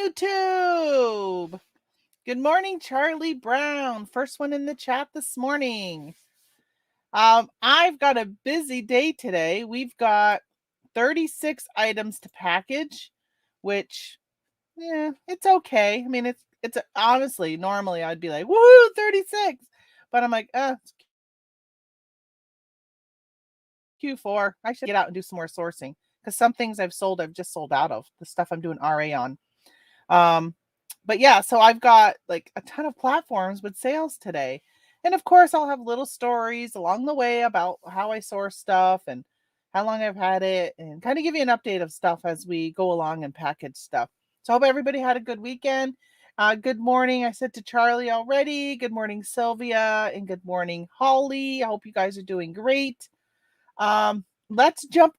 YouTube. Good morning, Charlie Brown. First one in the chat this morning. I've got a busy day today. We've got 36 items to package, which, yeah, it's okay. I mean, it's honestly, normally I'd be like, woo, 36. But I'm like, it's Q4. I should get out and do some more sourcing because some things I've just sold out of the stuff I'm doing RA on. But yeah, so I've got like a ton of platforms with sales today. And of course, I'll have little stories along the way about how I source stuff and how long I've had it and kind of give you an update of stuff as we go along and package stuff. So I hope everybody had a good weekend. Good morning. I said to Charlie already. Good morning, Sylvia, and good morning, Holly. I hope you guys are doing great. Let's jump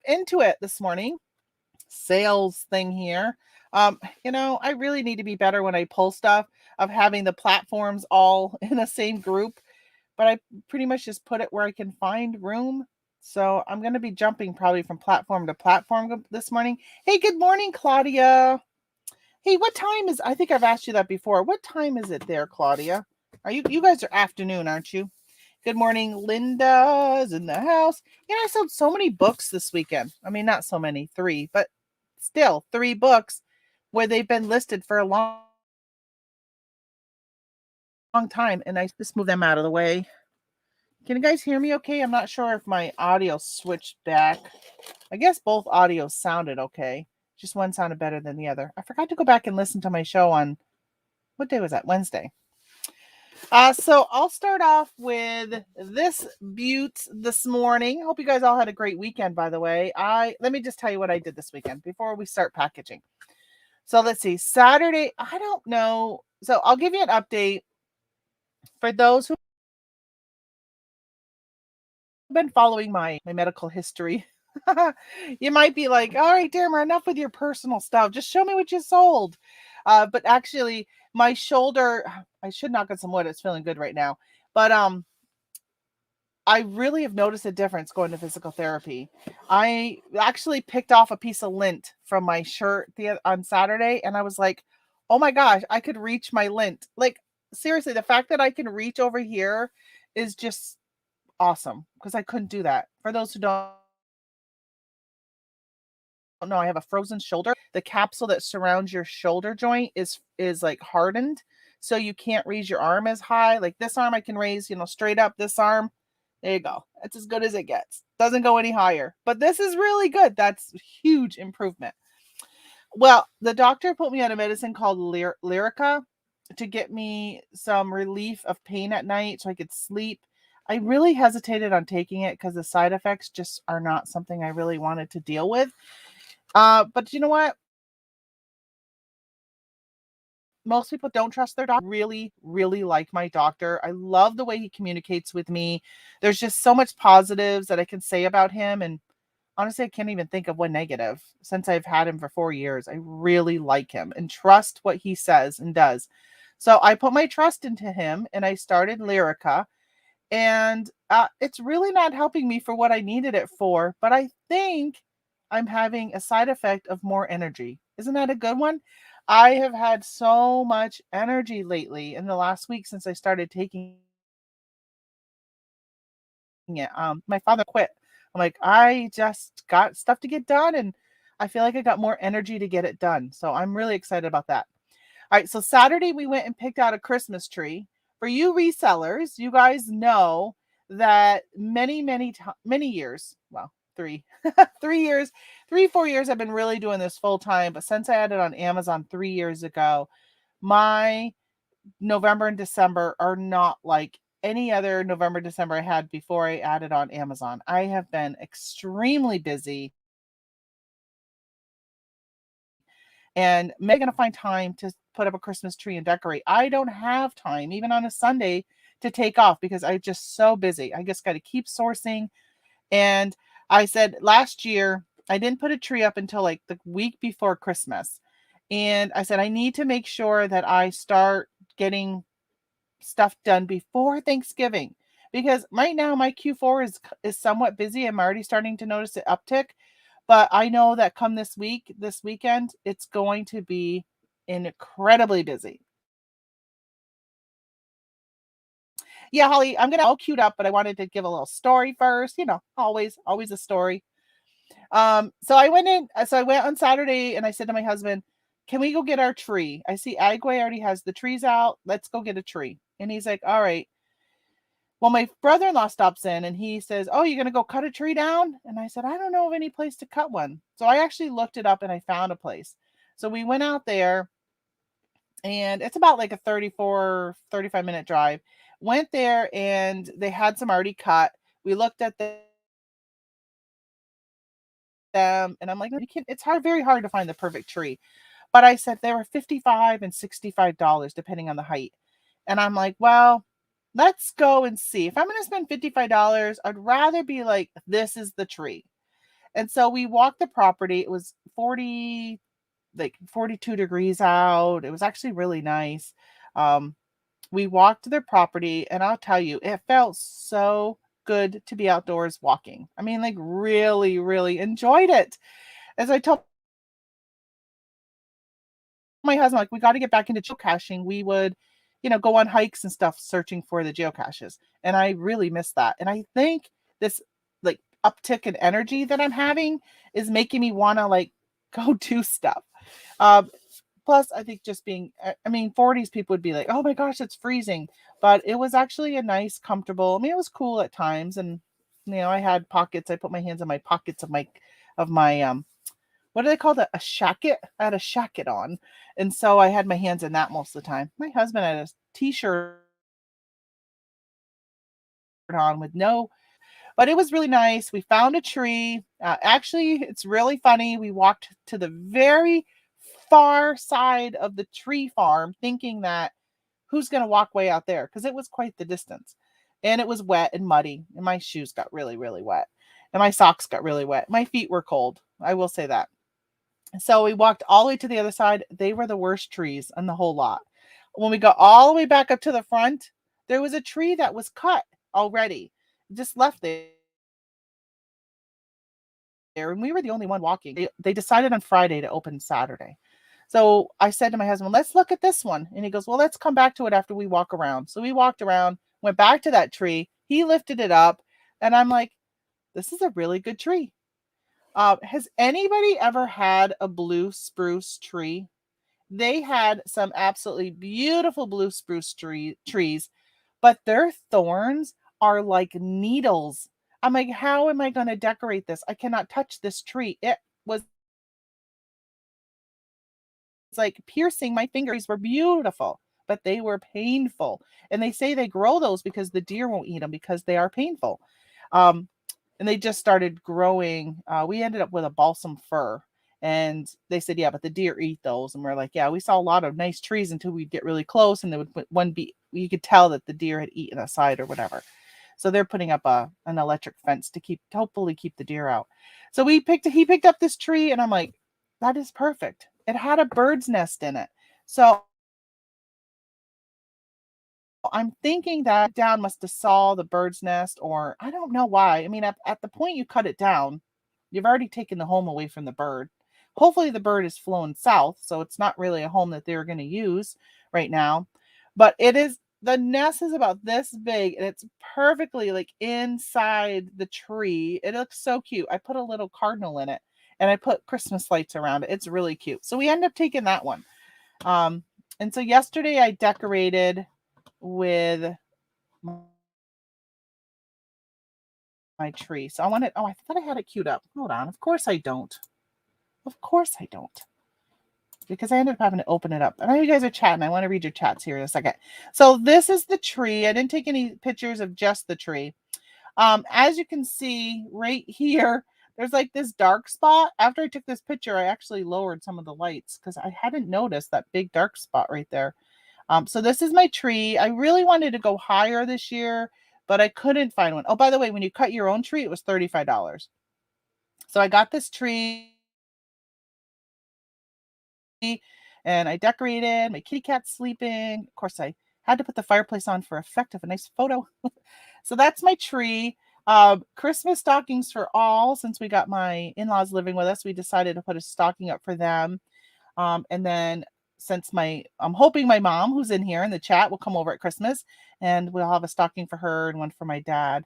into it this morning. Sales thing here. I really need to be better when I pull stuff of having the platforms all in the same group, but I pretty much just put it where I can find room. So I'm going to be jumping probably from platform to platform this morning. Hey, good morning, Claudia. Hey, what time is, I think I've asked you that before. What time is it there, Claudia? You guys are afternoon, aren't you? Good morning, Linda's in the house. I sold so many books this weekend. I mean, not so many, 3, but still 3 books where they've been listed for a long time. And I just move them out of the way. Can you guys hear me okay? I'm not sure if my audio switched back. I guess both audios sounded okay. Just one sounded better than the other. I forgot to go back and listen to my show on, what day was that? Wednesday. So I'll start off with this butte this morning. Hope you guys all had a great weekend, by the way. Let me just tell you what I did this weekend before we start packaging. So let's see. Saturday, I don't know. So I'll give you an update for those who have been following my medical history. You might be like, all right, Dermer, enough with your personal stuff. Just show me what you sold. But actually, my shoulder, I should knock on some wood. It's feeling good right now. But I really have noticed a difference going to physical therapy. I actually picked off a piece of lint from my shirt on Saturday, and I was like, oh my gosh, I could reach my lint. Like, seriously, the fact that I can reach over here is just awesome because I couldn't do that. For those who don't know, I have a frozen shoulder. The capsule that surrounds your shoulder joint is like hardened, so you can't raise your arm as high. Like this arm I can raise, straight up. This arm, there you go. That's as good as it gets. Doesn't go any higher. But this is really good. That's huge improvement. Well, the doctor put me on a medicine called Lyrica to get me some relief of pain at night so I could sleep. I really hesitated on taking it because the side effects just are not something I really wanted to deal with. But you know what? Most people don't trust their doctor. Really, really like my doctor. I love the way he communicates with me. There's just so much positives that I can say about him. And honestly, I can't even think of one negative since I've had him for 4 years. I really like him and trust what he says and does. So I put my trust into him and I started Lyrica. And it's really not helping me for what I needed it for. But I think I'm having a side effect of more energy. Isn't that a good one? I have had so much energy lately in the last week since I started taking it. My father quit. I'm like, I just got stuff to get done and I feel like I got more energy to get it done. So I'm really excited about that. All right, so Saturday we went and picked out a Christmas tree. For you resellers, you guys know that many years, well, 3 3 years, 4 years I've been really doing this full time, but since I had it on Amazon 3 years ago, my November and December are not like any other November, December I had before I added on Amazon. I have been extremely busy and maybe going to find time to put up a Christmas tree and decorate. I don't have time, even on a Sunday, to take off because I'm just so busy. I just got to keep sourcing. And I said last year, I didn't put a tree up until like the week before Christmas. And I said, I need to make sure that I start getting stuff done before Thanksgiving because right now my Q4 is somewhat busy. I'm already starting to notice an uptick, But I know that come this weekend, it's going to be incredibly busy. Yeah, Holly, I'm gonna all queued up, but I wanted to give a little story first. Always a story. So I went on Saturday and I said to my husband, "Can we go get our tree? I see Agway already has the trees out. Let's go get a tree." And he's like, "All right." Well, my brother-in-law stops in and he says, "Oh, you're gonna go cut a tree down?" And I said, "I don't know of any place to cut one." So I actually looked it up and I found a place. So we went out there and it's about like a 35-minute drive. Went there and they had some already cut. We looked at them and I'm like, "You can it's very hard to find the perfect tree." But I said they were 55 and $65 depending on the height. And I'm like, "Well, let's go and see. If I'm going to spend $55, I'd rather be like this is the tree." And so we walked the property. It was 42 degrees out. It was actually really nice. Um, we walked their property, and I'll tell you, it felt so good to be outdoors walking. I mean, like, really, really enjoyed it. As I told my husband, like, we got to get back into geocaching. We would, go on hikes and stuff searching for the geocaches. And I really miss that. And I think this like uptick in energy that I'm having is making me want to like go do stuff. Um, Plus, I think just being, I mean, 40s people would be like, "Oh my gosh, it's freezing." But it was actually a nice, comfortable, I mean, it was cool at times. And, I had pockets. I put my hands in my pockets of my what do they call that? A shacket? I had a shacket on. And so I had my hands in that most of the time. My husband had a t-shirt on with no, but it was really nice. We found a tree. Actually, it's really funny. We walked to the very far side of the tree farm thinking that who's going to walk way out there because it was quite the distance. And it was wet and muddy, and my shoes got really, really wet. And my socks got really wet. My feet were cold. I will say that. So we walked all the way to the other side. They were the worst trees in the whole lot. When we got all the way back up to the front, there was a tree that was cut already, just left there. And we were the only one walking. They decided on Friday to open Saturday. So I said to my husband, "Let's look at this one." And he goes, "Well, let's come back to it after we walk around." So we walked around, went back to that tree. He lifted it up. And I'm like, "This is a really good tree." Has anybody ever had a blue spruce tree? They had some absolutely beautiful blue spruce trees, but their thorns are like needles. I'm like, "How am I going to decorate this? I cannot touch this tree." It was like piercing my fingers. Were beautiful, but they were painful. And they say they grow those because the deer won't eat them because they are painful. Um, and they just started growing. We ended up with a balsam fir. And they said, "Yeah, but the deer eat those." And we're like, "Yeah, we saw a lot of nice trees until we'd get really close, and there would one be you could tell that the deer had eaten a side or whatever." So they're putting up an electric fence to hopefully keep the deer out. So he picked up this tree, and I'm like, "That is perfect." It had a bird's nest in it. So I'm thinking that down must have saw the bird's nest, or I don't know why. I mean, at the point you cut it down, you've already taken the home away from the bird. Hopefully the bird is flown south, so it's not really a home that they're going to use right now. But the nest is about this big and it's perfectly like inside the tree. It looks so cute. I put a little cardinal in it and I put Christmas lights around it. It's really cute. So we end up taking that one. Um, and so yesterday I decorated with my tree. So I thought I had it queued up. Hold on. Of course I don't. Of course I don't. Because I ended up having to open it up. I know you guys are chatting. I want to read your chats here in a second. So this is the tree. I didn't take any pictures of just the tree. As you can see right here, there's like this dark spot. After I took this picture, I actually lowered some of the lights because I hadn't noticed that big dark spot right there. So this is my tree. I really wanted to go higher this year, but I couldn't find one. Oh, by the way, when you cut your own tree, it was $35. So I got this tree and I decorated. My kitty cat's sleeping. Of course, I had to put the fireplace on for effect of a nice photo. So that's my tree. Christmas stockings for all. Since we got my in-laws living with us, we decided to put a stocking up for them. And then since I'm hoping my mom, who's in here in the chat, will come over at Christmas, and we'll have a stocking for her and one for my dad,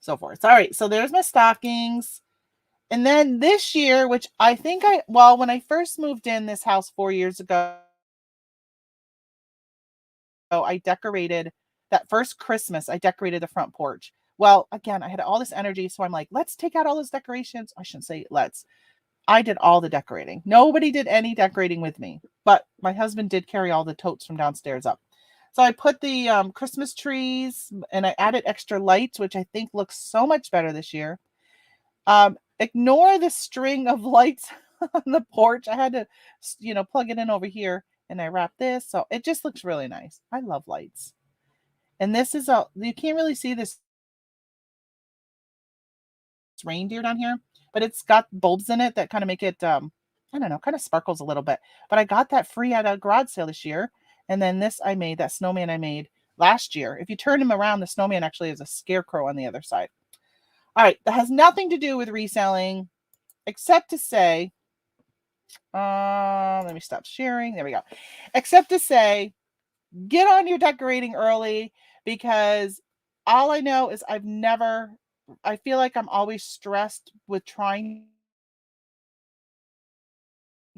so forth. All right, so there's my stockings. And then this year, which I think when I first moved in this house 4 years ago, I decorated that first Christmas, I decorated the front porch. Well, again, I had all this energy, so I'm like, let's take out all those decorations. I shouldn't say let's. I did all the decorating. Nobody did any decorating with me, but my husband did carry all the totes from downstairs up. So I put the Christmas trees, and I added extra lights, which I think looks so much better this year. Ignore the string of lights on the porch. I had to, plug it in over here, and I wrapped this, so it just looks really nice. I love lights. And this is you can't really see this reindeer down here, but it's got bulbs in it that kind of make it, I don't know, kind of sparkles a little bit. But I got that free at a garage sale this year. And then that snowman I made last year. If you turn him around, the snowman actually has a scarecrow on the other side. All right, that has nothing to do with reselling, except to say, let me stop sharing. There we go. Except to say, get on your decorating early, because all I know is I feel like I'm always stressed with trying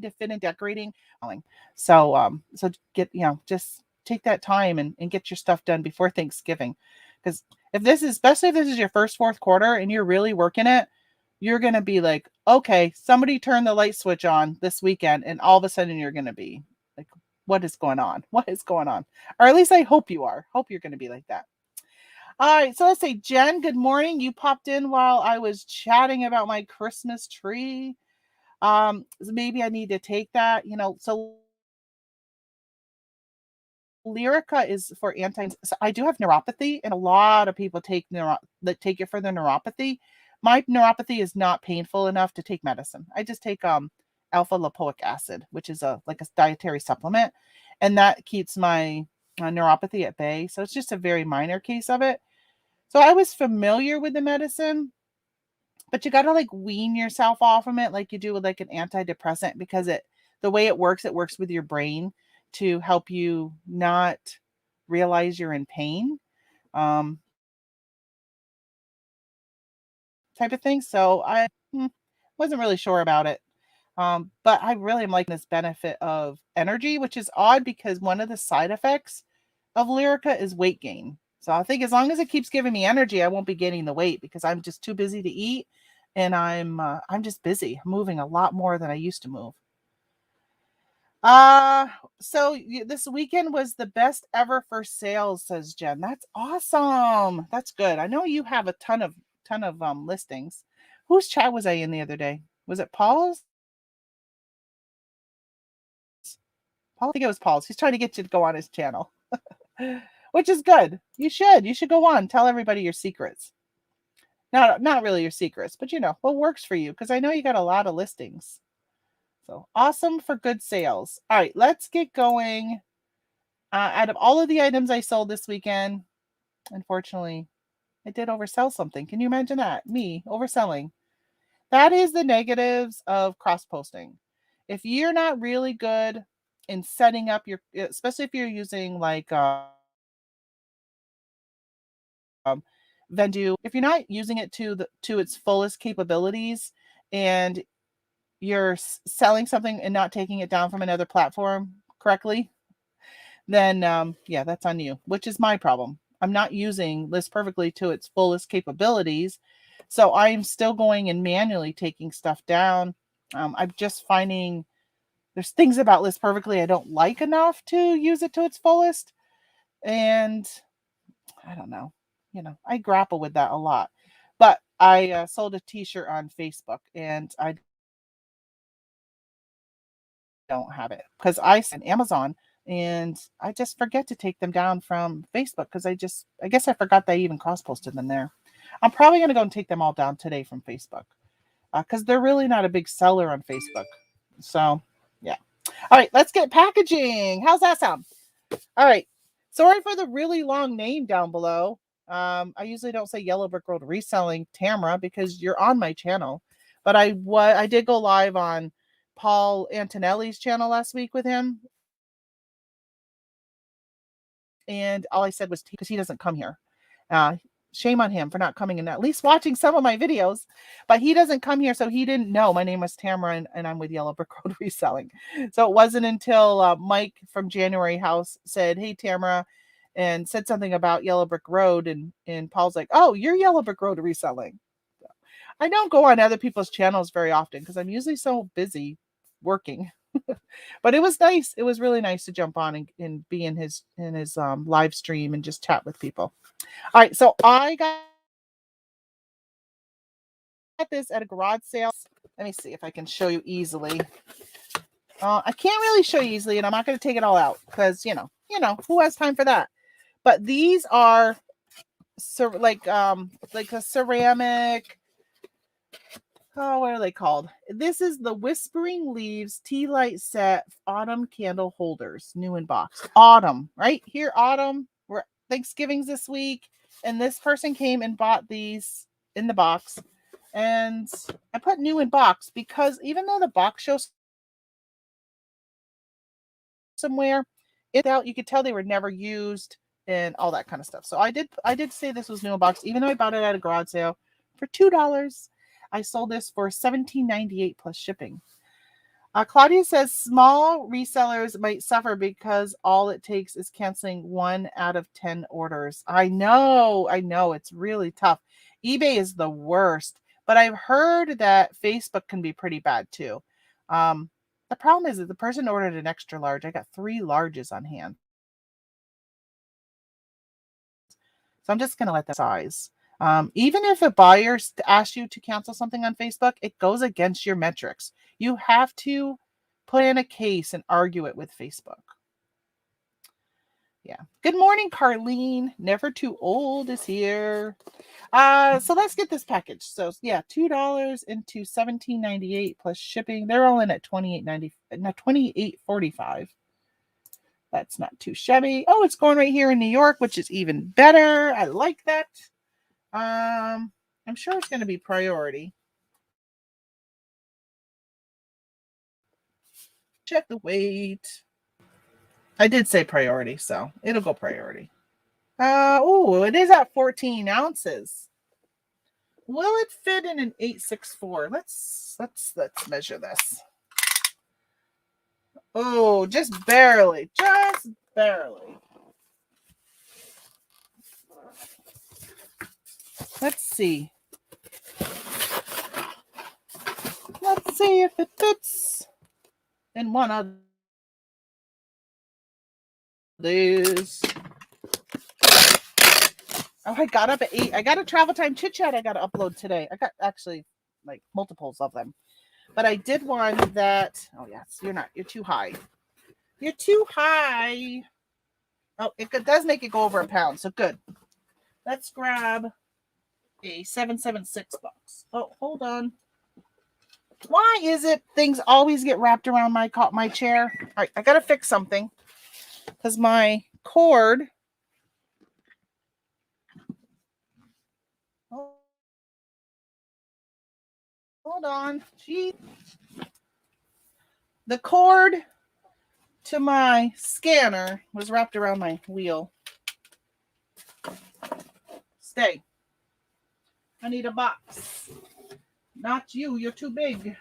to fit in decorating. So just take that time and get your stuff done before Thanksgiving. Because especially if this is your first, fourth quarter and you're really working it, you're going to be like, okay, somebody turn the light switch on this weekend. And all of a sudden you're going to be like, what is going on? What is going on? Or at least I hope you are. Hope you're going to be like that. All right, so let's say, Jen, good morning. You popped in while I was chatting about my Christmas tree. Maybe I need to take that, so Lyrica is for so I do have neuropathy, and a lot of people take it for their neuropathy. My neuropathy is not painful enough to take medicine. I just take alpha lipoic acid, which is like a dietary supplement, and that keeps my neuropathy at bay. So it's just a very minor case of it. So I was familiar with the medicine, but you got to like wean yourself off from it like you do with like an antidepressant, because the way it works with your brain to help you not realize you're in pain, type of thing. So I wasn't really sure about it. But I really am liking this benefit of energy, which is odd because one of the side effects of Lyrica is weight gain. So I think as long as it keeps giving me energy, I won't be gaining the weight because I'm just too busy to eat, and I'm just busy moving a lot more than I used to move. So this weekend was the best ever for sales, says Jen. That's awesome. That's good. I know you have a ton of listings. Whose chat was I in the other day? Was it Paul's? Paul, I think it was Paul's. He's trying to get you to go on his channel, which is good. You should go on. Tell everybody your secrets. Not really your secrets, but what works for you, because I know you got a lot of listings. So awesome for good sales. All right, let's get going. Out of all of the items I sold this weekend, unfortunately, I did oversell something. Can you imagine that? Me overselling. That is the negatives of cross posting. If you're not really good in setting up especially if you're using like Vendu, if you're not using it to its fullest capabilities, and you're selling something and not taking it down from another platform correctly, then that's on you, which is my problem. I'm not using List Perfectly to its fullest capabilities, so I'm still going and manually taking stuff down. I'm just finding there's things about List Perfectly I don't like enough to use it to its fullest, and I don't know. I grapple with that a lot. But I sold a t-shirt on Facebook, and I don't have it because I send Amazon, and I just forget to take them down from Facebook because I guess I forgot they even cross-posted them there. I'm probably going to go and take them all down today from Facebook because they're really not a big seller on Facebook. So, yeah. All right, let's get packaging. How's that sound? All right. Sorry for the really long name down below. I usually don't say Yellow Brick Road Reselling, Tamara, because you're on my channel. But I did go live on Paul Antonelli's channel last week with him. And all I said was, because he doesn't come here. Shame on him for not coming and at least watching some of my videos. But he doesn't come here, so he didn't know my name was Tamara, and I'm with Yellow Brick Road Reselling. So it wasn't until Mike from January House said, "Hey, Tamara," and said something about Yellow Brick Road, and Paul's like, "Oh, you're Yellow Brick Road Reselling." So I don't go on other people's channels very often because I'm usually so busy working. But it was nice. It was really nice to jump on and be in his live stream and just chat with people. All right, so I got this at a garage sale. Let me see if I can show you easily. I can't really show you easily, and I'm not going to take it all out because you know, who has time for that? But these are like a ceramic. Oh, what are they called? This is the Whispering Leaves Tea Light Set Autumn Candle Holders, new in box. Autumn, right here, autumn. We're Thanksgiving's this week, and this person came and bought these in the box. And I put new in box because even though the box shows somewhere, it's out, you could tell they were never used and all that kind of stuff. So I did say this was new in box, even though I bought it at a garage sale for $2. I sold this for $17.98 plus shipping. Claudia says small resellers might suffer because all it takes is canceling 1 out of 10 orders. I know, it's really tough. eBay is the worst, but I've heard that Facebook can be pretty bad too. The problem is that the person ordered an extra large. I got 3 larges on hand. So I'm just going to let that size. Even if a buyer asks you to cancel something on Facebook, it goes against your metrics. You have to put in a case and argue it with Facebook. Yeah. Good morning, Carlene. Never Too Old is here. So let's get this package. So yeah, $2 into $17.98 plus shipping. They're all in at $28.90, not $28.45. That's not too shabby. Oh, it's going right here in New York, which is even better. I like that. I'm sure it's going to be priority. Check the weight. I did say priority, so it'll go priority. Oh, it is at 14 ounces. Will it fit in an 864? Let's measure this. Oh, just barely. Just barely. Let's see. Let's see if it fits in one of these. Oh, I got up at 8. I got a travel time chit chat I got to upload today. I got actually like multiples of them. But I did one that, oh yes, you're too high. You're too high. Oh, it does make it go over a pound, so good. Let's grab a 776 box. Oh, hold on. Why is it things always get wrapped around my chair? All right, I got to fix something because my cord. Hold on. Gee. The cord to my scanner was wrapped around my wheel. Stay. I need a box. Not you. You're too big.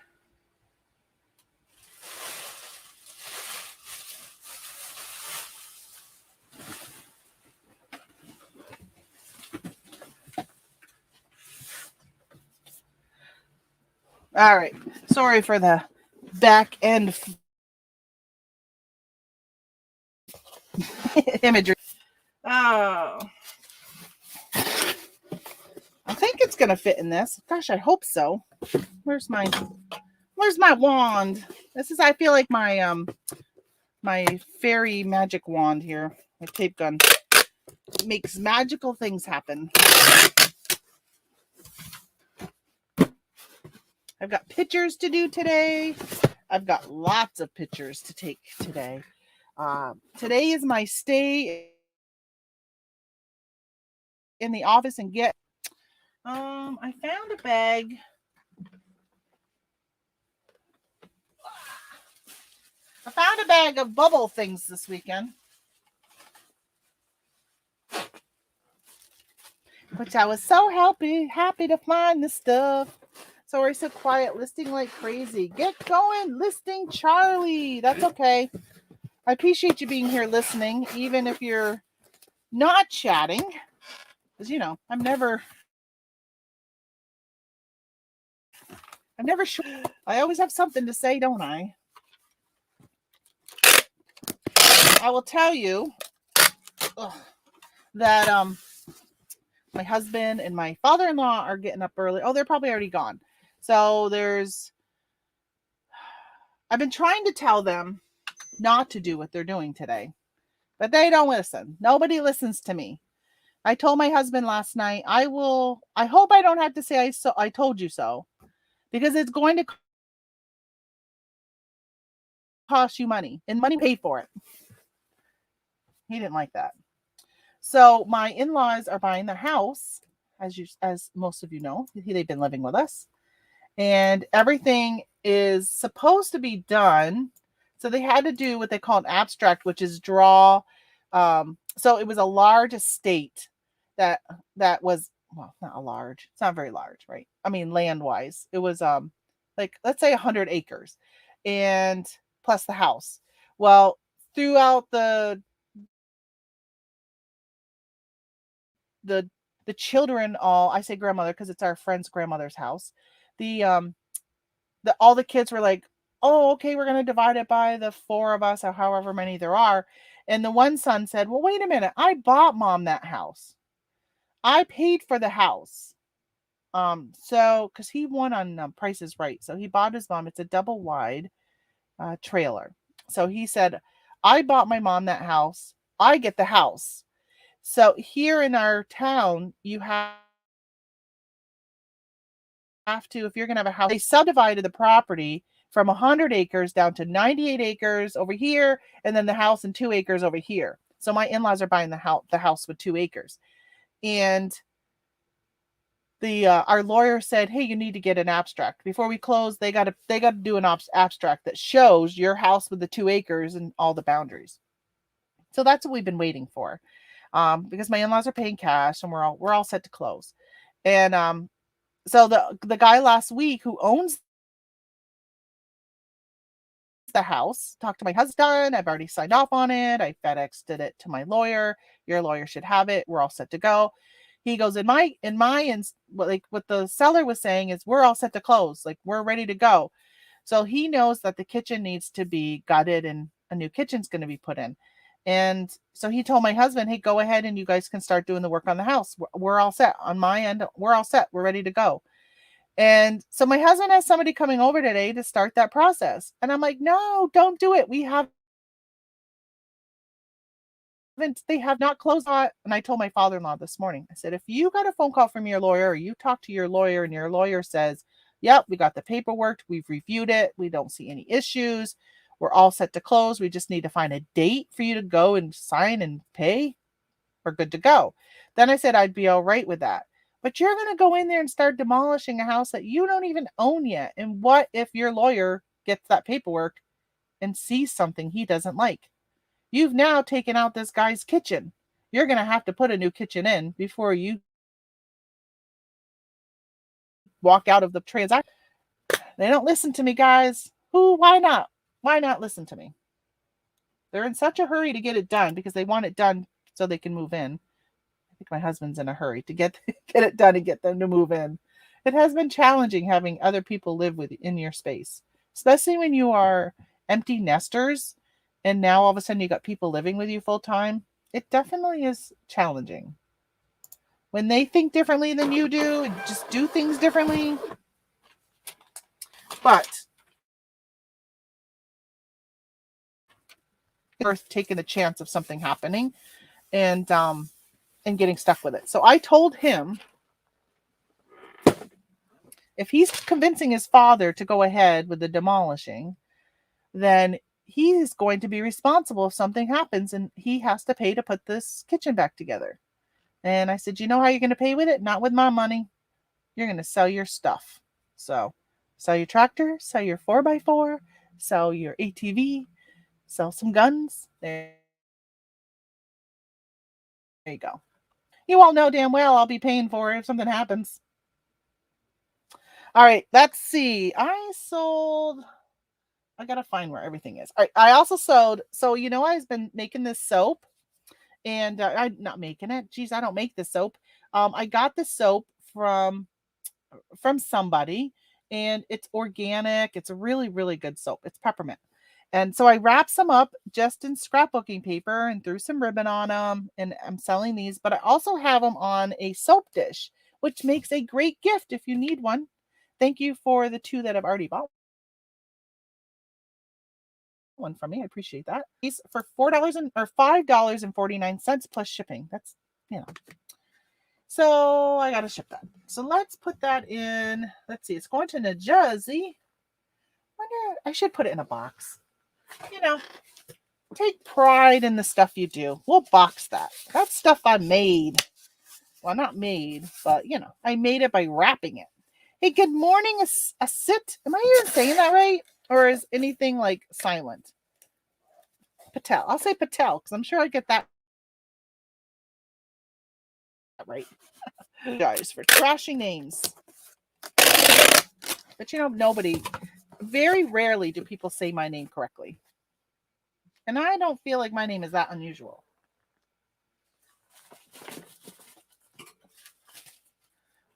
All right. Sorry for the back end imagery. Oh. I think it's going to fit in this. Gosh, I hope so. Where's my wand? This is, I feel like my fairy magic wand here. My tape gun makes magical things happen. I've got pictures to do today. I've got lots of pictures to take today. Today is my stay in the office and get, I found a bag. I found a bag of bubble things this weekend, which I was so happy to find this stuff. Sorry, so quiet, listing like crazy. Get going, listing Charlie. That's okay. I appreciate you being here listening, even if you're not chatting. Because, I'm never sure. I always have something to say, don't I? I will tell you that my husband and my father-in-law are getting up early. Oh, they're probably already gone. So I've been trying to tell them not to do what they're doing today, but they don't listen. Nobody listens to me. I told my husband last night, I hope I don't have to say I told you so, because it's going to cost you money, and money paid for it. He didn't like that. So my in-laws are buying the house, as most of you know. They've been living with us, and everything is supposed to be done. So they had to do what they call an abstract, which is draw. So it was a large estate that was, well, not a large. It's not very large, right? I mean, land-wise, it was like, let's say 100 acres, and plus the house. Well, throughout the children, I say grandmother because it's our friend's grandmother's house. All the kids were like, oh, okay, we're going to divide it by the 4 of us or however many there are. And the one son said, well, wait a minute. I bought mom that house. I paid for the house. So, cause he won on Price is Right. So he bought his mom, it's a double wide trailer. So he said, I bought my mom that house. I get the house. So here in our town, you have to, if you're going to have a house, they subdivided the property from 100 acres down to 98 acres over here, and then the house and 2 acres over here. So my in-laws are buying the house with 2 acres. And our lawyer said, hey, you need to get an abstract before we close. They got to do an abstract that shows your house with the 2 acres and all the boundaries. So that's what we've been waiting for, because my in-laws are paying cash and we're all set to close. And so the guy last week who owns the house talked to my husband. I've already signed off on it. I FedExed it to my lawyer. Your lawyer should have it. We're all set to go. He goes, like what the seller was saying is, we're all set to close. Like, we're ready to go. So he knows that the kitchen needs to be gutted and a new kitchen's going to be put in. And so he told my husband, hey, go ahead and you guys can start doing the work on the house. We're all set on my end. We're all set. We're ready to go. And so my husband has somebody coming over today to start that process. And I'm like, no, don't do it. They have not closed on it. And I told my father-in-law this morning, I said, if you got a phone call from your lawyer, or you talk to your lawyer and your lawyer says, yep, we got the paperwork, we've reviewed it, we don't see any issues, we're all set to close, we just need to find a date for you to go and sign and pay, we're good to go. Then I said I'd be all right with that. But you're going to go in there and start demolishing a house that you don't even own yet. And what if your lawyer gets that paperwork and sees something he doesn't like? You've now taken out this guy's kitchen. You're going to have to put a new kitchen in before you walk out of the transaction. They don't listen to me, guys. Why not? Why not listen to me? They're in such a hurry to get it done because they want it done so they can move in. I think my husband's in a hurry to get it done and get them to move in. It has been challenging having other people live in your space, especially when you are empty nesters and now all of a sudden you got people living with you full time. It definitely is challenging. When they think differently than you do, and just do things differently. But it's worth taking the chance of something happening and getting stuck with it. So I told him, if he's convincing his father to go ahead with the demolishing, then he is going to be responsible if something happens and he has to pay to put this kitchen back together. And I said, you know how you're going to pay with it? Not with my money. You're going to sell your stuff. So sell your tractor, sell your 4x4, sell your ATV, sell some guns. There you go. You all know damn well I'll be paying for it if something happens. All right, let's see. I gotta find where everything is. All right, I also sold. So I've been making this soap, and I'm not making it. Geez, I don't make the soap. I got the soap from somebody, and it's organic. It's a really, really good soap. It's peppermint. And so I wrap some up just in scrapbooking paper and threw some ribbon on them, and I'm selling these, but I also have them on a soap dish, which makes a great gift if you need one. Thank you for the 2 that I've already bought one from me. I appreciate that. These for $5.49 plus shipping. That's, you know. So I got to ship that. So let's put that in. Let's see. It's going to New Jersey. I should put it in a box. Take pride in the stuff you do. We'll box that. That's stuff I made. Well, not made, but I made it by wrapping it. Hey, good morning, a sit. Am I even saying that right? Or is anything like silent? Patel. I'll say Patel because I'm sure I get that right. Guys, for trashing names. But nobody, very rarely do people say my name correctly. And I don't feel like my name is that unusual.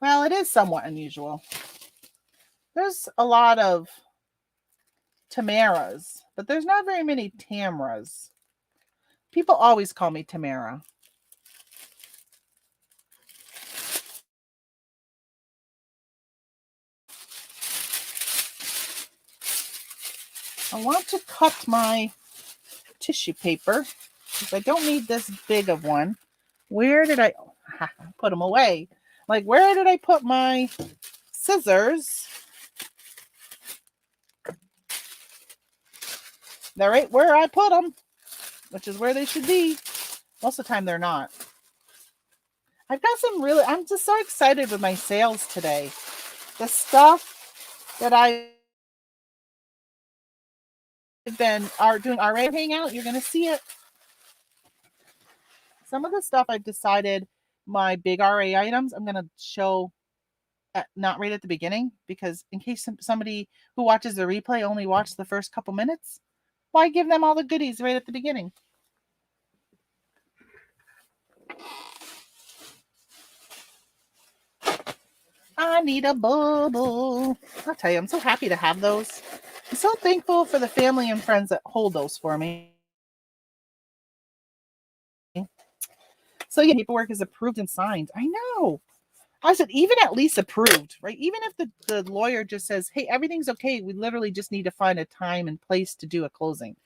Well, it is somewhat unusual. There's a lot of Tamaras, but there's not very many Tamras. People always call me Tamara. I want to cut my tissue paper because I don't need this big of one. Where did I put them away? Like, where did I put my scissors? They're right where I put them, which is where they should be. Most of the time, they're not. I've got I'm just so excited with my sales today. The stuff that I've been doing already hangout, you're going to see it. Some of the stuff I've decided my big RA items, I'm going to show not right at the beginning, because in case somebody who watches the replay only watched the first couple minutes, why give them all the goodies right at the beginning? I need a bubble. I'll tell you, I'm so happy to have those. I'm so thankful for the family and friends that hold those for me. So yeah, paperwork is approved and signed. I know. I said, even at least approved, right? Even if the lawyer just says, hey, everything's okay, we literally just need to find a time and place to do a closing.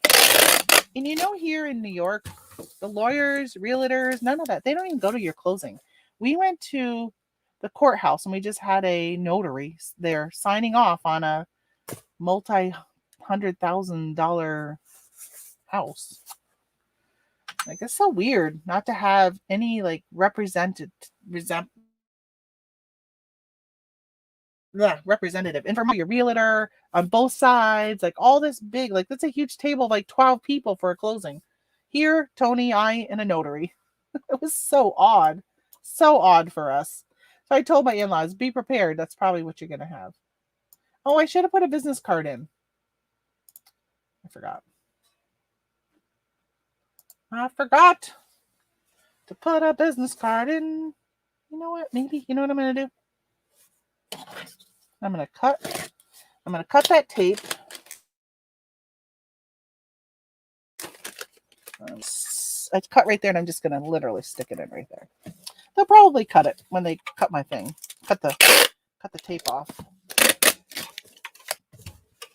And here in New York, the lawyers, realtors, none of that, they don't even go to your closing. We went to the courthouse and we just had a notary there signing off on a multi-$100,000 house. Like, it's so weird not to have any like representative information, your realtor on both sides, like all this big, like that's a huge table of like 12 people for a closing. Here, Tony, I, and a notary. It was so odd for us. So I told my in-laws, be prepared. That's probably what you're going to have. Oh, I should have put a business card in. I forgot to put a business card in. You know what? Maybe, you know what I'm going to do? I'm going to cut that tape. I cut right there, and I'm just going to literally stick it in right there. They'll probably cut it when they cut my thing. Cut the tape off.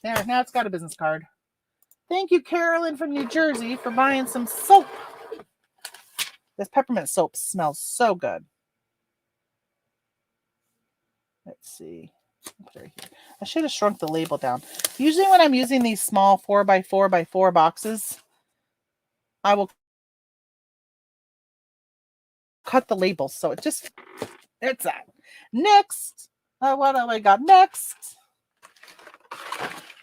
There, now it's got a business card. Thank you, Carolyn from New Jersey, for buying some soap. This peppermint soap smells so good. Let's see. I should have shrunk the label down. Usually when I'm using these small 4x4x4 boxes, I will cut the labels. So it's that. Next, what have I got next?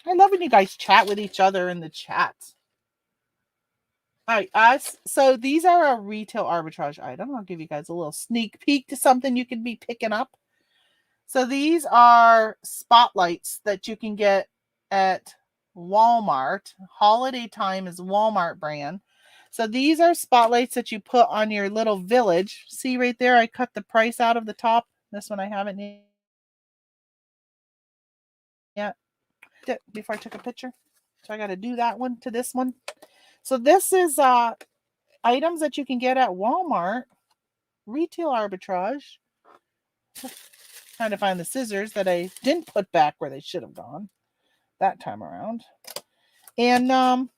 I love when you guys chat with each other in the chat. All right, so these are a retail arbitrage item. I'll give you guys a little sneak peek to something you can be picking up. So these are spotlights that you can get at Walmart. Holiday Time is Walmart brand. So these are spotlights that you put on your little village. See right there, I cut the price out of the top. This one I haven't yet before I took a picture. So I got to do that one to this one. So this is items that you can get at Walmart. Retail arbitrage. Trying to find the scissors that I didn't put back where they should have gone that time around. And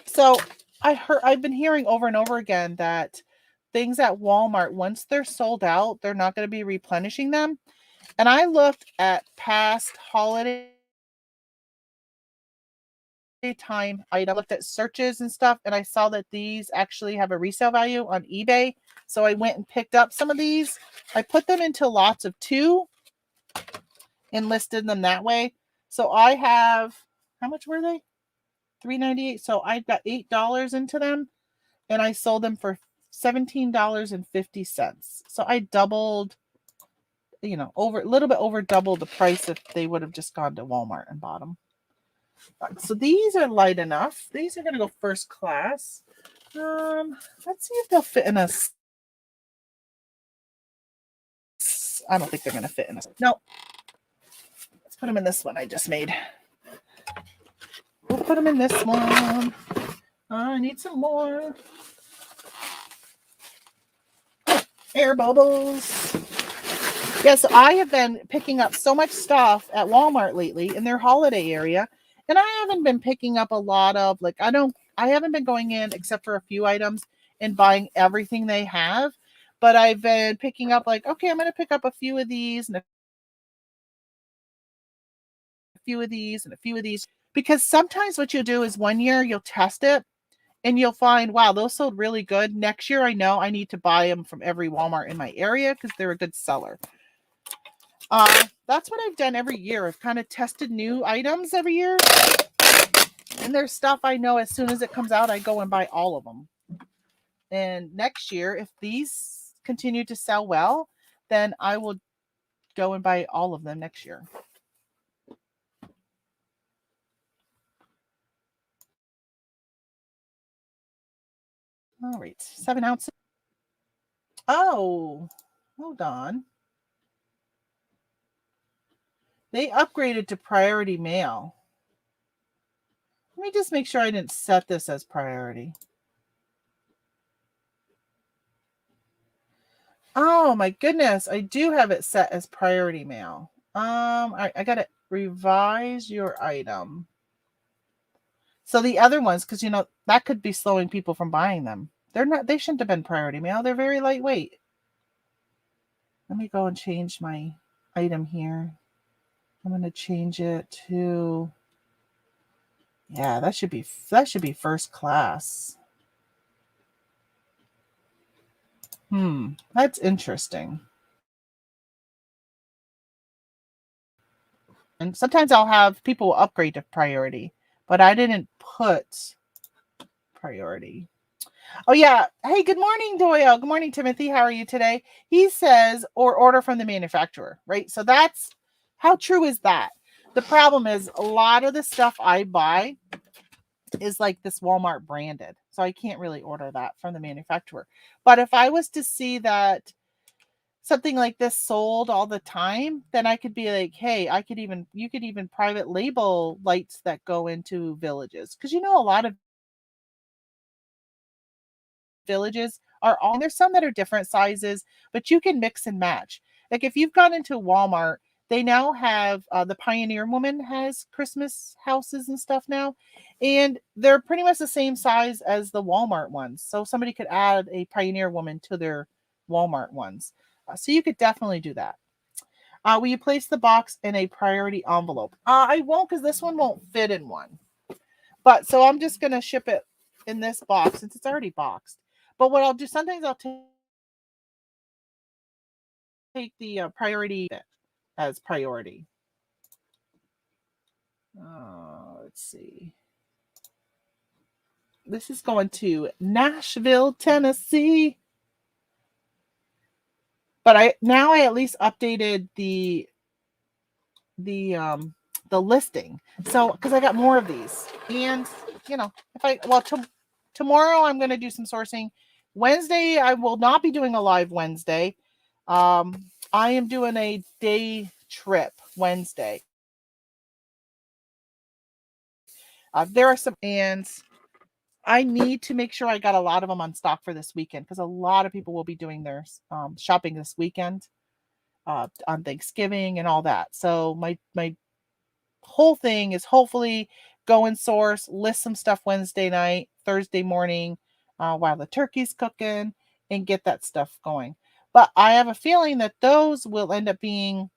so I've been hearing over and over again that things at Walmart, once they're sold out, they're not going to be replenishing them. And I looked at past holiday time items, looked at searches and stuff, and I saw that these actually have a resale value on eBay. So I went and picked up some of these. I put them into lots of 2 and listed them that way. So I have, how much were they? $3.98. So I got $8 into them, and I sold them for $17.50. So I doubled, a little bit over double the price if they would have just gone to Walmart and bought them. So these are light enough. These are going to go first class. Let's see if they'll fit in a. I don't think they're going to fit in a. No. Let's put them in this one I just made. We'll put them in this one. I need some more air bubbles. Yeah, so I have been picking up so much stuff at Walmart lately in their holiday area. And I haven't been picking up a lot of, I haven't been going in except for a few items and buying everything they have. But I've been picking up okay, I'm going to pick up a few of these and a few of these and a few of these. Because sometimes what you'll do is one year you'll test it and you'll find, wow, those sold really good. Next year I know I need to buy them from every Walmart in my area because they're a good seller. That's what I've done every year. I've kind of tested new items every year. And there's stuff I know as soon as it comes out, I go and buy all of them. And next year, if these continue to sell well, then I will go and buy all of them next year. All right, 7 ounces. Oh, hold on. They upgraded to priority mail. Let me just make sure I didn't set this as priority. Oh my goodness, I do have it set as priority mail. I gotta revise your item. So the other ones, because that could be slowing people from buying them. They shouldn't have been priority mail. They're very lightweight. Let me go and change my item here. I'm gonna change it to, yeah, that should be first class. That's interesting. And sometimes I'll have people upgrade to priority, but I didn't put priority. Oh yeah. Hey, good morning, Doyle. Good morning, Timothy. How are you today? He says, or order from the manufacturer, right? So that's, how true is that? The problem is a lot of the stuff I buy is like this Walmart branded. So I can't really order that from the manufacturer. But if I was to see that something like this sold all the time, then I could be like, hey, you could even private label lights that go into villages. Because a lot of villages are all, and there's some that are different sizes, but you can mix and match. Like if you've gone into Walmart, they now have the Pioneer Woman has Christmas houses and stuff now, and they're pretty much the same size as the Walmart ones. So somebody could add a Pioneer Woman to their Walmart ones. So you could definitely do that. Will you place the box in a priority envelope? I won't, because this one won't fit in one. But so I'm just going to ship it in this box since it's already boxed. But what I'll do, sometimes I'll take the priority as priority. Let's see. This is going to Nashville, Tennessee. But I at least updated the listing. So because I got more of these, and if tomorrow I'm going to do some sourcing. Wednesday I will not be doing a live Wednesday. I am doing a day trip Wednesday. There are some, and I need to make sure I got a lot of them on stock for this weekend because a lot of people will be doing their shopping this weekend on Thanksgiving and all that. So my whole thing is hopefully go and source, list some stuff Wednesday night, Thursday morning, while the turkey's cooking, and get that stuff going. But I have a feeling that those will end up being,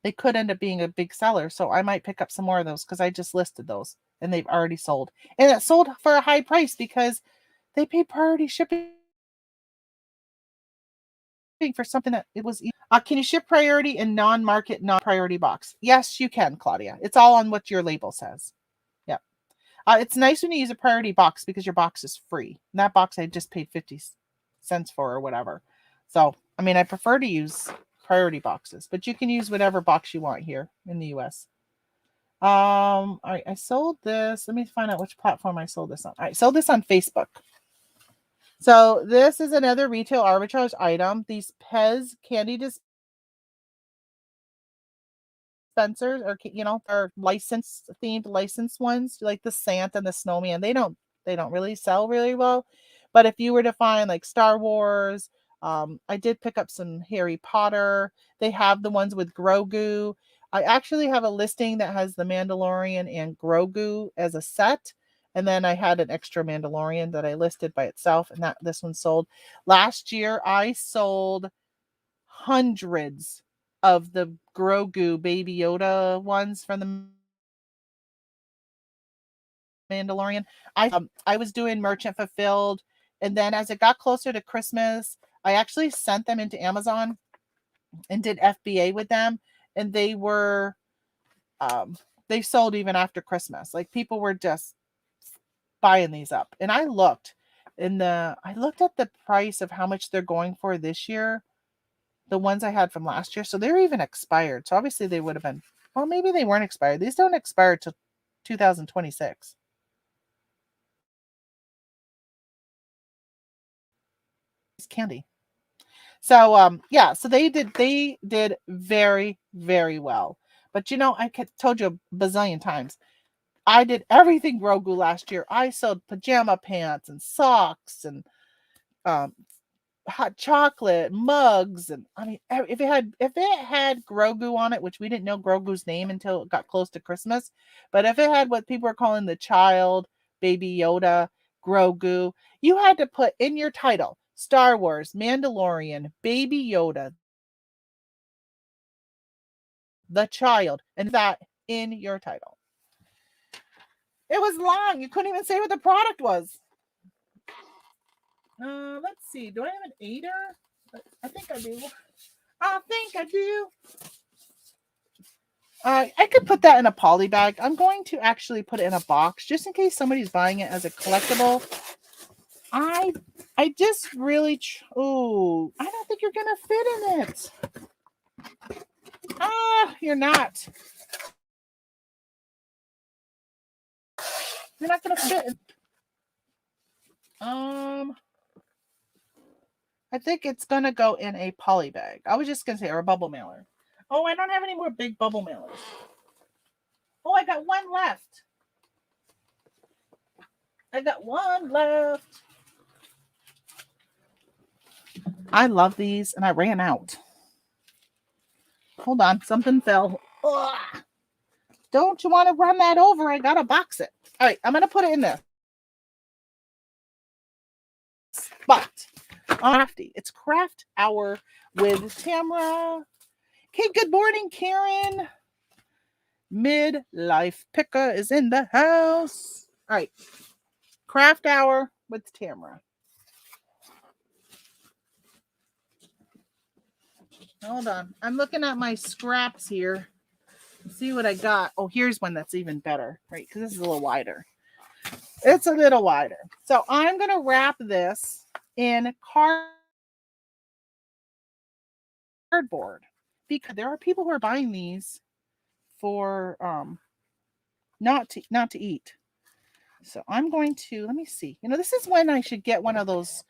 they could end up being a big seller. So I might pick up some more of those because I just listed those and they've already sold. And it sold for a high price because they pay priority shipping for something that it was. Can you ship priority in non-market, non-priority box? Yes, you can, Claudia. It's all on what your label says. Yeah. It's nice when you use a priority box because your box is free. And that box I just paid 50 cents for or whatever. So, I mean, I prefer to use priority boxes, but you can use whatever box you want here in the US. All right, I sold this. Let me find out which platform I sold this on. I sold this on Facebook. So this is another retail arbitrage item. These Pez candy dispensers are licensed ones like the Santa and the Snowman. They don't really sell really well. But if you were to find like Star Wars, I did pick up some Harry Potter. They have the ones with Grogu. I actually have a listing that has the Mandalorian and Grogu as a set. And then I had an extra Mandalorian that I listed by itself, and this one sold. Last year, I sold hundreds of the Grogu Baby Yoda ones from the Mandalorian. I was doing merchant fulfilled, and then as it got closer to Christmas, I actually sent them into Amazon and did FBA with them, and they were they sold even after Christmas. Like people were just buying these up. And I looked at the price of how much they're going for this year, the ones I had from last year. So they're even expired. So obviously they would have been, well, maybe they weren't expired. These don't expire till 2026. It's candy. So yeah, so they did very, very well. But I told you a bazillion times, I did everything Grogu last year. I sold pajama pants and socks and hot chocolate mugs, and I mean, if it had Grogu on it, which we didn't know Grogu's name until it got close to Christmas, but if it had what people are calling the child Baby Yoda Grogu, you had to put in your title Star Wars, Mandalorian, Baby Yoda, the child, and that in your title. It was long. You couldn't even say what the product was. Let's see. Do I have an aider? I think I do. I could put that in a poly bag. I'm going to actually put it in a box just in case somebody's buying it as a collectible. I just really, I don't think you're going to fit in it. You're not. You're not going to fit. I think it's going to go in a poly bag. I was just going to say, or a bubble mailer. Oh, I don't have any more big bubble mailers. Oh, I got one left. I love these, and I ran out. Hold on, something fell. Ugh. Don't you want to run that over? I gotta box it. All right, I'm gonna put it in there. But crafty. It's craft hour with Tamra. Okay, good morning, Karen. Midlife picker is in the house. All right, craft hour with Tamra. Hold on. I'm looking at my scraps here. See what I got. Oh, here's one that's even better, right? Because this is a little wider. It's a little wider. So I'm going to wrap this in cardboard because there are people who are buying these for not to eat. So I'm going to, let me see. This is when I should get one of those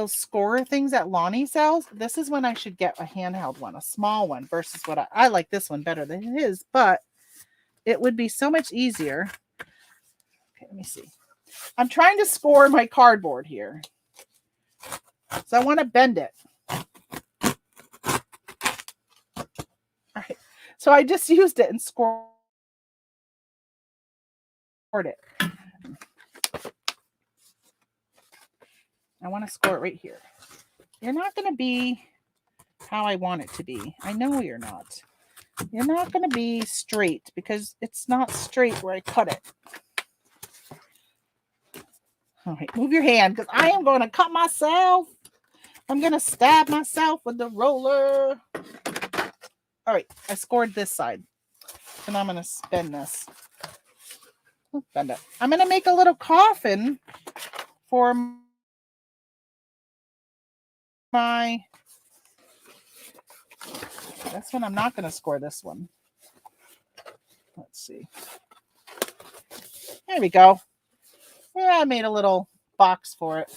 scorer things that Lonnie sells. This is when I should get a handheld one, a small one, versus what I like this one better than his, but it would be so much easier. Okay, let me see. I'm trying to score my cardboard here. So I want to bend it. All right. So I just used it and scored it. I want to score it right here. You're not going to be how I want it to be. I know you're not. You're not going to be straight because it's not straight where I cut it. All right, move your hand because I am going to cut myself. I'm going to stab myself with the roller. All right, I scored this side. And I'm going to bend this. Bend it. I'm going to make a little coffin for my... This one, I'm not going to score this one. Let's see. There we go. Yeah, I made a little box for it.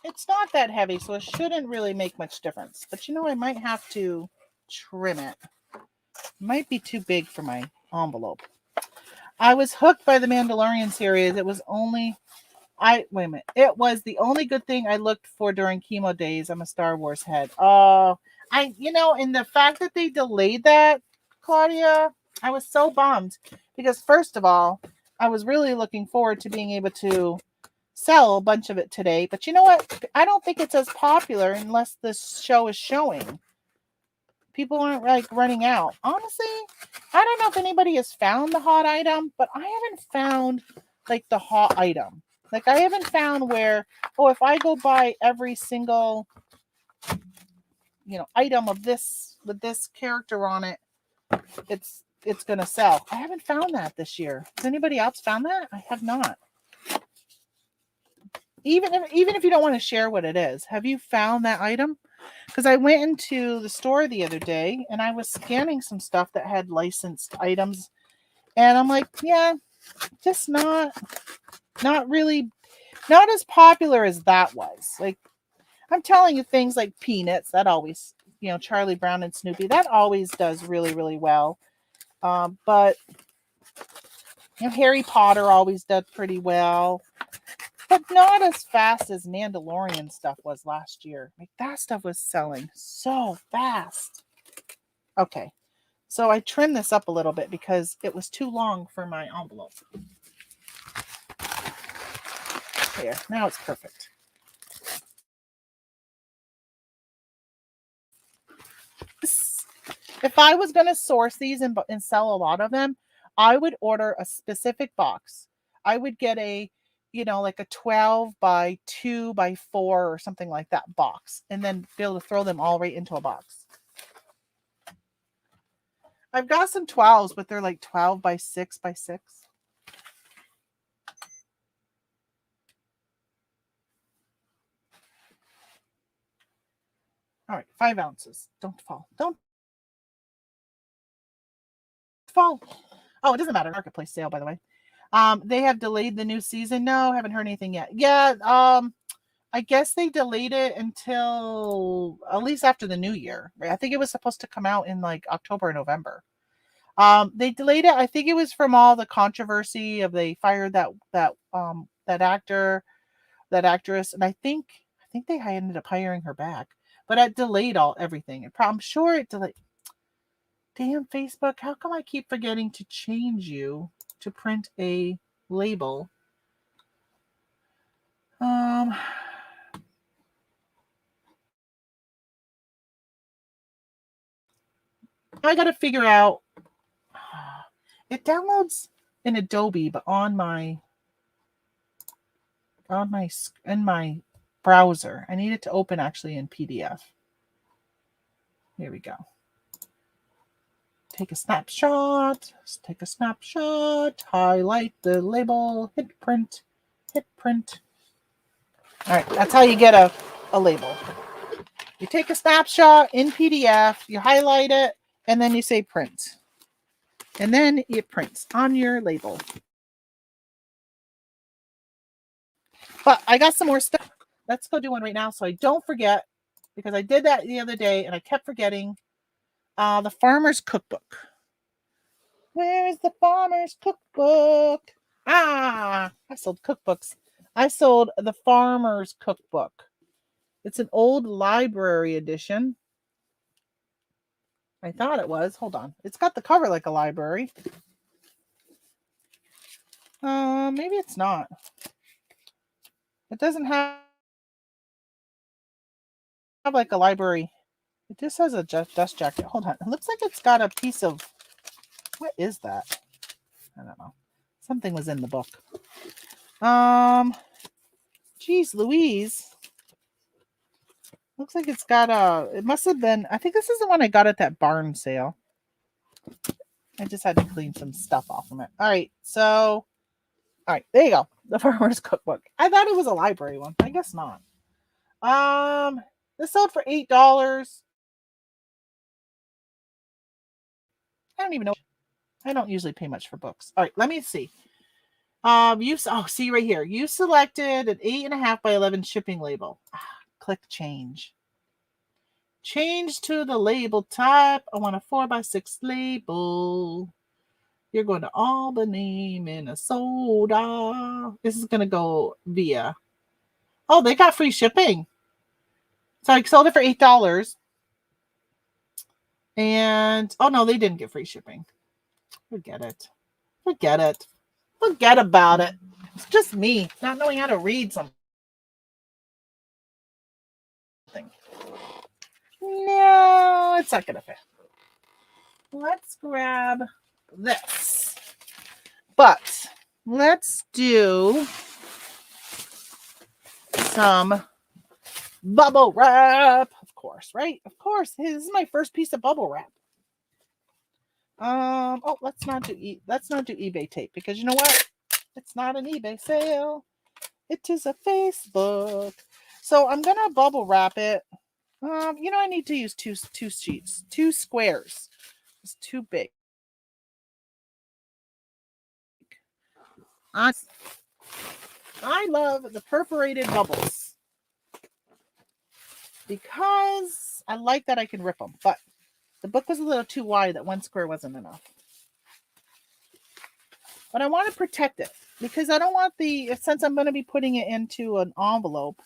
It's not that heavy, so it shouldn't really make much difference. But I might have to trim it. Might be too big for my envelope. I was hooked by the Mandalorian series. It was only... Wait a minute. It was the only good thing I looked for during chemo days. I'm a Star Wars head. Oh, and the fact that they delayed that, Claudia, I was so bummed because first of all, I was really looking forward to being able to sell a bunch of it today. But you know what? I don't think it's as popular unless this show is showing. People aren't like running out. Honestly, I don't know if anybody has found the hot item, but I haven't found like the hot item. Like I haven't found where, if I go buy every single, item of this with this character on it, it's going to sell. I haven't found that this year. Has anybody else found that? I have not. Even if you don't want to share what it is, have you found that item? Because I went into the store the other day and I was scanning some stuff that had licensed items. And I'm like, yeah, just not really, not as popular as that was. Like, I'm telling you, things like Peanuts, that always, Charlie Brown and Snoopy, that always does really, really well. But, Harry Potter always does pretty well. But not as fast as Mandalorian stuff was last year. Like, that stuff was selling so fast. Okay. So I trimmed this up a little bit because it was too long for my envelope. There. Now it's perfect. If I was going to source these and sell a lot of them, I would order a specific box. I would get a like a 12 by 2 by 4 or something like that box, and then be able to throw them all right into a box. I've got some 12s, but they're like 12 by 6 by 6. All right, 5 ounces. Don't fall. Don't fall. Oh, it doesn't matter. Marketplace sale, by the way. They have delayed the new season. No, haven't heard anything yet. Yeah, I guess they delayed it until at least after the new year. Right? I think it was supposed to come out in like October or November. They delayed it. I think it was from all the controversy of they fired that actor, that actress, and I think they ended up hiring her back. But it delayed everything. I'm sure it delayed. Damn Facebook! How come I keep forgetting to change you to print a label? I got to figure out. It downloads in Adobe, but on my browser. I need it to open actually in PDF. Here we go. Take a snapshot. Take a snapshot. Highlight the label. Hit print. Hit print. All right, that's how you get a label. You take a snapshot in PDF, you highlight it, and then you say print. And then it prints on your label. But I got some more stuff. Let's go do one right now so I don't forget, because I did that the other day and I kept forgetting. The Farmer's Cookbook. Where's the Farmer's Cookbook? I sold cookbooks. I sold the Farmer's Cookbook. It's an old library edition. I thought it was. Hold on. It's got the cover like a library. Maybe it's not. It doesn't have like a library. It just has a dust jacket. Hold on. It looks like it's got a piece of... What is that? I don't know. Something was in the book. Geez Louise. Looks like it's got a... It must have been... I think this is the one I got at that barn sale. I just had to clean some stuff off from it. All right. So... All right. There you go. The Farmer's Cookbook. I thought it was a library one. I guess not. This sold for $8. I don't even know. I don't usually pay much for books. All right, let me see. See right here. You selected an 8.5 by 11 shipping label. Click change. Change to the label type. I want a 4x6 label. You're going to Albany, Minnesota. This is going to go via. Oh, they got free shipping. So I sold it for $8. And, oh no, they didn't get free shipping. Forget it. Forget it. Forget about it. It's just me not knowing how to read something. No, it's not going to fit. Let's grab this. But let's do some bubble wrap. Of course, right? Of course. Hey, this is my first piece of bubble wrap. Let's not do eBay tape, because you know what? It's not an eBay sale. It is a Facebook. So I'm gonna bubble wrap it. I need to use two sheets, 2 squares. It's too big. I love the perforated bubbles because I like that I can rip them, but the book was a little too wide. That 1 square wasn't enough. But I want to protect it because I don't want since I'm going to be putting it into an envelope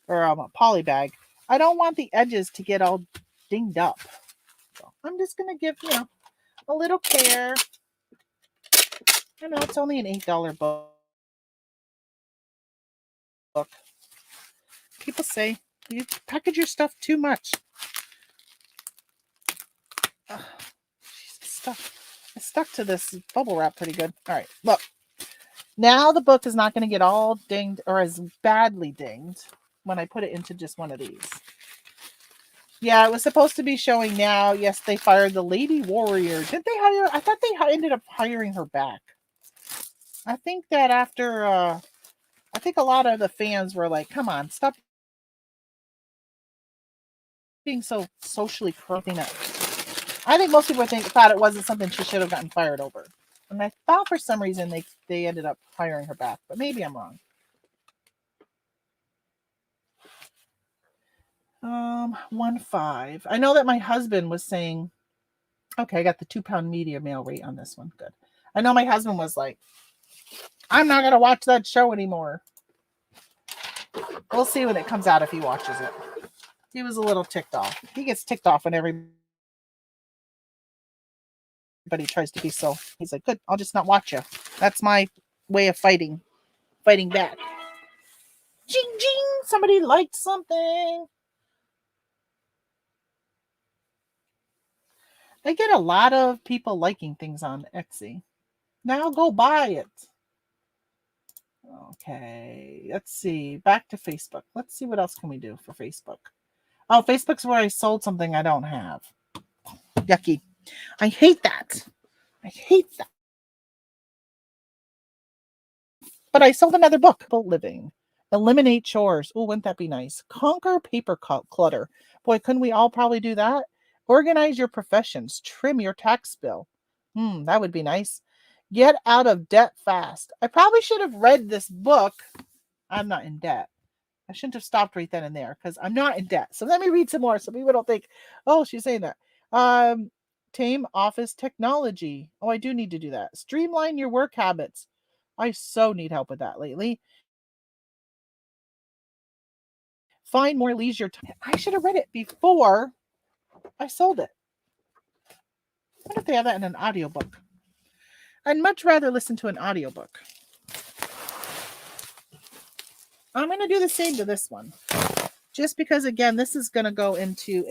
or a poly bag, I don't want the edges to get all dinged up. So I'm just going to give, a little care. I know it's only an $8 book. People say you package your stuff too much. I stuck to this bubble wrap pretty good. All right, look. Now the book is not going to get all dinged or as badly dinged when I put it into just one of these. Yeah, it was supposed to be showing now. Yes, they fired the Lady Warrior. Did they hire? I thought they ended up hiring her back. I think that after, I think a lot of the fans were like, come on, stop being so socially corrupt. I think most people thought it wasn't something she should have gotten fired over. And I thought for some reason they ended up hiring her back, but maybe I'm wrong. 1.5. I know that my husband was saying, okay, I got the 2-pound media mail rate on this one. Good. I know my husband was like, I'm not going to watch that show anymore. We'll see when it comes out if he watches it. He was a little ticked off. He gets ticked off when everybody tries to be so. He's like, good, I'll just not watch you. That's my way of fighting back. Jing, jing, somebody liked something. I get a lot of people liking things on Etsy. Now go buy it. Okay, let's see. Back to Facebook. Let's see what else can we do for Facebook. Oh, Facebook's where I sold something I don't have. Yucky. I hate that. I hate that. But I sold another book. Living. Eliminate chores. Oh, wouldn't that be nice? Conquer paper clutter. Boy, couldn't we all probably do that? Organize your professions. Trim your tax bill. That would be nice. Get out of debt fast. I probably should have read this book. I'm not in debt. I shouldn't have stopped right then and there because I'm not in debt. So let me read some more so people don't think, oh, she's saying that. Tame office technology. Oh, I do need to do that. Streamline your work habits. I so need help with that lately. Find more leisure time. I should have read it before I sold it. I wonder if they have that in an audiobook. I'd much rather listen to an audiobook. I'm going to do the same to this one. Just because, again, this is going to go into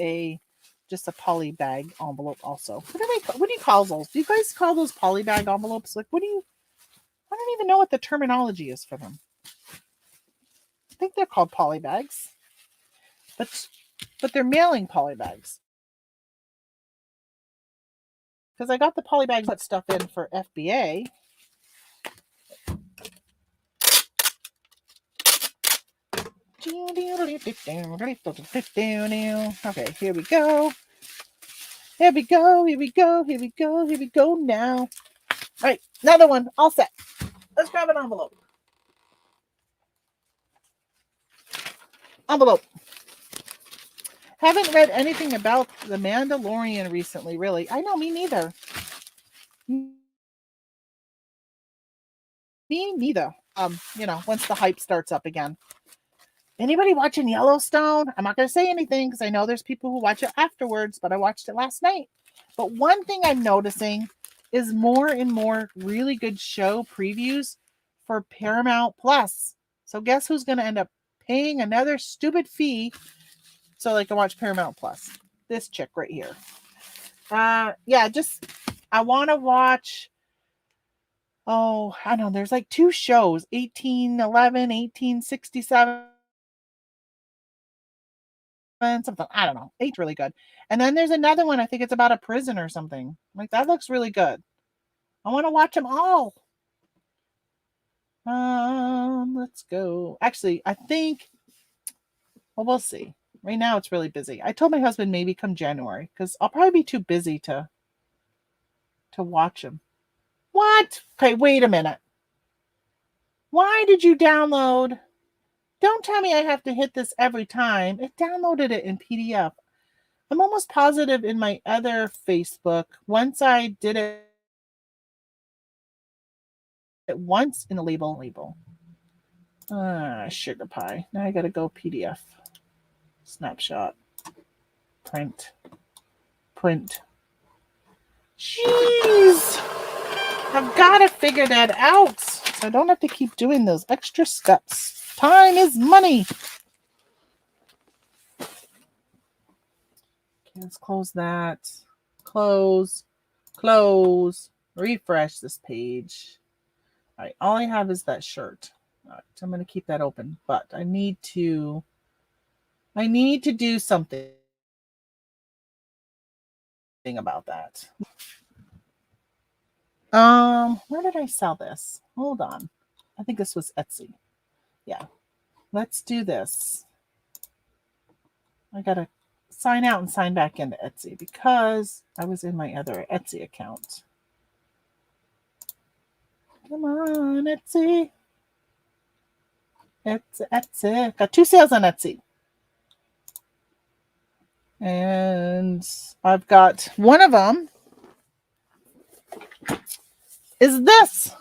just a poly bag envelope also. What do you call those? Do you guys call those poly bag envelopes? Like, I don't even know what the terminology is for them. I think they're called poly bags. But they're mailing poly bags. Because I got the poly bags put stuff in for FBA. Okay, here we go. Here we go, here we go, here we go, here we go now. All right, another one, all set. Let's grab an envelope. Haven't read anything about The Mandalorian recently, really. I know, me neither. Me neither. Once the hype starts up again. Anybody watching Yellowstone? I'm not going to say anything because I know there's people who watch it afterwards, but I watched it last night. But one thing I'm noticing is more and more really good show previews for Paramount Plus. So guess who's going to end up paying another stupid fee so they can watch Paramount Plus? This chick right here. I want to watch. Oh, I don't know. There's like 2 shows, 1811, 1867. Something, I don't know. It's really good. And then there's another one. I think it's about a prison or something. Like, that looks really good. I want to watch them all. Let's go. Actually, I think, well, we'll see. Right now it's really busy. I told my husband maybe come January because I'll probably be too busy to watch them. What? Okay, wait a minute. Why did you download? Don't tell me I have to hit this every time. It downloaded it in PDF. I'm almost positive in my other Facebook, once I did it once in the label. Sugar pie. Now I got to go PDF. Snapshot. Print. Jeez. I've got to figure that out so I don't have to keep doing those extra steps. Time is money. Okay, let's close that. Close. Refresh this page. All right, all I have is that shirt. All right, so I'm going to keep that open, but I need to do something about that. Where did I sell this? Hold on. I think this was Etsy. Yeah. Let's do this. I got to sign out and sign back into Etsy because I was in my other Etsy account. Come on, Etsy. Etsy. Got 2 sales on Etsy. And I've got one of them is this.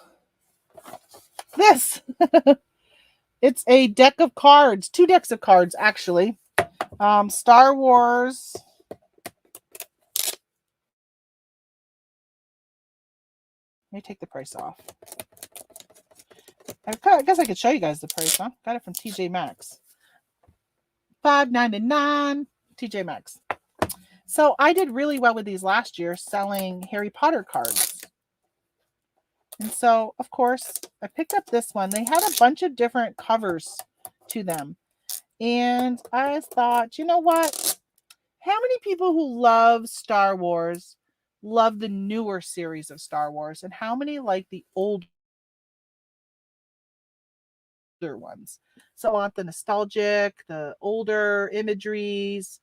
It's a deck of cards, 2 decks of cards, actually. Star Wars. Let me take the price off. I guess I could show you guys the price, huh? Got it from TJ Maxx. $5.99, TJ Maxx. So I did really well with these last year selling Harry Potter cards. And so, of course, I picked up this one. They had a bunch of different covers to them. And I thought, you know what? How many people who love Star Wars love the newer series of Star Wars? And how many like the older ones? So I want the nostalgic, the older imageries,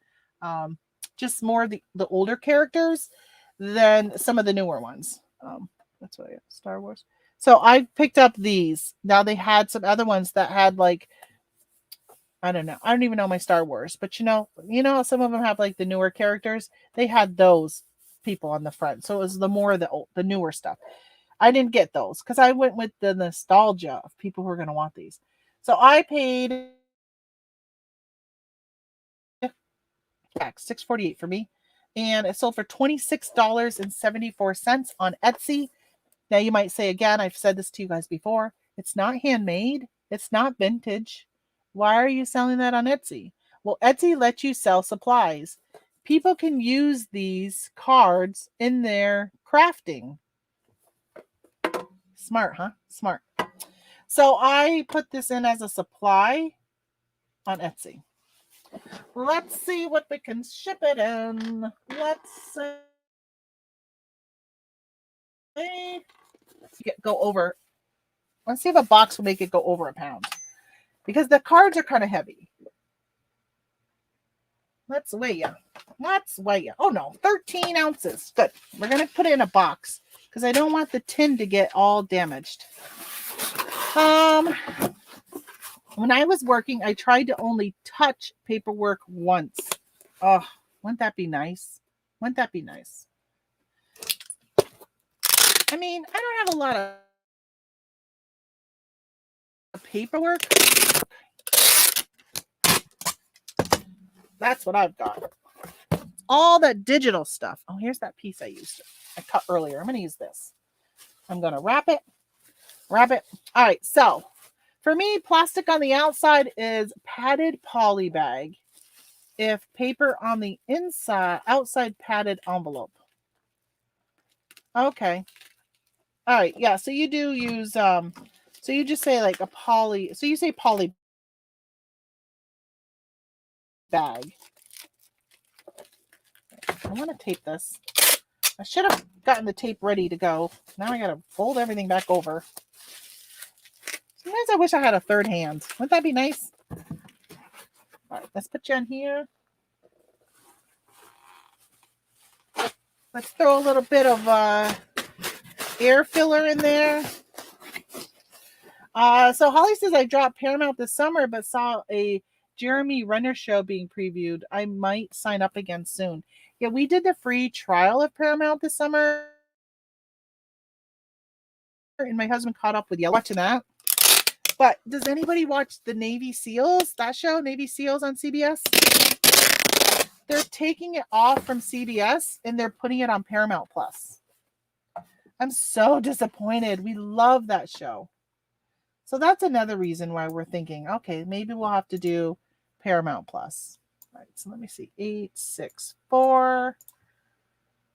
just more of the older characters than some of the newer ones. That's what I got, Star Wars. So I picked up these. Now they had some other ones that had like, I don't know. I don't even know my Star Wars, but some of them have like the newer characters. They had those people on the front, so it was the newer stuff. I didn't get those because I went with the nostalgia of people who are going to want these. So I paid $6.48 for me, and it sold for $26.74 on Etsy. Now you might say again, I've said this to you guys before, it's not handmade, it's not vintage. Why are you selling that on Etsy? Well, Etsy lets you sell supplies. People can use these cards in their crafting. Smart, huh? Smart. So I put this in as a supply on Etsy. Let's see what we can ship it in. Let's go over. Let's see if a box will make it go over a pound. Because the cards are kind of heavy. Let's weigh you. Oh no, 13 ounces. Good. We're going to put it in a box because I don't want the tin to get all damaged. When I was working, I tried to only touch paperwork once. Oh, wouldn't that be nice? Wouldn't that be nice? I mean, I don't have a lot of paperwork. That's what I've got. All that digital stuff. Oh, here's that piece I cut earlier. I'm going to use this. I'm going to wrap it. All right. So for me, plastic on the outside is padded poly bag. If paper on the outside padded envelope. Okay. All right. Yeah. So you do use, so you just say like a poly. So you say poly bag. I want to tape this. I should have gotten the tape ready to go. Now I got to fold everything back over. Sometimes I wish I had a third hand. Wouldn't that be nice? All right, let's put you on here. Let's throw a little bit of air filler in there. So Holly says I dropped Paramount this summer, but saw a Jeremy Renner show being previewed. I might sign up again soon. Yeah, we did the free trial of Paramount this summer. And my husband caught up with you watching that. But does anybody watch the Navy SEALs? That show, Navy SEALs on CBS? They're taking it off from CBS and they're putting it on Paramount Plus. I'm so disappointed. We love that show. So that's another reason why we're thinking, okay, maybe we'll have to do Paramount Plus. All right, so let me see. 864.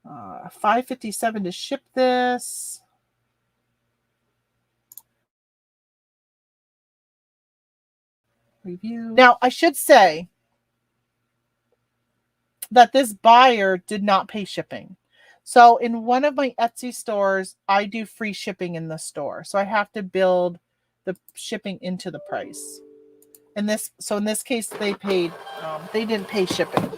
$5.57 to ship this. Review. Now, I should say that this buyer did not pay shipping. So in one of my Etsy stores, I do free shipping in the store. So I have to build the shipping into the price. In this case, they didn't pay shipping.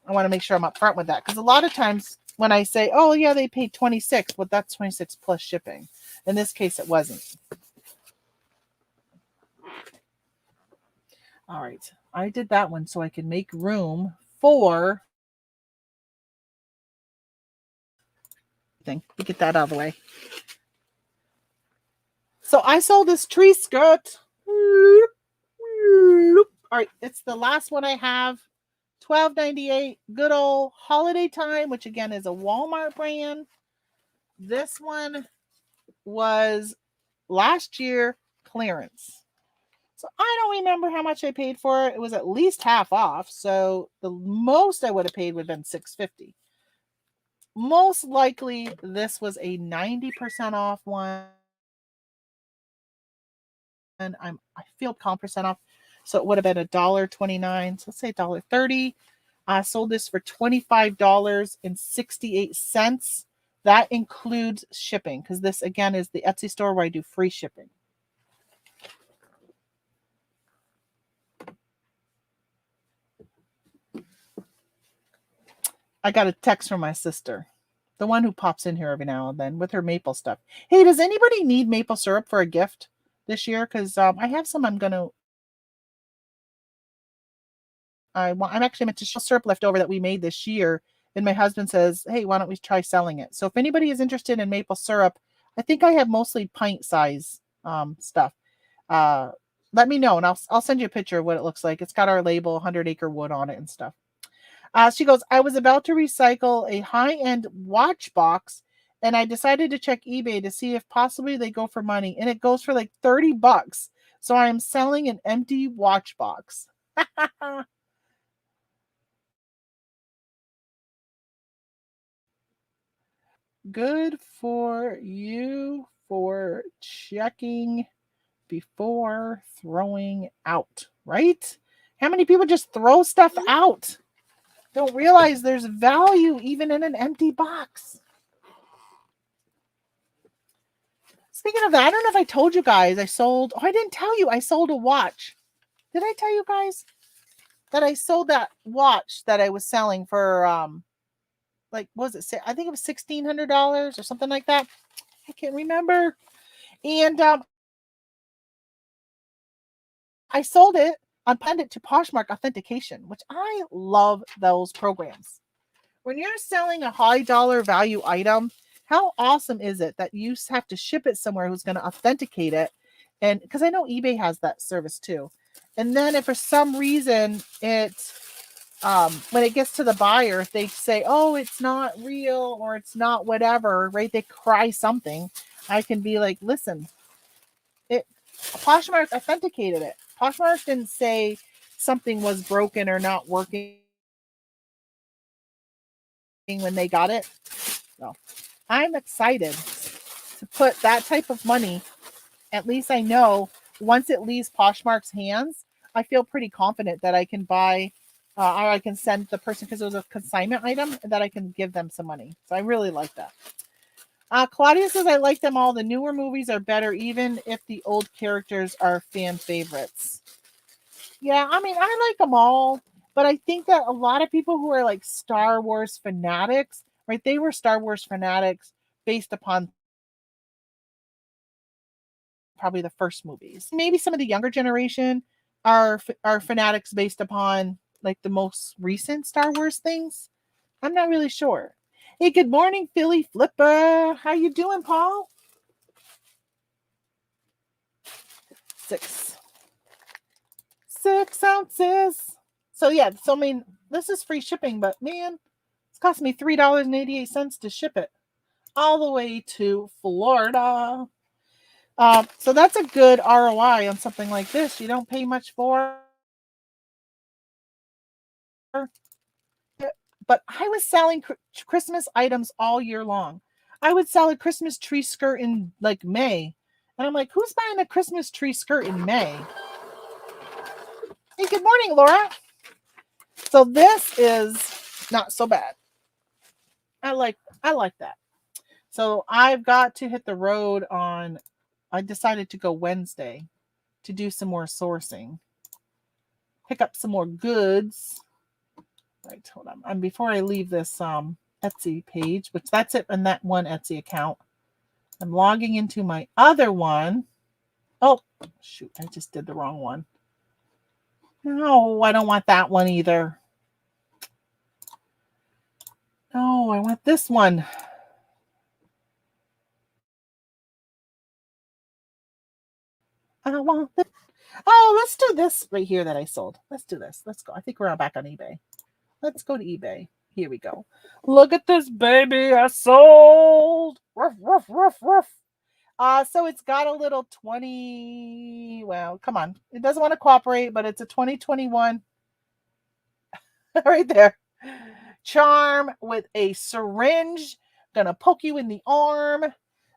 I want to make sure I'm upfront with that because a lot of times when I say, oh yeah, they paid 26, but that's 26 plus shipping. In this case, it wasn't. All right. I did that one so I can make room for thing. To get that out of the way. So I sold this tree skirt. All right. It's the last one I have. $12.98. Good old Holiday Time, which again is a Walmart brand. This one was last year clearance. So I don't remember how much I paid for it. It was at least half off. So the most I would have paid would have been $6.50. most likely this was a 90% off one. I feel % off. So it would have been $1.29. So let's say $1.30. I sold this for $25.68. That includes shipping, because this again is the Etsy store where I do free shipping. I got a text from my sister, the one who pops in here every now and then with her maple stuff. Hey, does anybody need maple syrup for a gift this year? Because I have some I'm actually meant to show syrup left over that we made this year. And my husband says, hey, why don't we try selling it? So if anybody is interested in maple syrup, I think I have mostly pint size stuff. Let me know and I'll send you a picture of what it looks like. It's got our label 100 Acre Wood on it and stuff. She goes, I was about to recycle a high-end watch box and I decided to check eBay to see if possibly they go for money. And it goes for like $30. So I am selling an empty watch box. Good for you for checking before throwing out, right? How many people just throw stuff out? Don't realize there's value even in an empty box. Speaking of that, I don't know if I told you guys I didn't tell you I sold a watch. Did I tell you guys that I sold that watch that I was selling for like what was it? I think it was $1,600 or something like that. I can't remember. And I sold it on Pendant to Poshmark authentication, which I love those programs. When you're selling a high dollar value item, how awesome is it that you have to ship it somewhere who's going to authenticate it? And because I know eBay has that service too. And then if for some reason when it gets to the buyer, if they say, oh, it's not real or it's not whatever, right? They cry something. I can be like, listen, Poshmark authenticated it. Poshmark didn't say something was broken or not working when they got it. So I'm excited to put that type of money. At least I know once it leaves Poshmark's hands, I feel pretty confident that I can buy or I can send the person, because it was a consignment item, that I can give them some money. So I really like that. Claudia says, I like them all. The newer movies are better, even if the old characters are fan favorites. Yeah, I mean, I like them all. But I think that a lot of people who are like Star Wars fanatics, right? They were Star Wars fanatics based upon probably the first movies. Maybe some of the younger generation are fanatics based upon like the most recent Star Wars things. I'm not really sure. Hey, good morning, Philly Flipper. How you doing, Paul? 6 ounces. So yeah, so I mean, this is free shipping, but man, it's cost me $3.88 to ship it all the way to Florida. So that's a good ROI on something like this. You don't pay much for. But I was selling Christmas items all year long. I would sell a Christmas tree skirt in like May. And I'm like, who's buying a Christmas tree skirt in May? Hey, good morning, Laura. So this is not so bad. I like that. So I've got to hit the road on, I decided to go Wednesday to do some more sourcing. Pick up some more goods. Right, hold on. And before I leave this Etsy page, which that's it in that one Etsy account, I'm logging into my other one. Oh, shoot, I just did the wrong one. No, I don't want that one either. No, I want this one. I don't want this. Oh, let's do this right here that I sold. Let's do this. Let's go. I think we're back on eBay. Let's go to eBay. Here we go. Look at this baby I sold. Ruff, ruff, ruff, ruff. So it's got a little 20. Well, come on. It doesn't want to cooperate, but it's a 2021. Right there. charm with a syringe. Gonna poke you in the arm.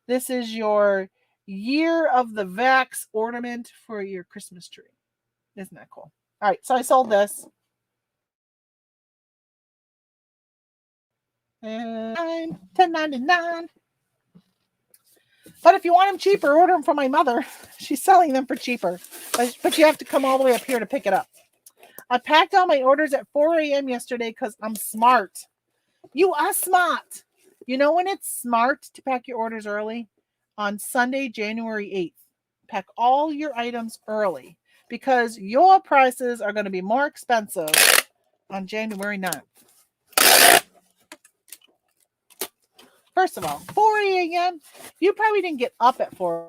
This is your year of the vax ornament for your Christmas tree. Isn't that cool? All right, so I sold this. And $10.99. But if you want them cheaper, order them from my mother. She's selling them for cheaper. But you have to come all the way up here to pick it up. I packed all my orders at 4 a.m. yesterday because I'm smart. You are smart. You know when it's smart to pack your orders early? On Sunday, January 8th. Pack all your items early because your prices are going to be more expensive on January 9th. First of all, 4 a.m. You probably didn't get up at 4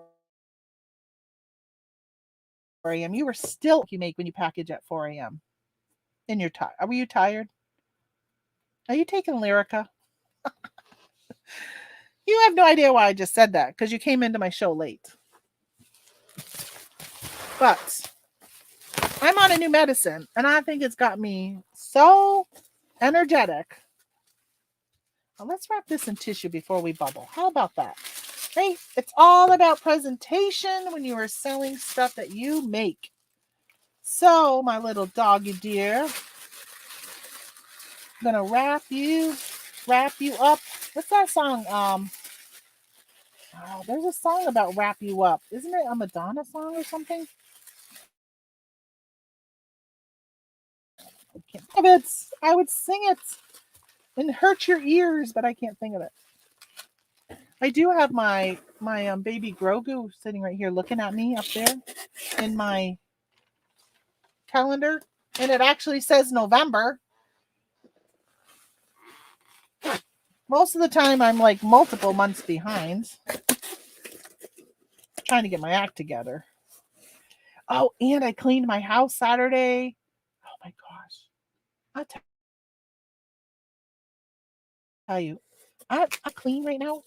a.m. You were still you make when you package at 4 a.m. And you're tired. Were you tired? Are you taking Lyrica? You have no idea why I just said that because you came into my show late. But I'm on a new medicine and I think it's got me so energetic. Well, let's wrap this in tissue before we bubble. How about that? Right? It's all about presentation when you are selling stuff that you make. So, my little doggy dear, I'm gonna wrap you up. What's that song? There's a song about wrap you up. Isn't it a Madonna song or something? I would sing it and hurt your ears, but I can't think of it. I do have my baby Grogu sitting right here looking at me up there in my calendar, and it actually says November. Most of the time I'm like multiple months behind trying to get my act together. Oh, and I cleaned my house Saturday. Oh my gosh. I'll tell you, I clean right now.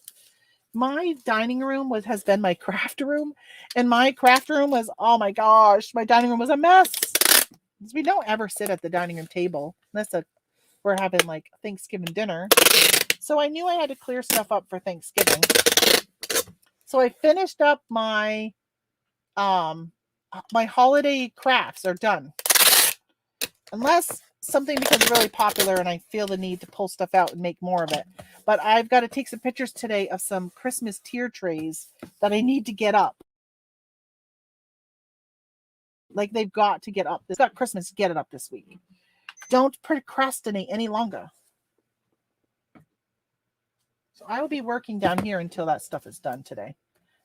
My dining room has been my craft room, and my craft room was, oh my gosh, my dining room was a mess. We don't ever sit at the dining room table unless we're having like Thanksgiving dinner. So I knew I had to clear stuff up for Thanksgiving. So I finished up my holiday crafts are done. Unless something becomes really popular and I feel the need to pull stuff out and make more of it. But I've got to take some pictures today of some Christmas tier trays that I need to get up. Like they've got to get up. It's got Christmas, get it up this week. Don't procrastinate any longer. So I will be working down here until that stuff is done today.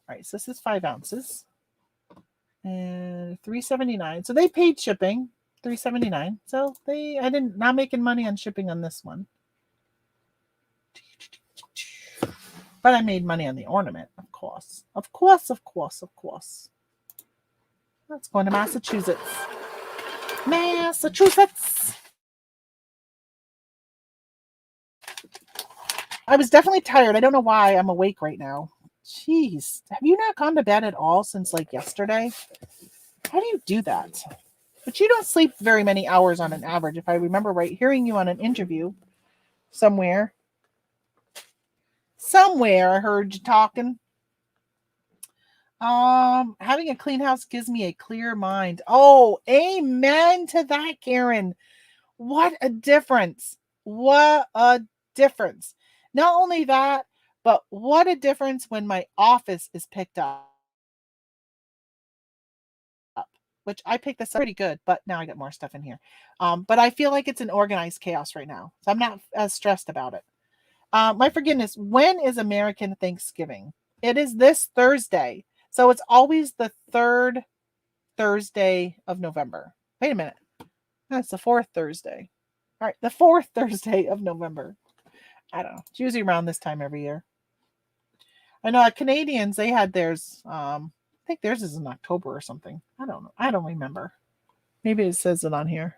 All right, so this is 5 ounces. And $3.79. So they paid shipping, $3.79. So not making money on shipping on this one. But I made money on the ornament, of course. Of course. Let's go to Massachusetts. I was definitely tired. I don't know why I'm awake right now. Jeez. Have you not gone to bed at all since like yesterday? How do you do that? But you don't sleep very many hours on an average, if I remember right. Hearing you on an interview somewhere. I heard you talking. Having a clean house gives me a clear mind. Oh, amen to that, Karen. What a difference. What a difference. Not only that, but what a difference when my office is picked up. Which I picked this up pretty good, but now I got more stuff in here. But I feel like it's an organized chaos right now. So I'm not as stressed about it. My forgiveness, when is American Thanksgiving? It is this Thursday. So it's always the third Thursday of November. Wait a minute. That's the fourth Thursday. All right, the fourth Thursday of November. I don't know. It's usually around this time every year. I know Canadians, they had theirs. I think theirs is in October or something. I don't know. I don't remember. Maybe it says it on here.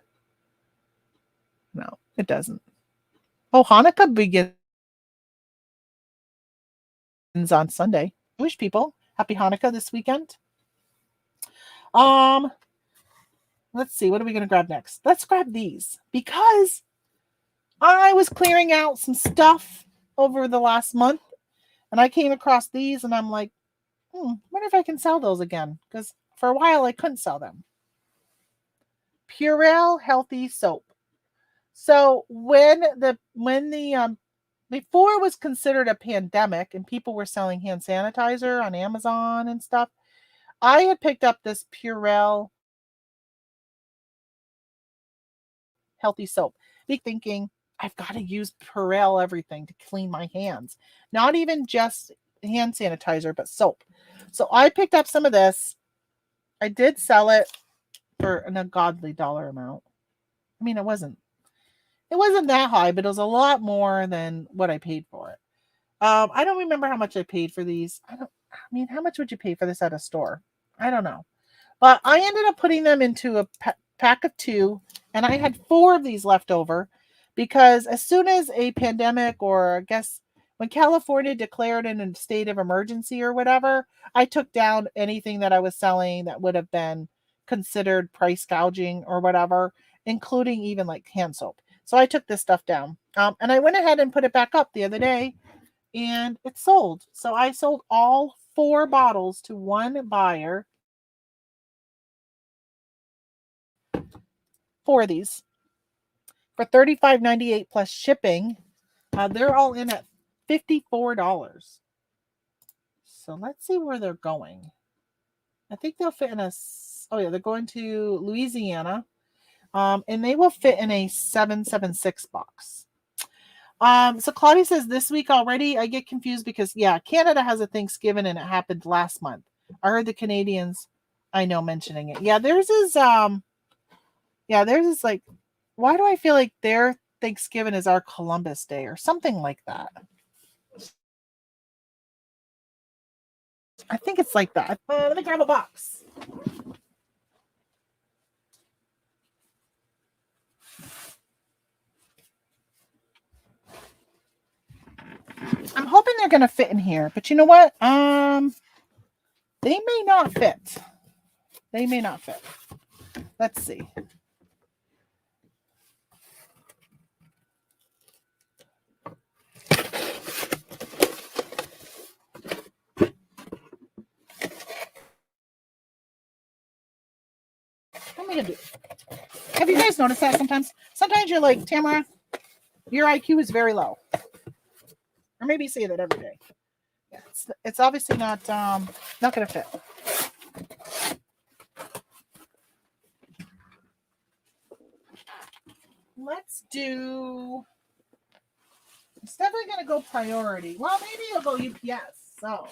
No, it doesn't. Oh, Hanukkah begins on Sunday. Jewish people, happy Hanukkah this weekend. Let's see. What are we going to grab next? Let's grab these because I was clearing out some stuff over the last month and I came across these and I'm like, wonder if I can sell those again. Because for a while I couldn't sell them. Purell healthy soap. So when the before it was considered a pandemic and people were selling hand sanitizer on Amazon and stuff, I had picked up this Purell healthy soap. Thinking I've got to use Purell everything to clean my hands. Not even just hand sanitizer, but soap. So I picked up some of this. I did sell it for an ungodly dollar amount. I mean, it wasn't that high, but it was a lot more than what I paid for it. I don't remember how much I paid for these. How much would you pay for this at a store? I don't know. But I ended up putting them into a pack of 2, and I had 4 of these left over because as soon as a pandemic, or I guess when California declared in a state of emergency or whatever, I took down anything that I was selling that would have been considered price gouging or whatever, including even like hand soap. So I took this stuff down. And I went ahead and put it back up the other day and it sold. So I sold all 4 bottles to one buyer. 4 of these for $35.98 plus shipping. They're all in at $54. So let's see where they're going. I think they'll fit in a. Oh yeah, they're going to Louisiana, and they will fit in a 776 box. So Claudia says this week already. I get confused because Canada has a Thanksgiving and it happened last month. I heard the Canadians I know mentioning it. Yeah, theirs is like, why do I feel like their Thanksgiving is our Columbus Day or something like that? I think it's like that. Let me grab a box. I'm hoping they're going to fit in here, but you know what? They may not fit. They may not fit. Let's see. What am I going to do? Have you guys noticed that sometimes? Sometimes you're like, Tamara, your IQ is very low. Or maybe you say that every day. Yeah, it's obviously not going to fit. Let's do. It's definitely going to go priority. Well, maybe it'll go UPS. So.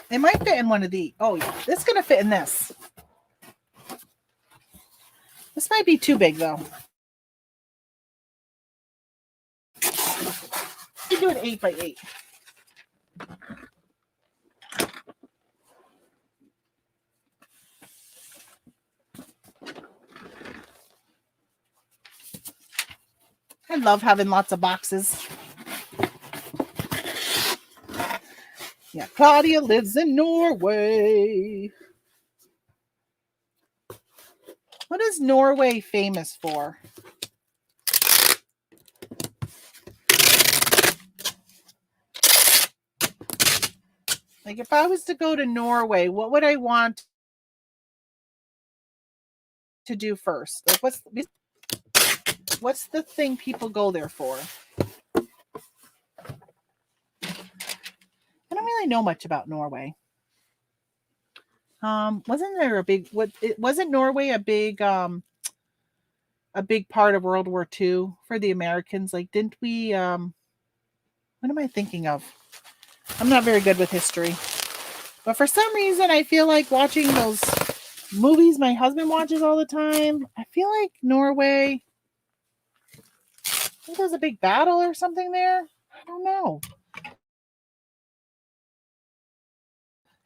It might fit in one of these. Oh, yeah. This is going to fit in this. This might be too big, though. You do an 8x8. I love having lots of boxes. Yeah, Claudia lives in Norway. What is Norway famous for? Like, if I was to go to Norway, what would I want to do first? Like, what's the thing people go there for? I don't really know much about Norway. Wasn't there a big wasn't Norway a big part of World War II for the Americans? Like, didn't we what am I thinking of? I'm not very good with history. But for some reason I feel like watching those movies my husband watches all the time, I feel like Norway, I think there's a big battle or something there. I don't know.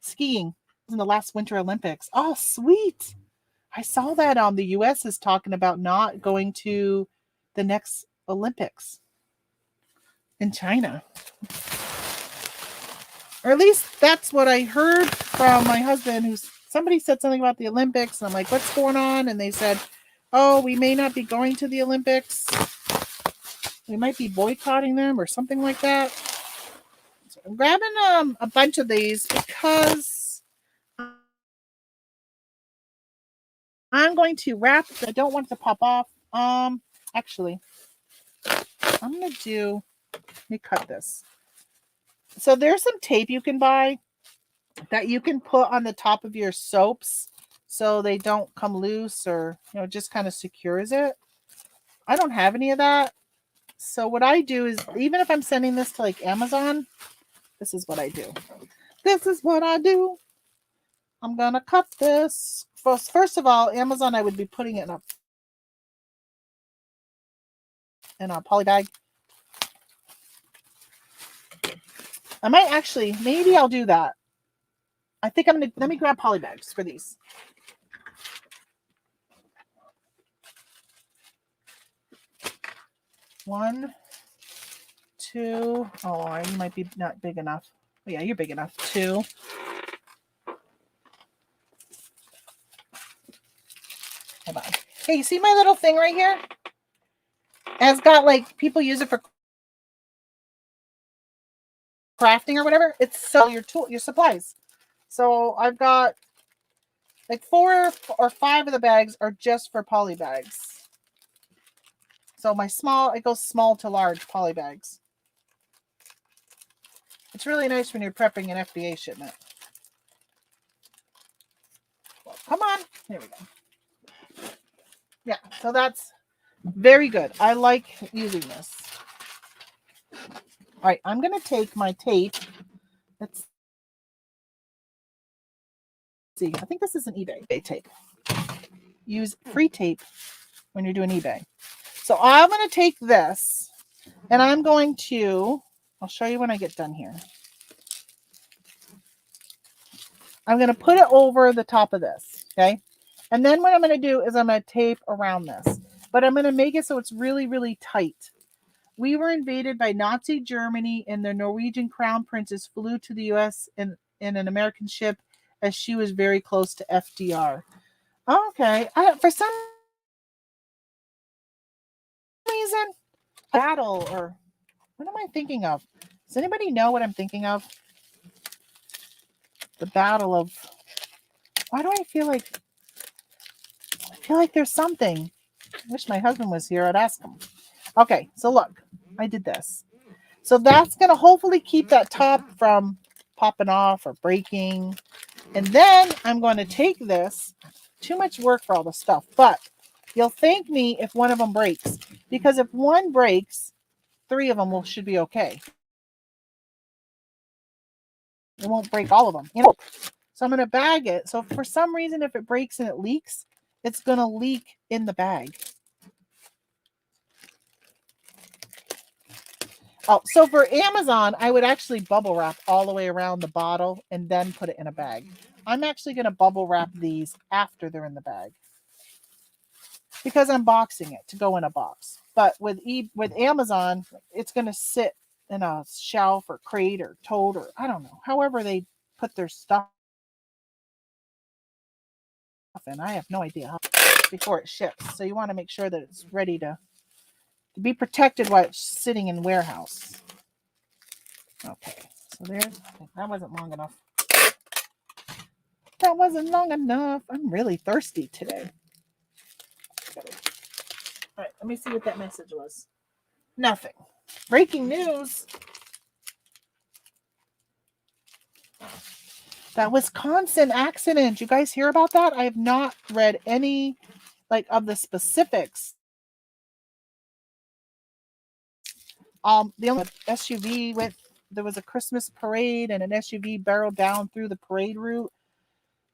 Skiing in the last Winter Olympics. Oh, sweet. I saw that the US is talking about not going to the next Olympics in China. Or at least that's what I heard from my husband, somebody said something about the Olympics. And I'm like, what's going on? And they said, oh, we may not be going to the Olympics. We might be boycotting them or something like that. So I'm grabbing a bunch of these because I'm going to wrap. I don't want it to pop off. Actually, I'm going to let me cut this. So there's some tape you can buy that you can put on the top of your soaps so they don't come loose, or just kind of secures it. I don't have any of that. So what I do is, even if I'm sending this to like Amazon, this is what I do. This is what I do. I'm going to cut this. First of all, Amazon, I would be putting it in a poly bag. I might actually, maybe I'll do that. I think I'm going to, let me grab poly bags for these. One, two. Oh, you might be not big enough. Oh, yeah, you're big enough. Two. Hold on. Hey, you see my little thing right here? It's got like, people use it for crafting or whatever. It's so your supplies. So I've got like 4 or 5 of the bags are just for poly bags. So it goes small to large poly bags. It's really nice when you're prepping an FBA shipment. Well, come on. Here we go. Yeah, so that's very good. I like using this. All right, I'm going to take my tape. Let's see. I think this is an eBay tape. Use free tape when you're doing eBay. So I'm going to take this, and I'm going to, I'll show you when I get done here. I'm going to put it over the top of this, okay? And then what I'm going to do is I'm going to tape around this. But I'm going to make it so it's really, really tight. We were invaded by Nazi Germany, and the Norwegian crown princess flew to the U.S. in an American ship as she was very close to FDR. Okay. For some reason, battle, or what am I thinking of? Does anybody know what I'm thinking of? The battle of... Why do I feel like there's something? I wish my husband was here. I'd ask him. Okay, so look. I did this. So that's going to hopefully keep that top from popping off or breaking. And then I'm going to take this. Too much work for all the stuff. But you'll thank me if one of them breaks. Because if one breaks, 3 of them should be okay. It won't break all of them. So I'm going to bag it. So for some reason, if it breaks and it leaks, it's going to leak in the bag. Oh, so for Amazon, I would actually bubble wrap all the way around the bottle and then put it in a bag. I'm actually going to bubble wrap these after they're in the bag because I'm boxing it to go in a box. But with Amazon, it's going to sit in a shelf or crate or tote, or I don't know, however they put their stuff in. I have no idea how before it ships. So you want to make sure that it's ready to be protected while it's sitting in warehouse. Okay, so that wasn't long enough. That wasn't long enough. I'm really thirsty today. All right, let me see what that message was. Nothing. Breaking news. That Wisconsin accident. You guys hear about that? I have not read any of the specifics. The only SUV there was a Christmas parade and an SUV barreled down through the parade route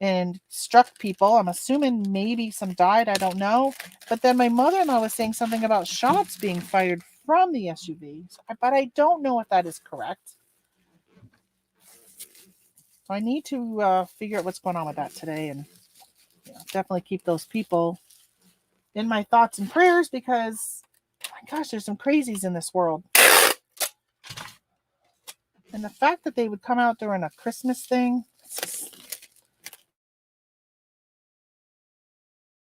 and struck people. I'm assuming maybe some died. I don't know. But then my mother-in-law was saying something about shots being fired from the SUV. But I don't know if that is correct. So I need to figure out what's going on with that today, and definitely keep those people in my thoughts and prayers because, oh my gosh, there's some crazies in this world. And the fact that they would come out during a Christmas thing,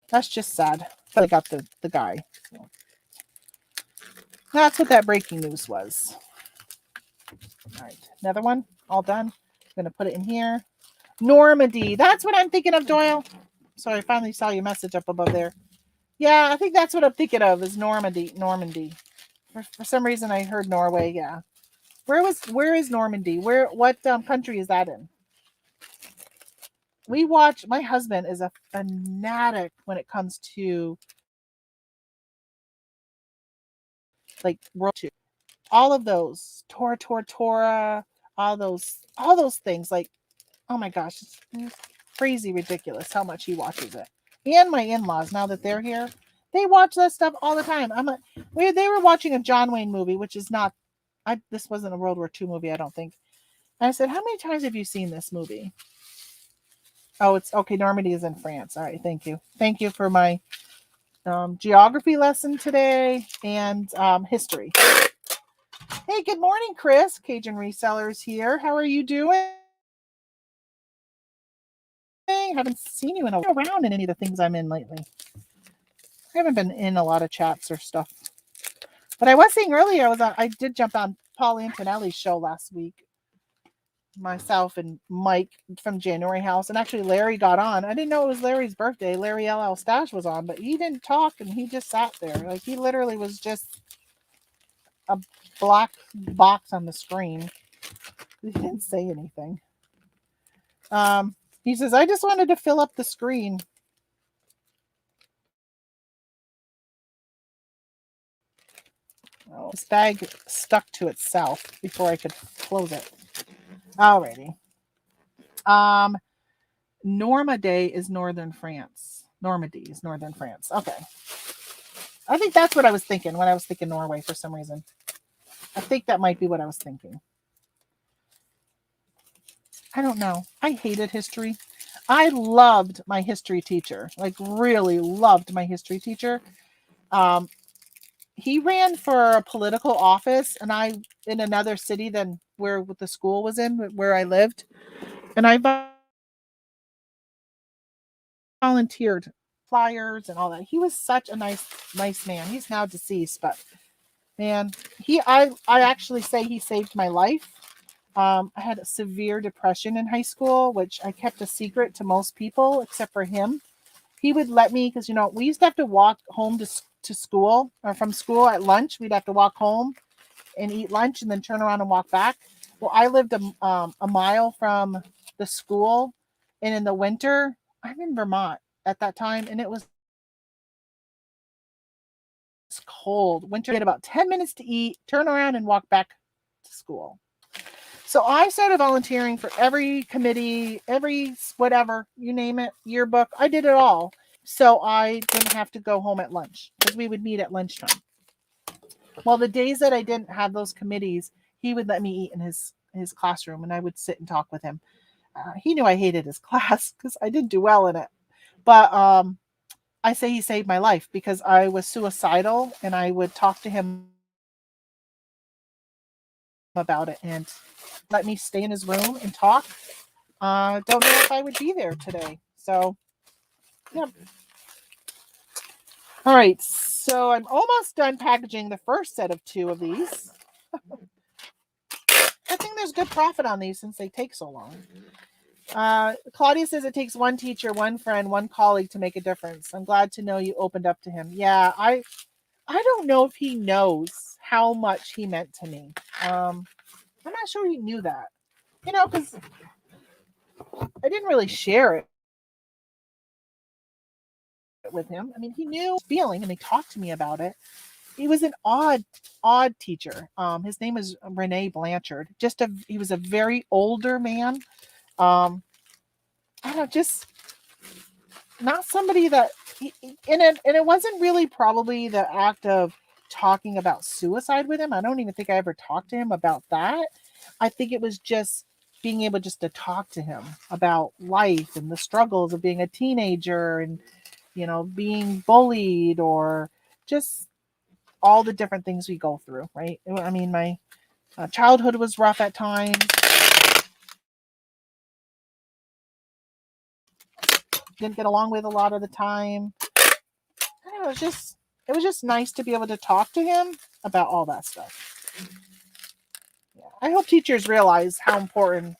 that's just sad. But I got the guy. So that's what that breaking news was. All right, another one. All done. I'm going to put it in here. Normandy. That's what I'm thinking of, Doyle. Sorry, I finally saw your message up above there. Yeah, I think that's what I'm thinking of is Normandy. For some reason, I heard Norway. Yeah. Where is Normandy? What country is that in? My husband is a fanatic when it comes to like World War II. All of those. Tora, all those things. Like, oh my gosh, it's crazy ridiculous how much he watches it. And my in-laws, now that they're here, they watch that stuff all the time. They were watching a John Wayne movie, which is not this wasn't a World War II movie, I don't think. And I said, how many times have you seen this movie? Oh, it's okay. Normandy is in France. All right. Thank you. Thank you for my geography lesson today and history. Hey, good morning, Chris. Cajun Resellers here. How are you doing? Haven't seen you in a while around in any of the things I'm in lately. I haven't been in a lot of chats or stuff. But I was saying earlier, I did jump on Paul Antonelli's show last week. Myself and Mike from January House, and actually Larry got on. I didn't know it was Larry's birthday. Larry LL Stash was on, but he didn't talk and he just sat there. Like he literally was just a black box on the screen. He didn't say anything. He says, I just wanted to fill up the screen. Oh, this bag stuck to itself before I could close it. Alrighty. Normandy is northern France. Normandy is northern France. Okay. I think that's what I was thinking when I was thinking Norway for some reason. I think that might be what I was thinking. I don't know. I hated history. I loved my history teacher. Like really loved my history teacher. He ran for a political office and I in another city than where the school was in, where I lived. And I volunteered flyers and all that. He was such a nice man. He's now deceased, but man, I actually say he saved my life. I had a severe depression in high school, which I kept a secret to most people except for him. He would let me, because we used to have to walk home to school or from school at lunch. We'd have to walk home and eat lunch and then turn around and walk back. Well, I lived a mile from the school, and in the winter, I'm in Vermont at that time, and it was cold. Winter, had about 10 minutes to eat, turn around and walk back to school. So I started volunteering for every committee, every whatever, you name it, yearbook. I did it all. So I didn't have to go home at lunch because we would meet at lunchtime. Well, the days that I didn't have those committees, he would let me eat in his classroom and I would sit and talk with him. He knew I hated his class because I didn't do well in it. But I say he saved my life because I was suicidal and I would talk to him about it and let me stay in his room and talk. Don't know if I would be there today. So, yeah. All right. So I'm almost done packaging the first set of 2 of these. I think there's good profit on these since they take so long. Claudia says it takes one teacher, one friend, one colleague to make a difference. I'm glad to know you opened up to him. Yeah, I don't know if he knows how much he meant to me. I'm not sure he knew that. Because I didn't really share it with him. I mean, he knew feeling and he talked to me about it. He was an odd teacher. His name is Renee Blanchard. He was a very older man. I don't know, just not somebody that and it wasn't really probably the act of talking about suicide with him. I don't even think I ever talked to him about that. I think it was just being able just to talk to him about life and the struggles of being a teenager and being bullied or just all the different things we go through, right? I mean, my Childhood was rough at times. Didn't get along with a lot of the time. I don't know, it was just nice to be able to talk to him about all that stuff. Yeah. I hope teachers realize how important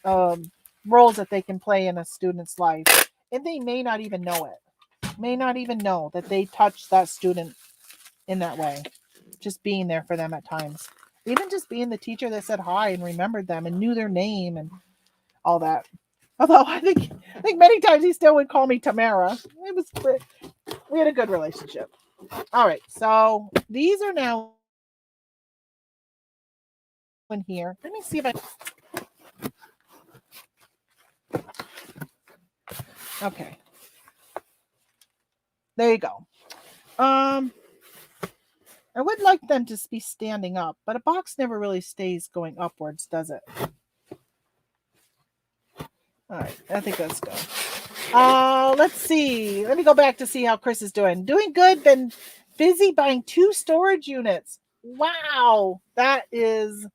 roles that they can play in a student's life, and they may not even know it. May not even know that they touched that student in that way. Just being there for them at times. Even just being the teacher that said hi and remembered them and knew their name and all that. Although I think many times he still would call me Tamara. It was we had a good relationship. All right, so these are now in here. Let me see if I. Okay, there you go. I would like them to be standing up, but a box never really stays going upwards, does it? All right, I think that's good. Let's see. Let me go back to see how Chris is doing. Doing good. Been busy buying 2 storage units. Wow, that is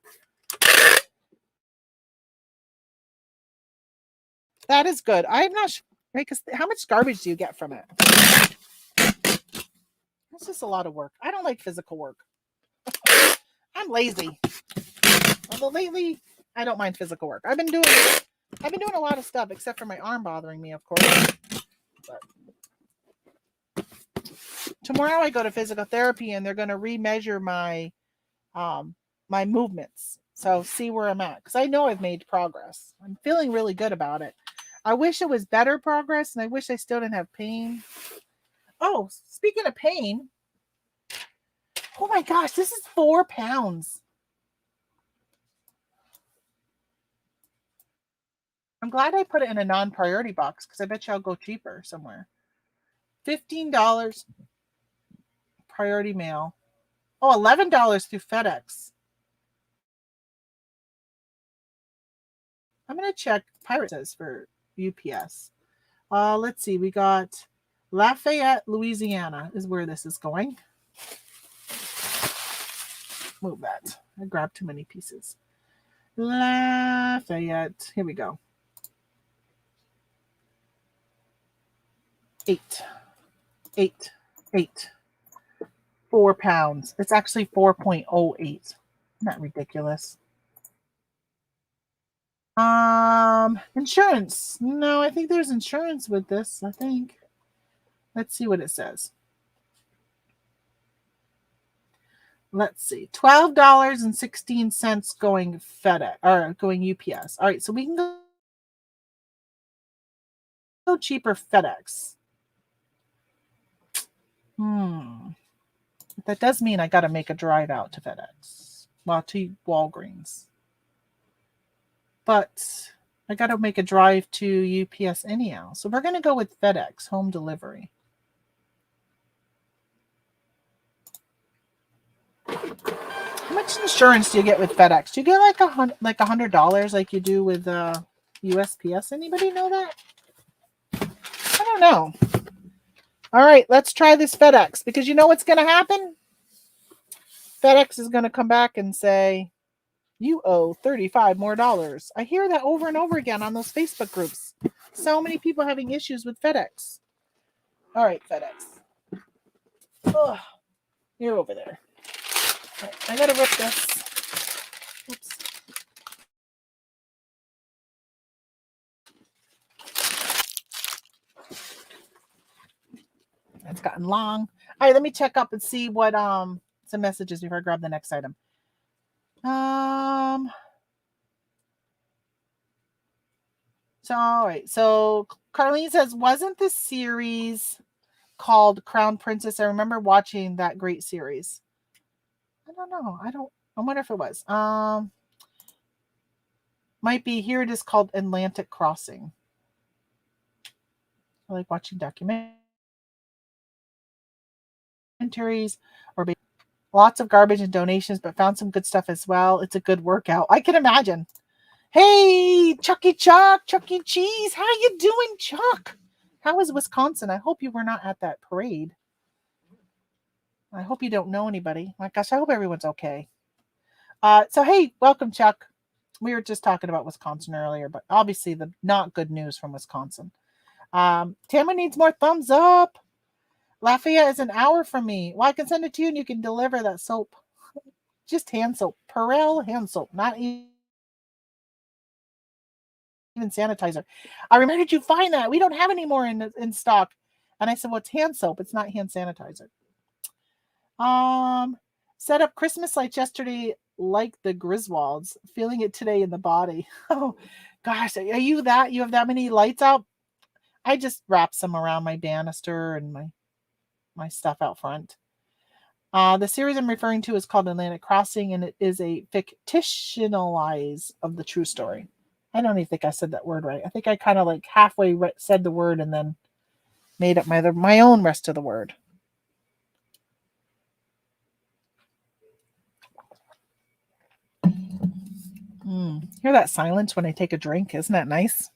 good. I'm not sure, right? Because how much garbage do you get from it? It's just a lot of work. I don't like physical work. I'm lazy. Although lately, I don't mind physical work. I've been doing a lot of stuff, except for my arm bothering me, of course. But tomorrow I go to physical therapy, and they're going to remeasure my my movements. So see where I'm at, because I know I've made progress. I'm feeling really good about it. I wish it was better progress, and I wish I still didn't have pain. Oh, speaking of pain, oh my gosh, this is 4 pounds. I'm glad I put it in a non-priority box, because I bet you I'll go cheaper somewhere. $15 priority mail. Oh, $11 through FedEx. I'm going to check Pirate says for UPS. Let's see. We got Lafayette, Louisiana is where this is going. Move that. I grabbed too many pieces. Lafayette. Here we go. 8. 4 pounds. It's actually 4.08. Isn't that ridiculous? Insurance. No, I think there's insurance with this, I think. Let's see what it says. Let's see. $12.16 going FedEx or going UPS. All right, so we can go cheaper FedEx. That does mean I got to make a drive out to FedEx. Well, to Walgreens. But I got to make a drive to UPS anyhow. So we're going to go with FedEx, home delivery. How much insurance do you get with FedEx? Do you get like $100 like you do with USPS? Anybody know that? I don't know. All right, let's try this FedEx, because you know what's going to happen? FedEx is going to come back and say, you owe $35 more. I hear that over and over again on those Facebook groups. So many people having issues with FedEx. All right, FedEx. Oh, you're over there. Right, I got to rip this. Oops. It's gotten long. All right, let me check up and see what some messages before I grab the next item. So all right. So Carlene says, wasn't the series called Crown Princess? I remember watching that great series. I don't know. I wonder if it was. Might be. Here it is called Atlantic Crossing. I like watching documentaries or lots of garbage and donations, but found some good stuff as well. It's a good workout. I can imagine. Hey, Chucky Chuck, Chuck E. Cheese. How you doing, Chuck? How is Wisconsin? I hope you were not at that parade. I hope you don't know anybody. My gosh, I hope everyone's okay. So hey, welcome, Chuck. We were just talking about Wisconsin earlier, but obviously the not good news from Wisconsin. Tamara needs more thumbs up. Lafayette is an hour from me. Well, I can send it to you and you can deliver that soap. Just hand soap. Purell hand soap, not even sanitizer. I remember, did you find that? We don't have any more in stock. And I said, well, it's hand soap. It's not hand sanitizer. Set up Christmas lights yesterday like the Griswolds. Feeling it today in the body. Oh, gosh. Are you that? You have that many lights out? I just wrap some around my banister and my stuff out front. The series I'm referring to is called Atlantic Crossing, and it is a fictionalize of the true story. I don't even think I said that word right. I think I kind of like halfway said the word and then made up my own rest of the word. Hear that silence when I take a drink? Isn't that nice?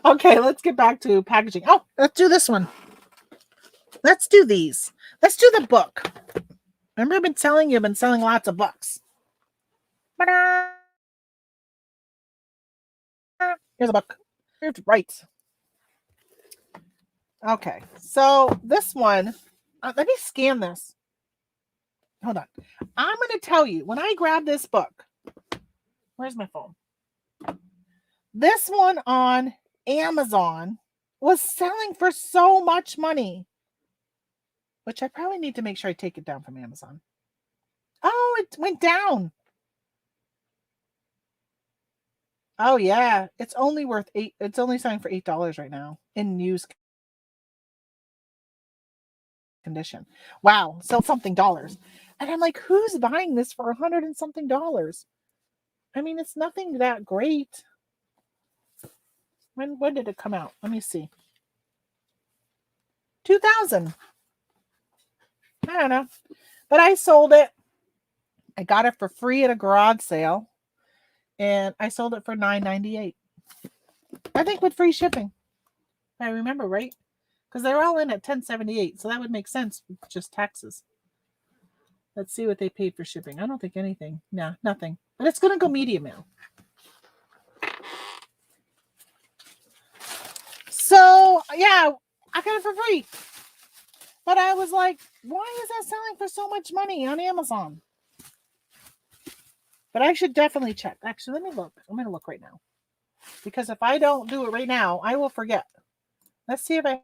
Okay, let's get back to packaging. Oh, let's do this one. Let's do these. Let's do the book. Remember, I've been selling lots of books. Here's a book. Here's right. Okay, so this one, let me scan this. Hold on. I'm going to tell you, when I grab this book, where's my phone? This one on Amazon was selling for so much money, which I probably need to make sure I take it down from Amazon. Oh, it went down. Oh yeah, it's only worth it's only selling for $8 right now in used condition. Wow, so something dollars. And I'm like, who's buying this for $100 and something dollars? I mean, it's nothing that great. When did it come out? Let me see. 2000. I don't know. But I sold it. I got it for free at a garage sale. And I sold it for $9.98. I think with free shipping. I remember, right? Because they're all in at $10.78. So that would make sense with just taxes. Let's see what they paid for shipping. I don't think anything. Nah, nothing. But it's going to go medium now. So, yeah, I got it for free. But I was like, why is that selling for so much money on Amazon? But I should definitely check. Actually, let me look. I'm going to look right now. Because if I don't do it right now, I will forget. Let's see if I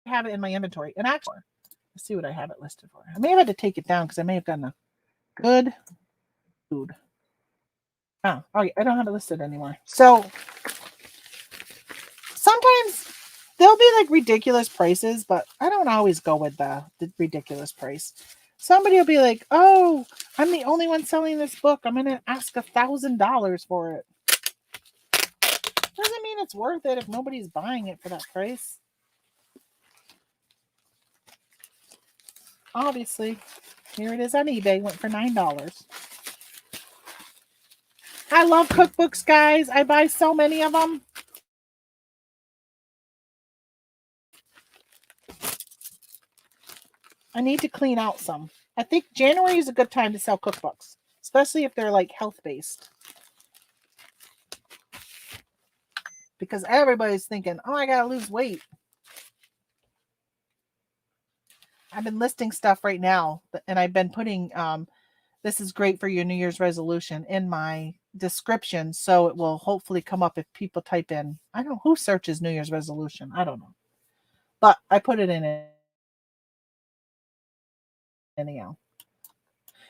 have it in my inventory. And actually, let's see what I have it listed for. I may have had to take it down because I may have gotten a good food. Oh, okay. I don't have it listed anymore. So sometimes there'll be like ridiculous prices, but I don't always go with the ridiculous price. Somebody will be like, oh, I'm the only one selling this book. I'm going to ask $1,000 for it. Doesn't mean it's worth it if nobody's buying it for that price. Obviously, here it is on eBay. Went for $9. I love cookbooks, guys. I buy so many of them. I need to clean out some. I think January is a good time to sell cookbooks, especially if they're like health-based. Because everybody's thinking, oh, I gotta lose weight. I've been listing stuff right now, and I've been putting this is great for your New Year's resolution in my description, so it will hopefully come up if people type in. I don't know who searches New Year's resolution. I don't know, but I put it in it anyhow.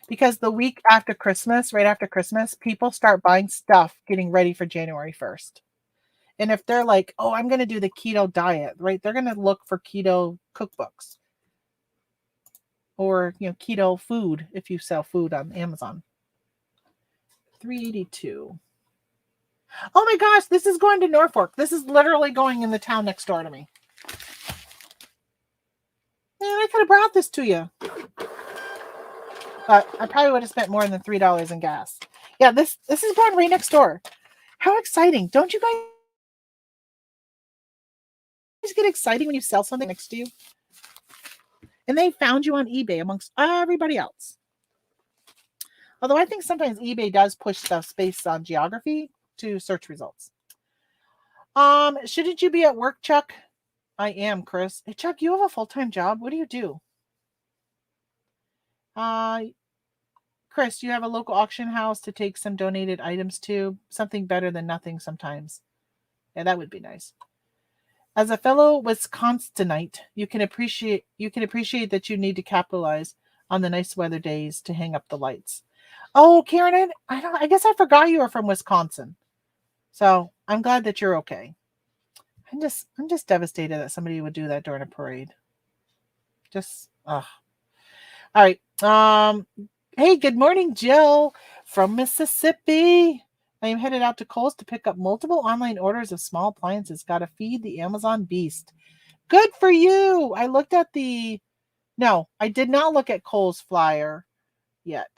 Because the week after Christmas, right after Christmas, people start buying stuff getting ready for January 1st. And if they're like, oh, I'm going to do the keto diet, right? They're going to look for keto cookbooks or, keto food if you sell food on Amazon. $3.82. Oh my gosh, this is going to Norfolk. This is literally going in the town next door to me. Man, I could have brought this to you. But I probably would have spent more than $3 in gas. Yeah, this is going right next door. How exciting. Don't you guys get exciting when you sell something next to you? And they found you on eBay amongst everybody else. Although I think sometimes eBay does push stuff based on geography to search results. Shouldn't you be at work, Chuck? I am, Chris. Hey, Chuck, you have a full-time job. What do you do? Chris, you have a local auction house to take some donated items to. Something better than nothing sometimes. Yeah, that would be nice. As a fellow Wisconsinite, you can appreciate that you need to capitalize on the nice weather days to hang up the lights. Oh, Karen, I guess I forgot you were from Wisconsin. So I'm glad that you're okay. I'm just devastated that somebody would do that during a parade. Just ugh. All right. Hey, good morning, Jill from Mississippi. I am headed out to Kohl's to pick up multiple online orders of small appliances. Gotta feed the Amazon beast. Good for you. No, I did not look at Kohl's flyer yet.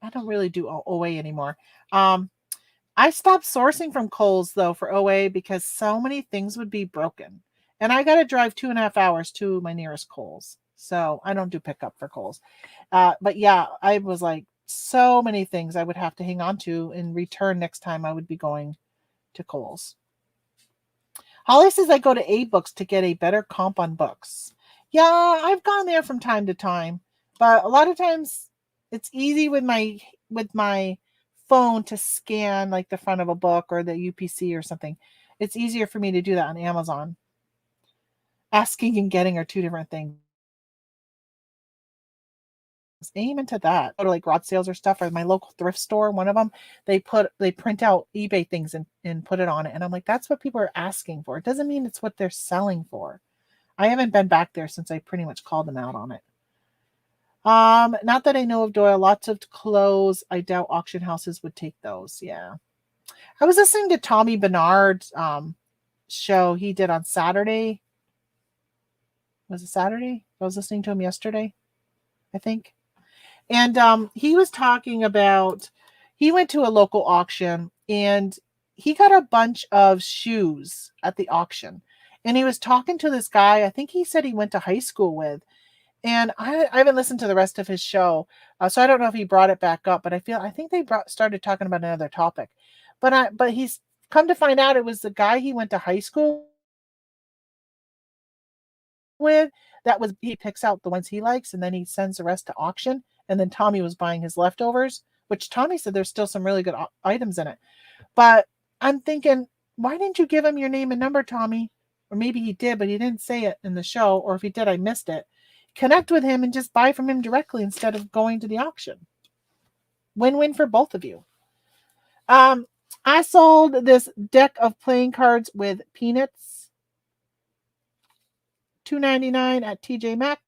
I don't really do OA anymore. I stopped sourcing from Kohl's though for OA because so many things would be broken. And I got to drive 2.5 hours to my nearest Kohl's. So I don't do pickup for Kohl's. But yeah, I was like, so many things I would have to hang on to in return next time I would be going to Kohl's. Holly says I go to A-Books to get a better comp on books. Yeah, I've gone there from time to time, but a lot of times it's easy with my phone to scan like the front of a book or the UPC or something. It's easier for me to do that on Amazon. Asking and getting are two different things. Aim into that. Go to like garage sales or stuff, or my local thrift store, one of them, they print out eBay things and put it on it. And I'm like, that's what people are asking for. It doesn't mean it's what they're selling for. I haven't been back there since I pretty much called them out on it. Not that I know of, Doyle. Lots of clothes. I doubt auction houses would take those. Yeah. I was listening to Tommy Bernard's show he did on Saturday. Was it Saturday? I was listening to him yesterday, I think. And he was talking about, he went to a local auction and he got a bunch of shoes at the auction. And he was talking to this guy, I think he said he went to high school with. And I haven't listened to the rest of his show, so I don't know if he brought it back up. But I think they started talking about another topic. But he's come to find out it was the guy he went to high school with. He picks out the ones he likes and then he sends the rest to auction. And then Tommy was buying his leftovers, which Tommy said there's still some really good items in it. But I'm thinking, why didn't you give him your name and number, Tommy? Or maybe he did, but he didn't say it in the show. Or if he did, I missed it. Connect with him and just buy from him directly instead of going to the auction. Win-win for both of you. I sold this deck of playing cards with peanuts. $2.99 at TJ Maxx.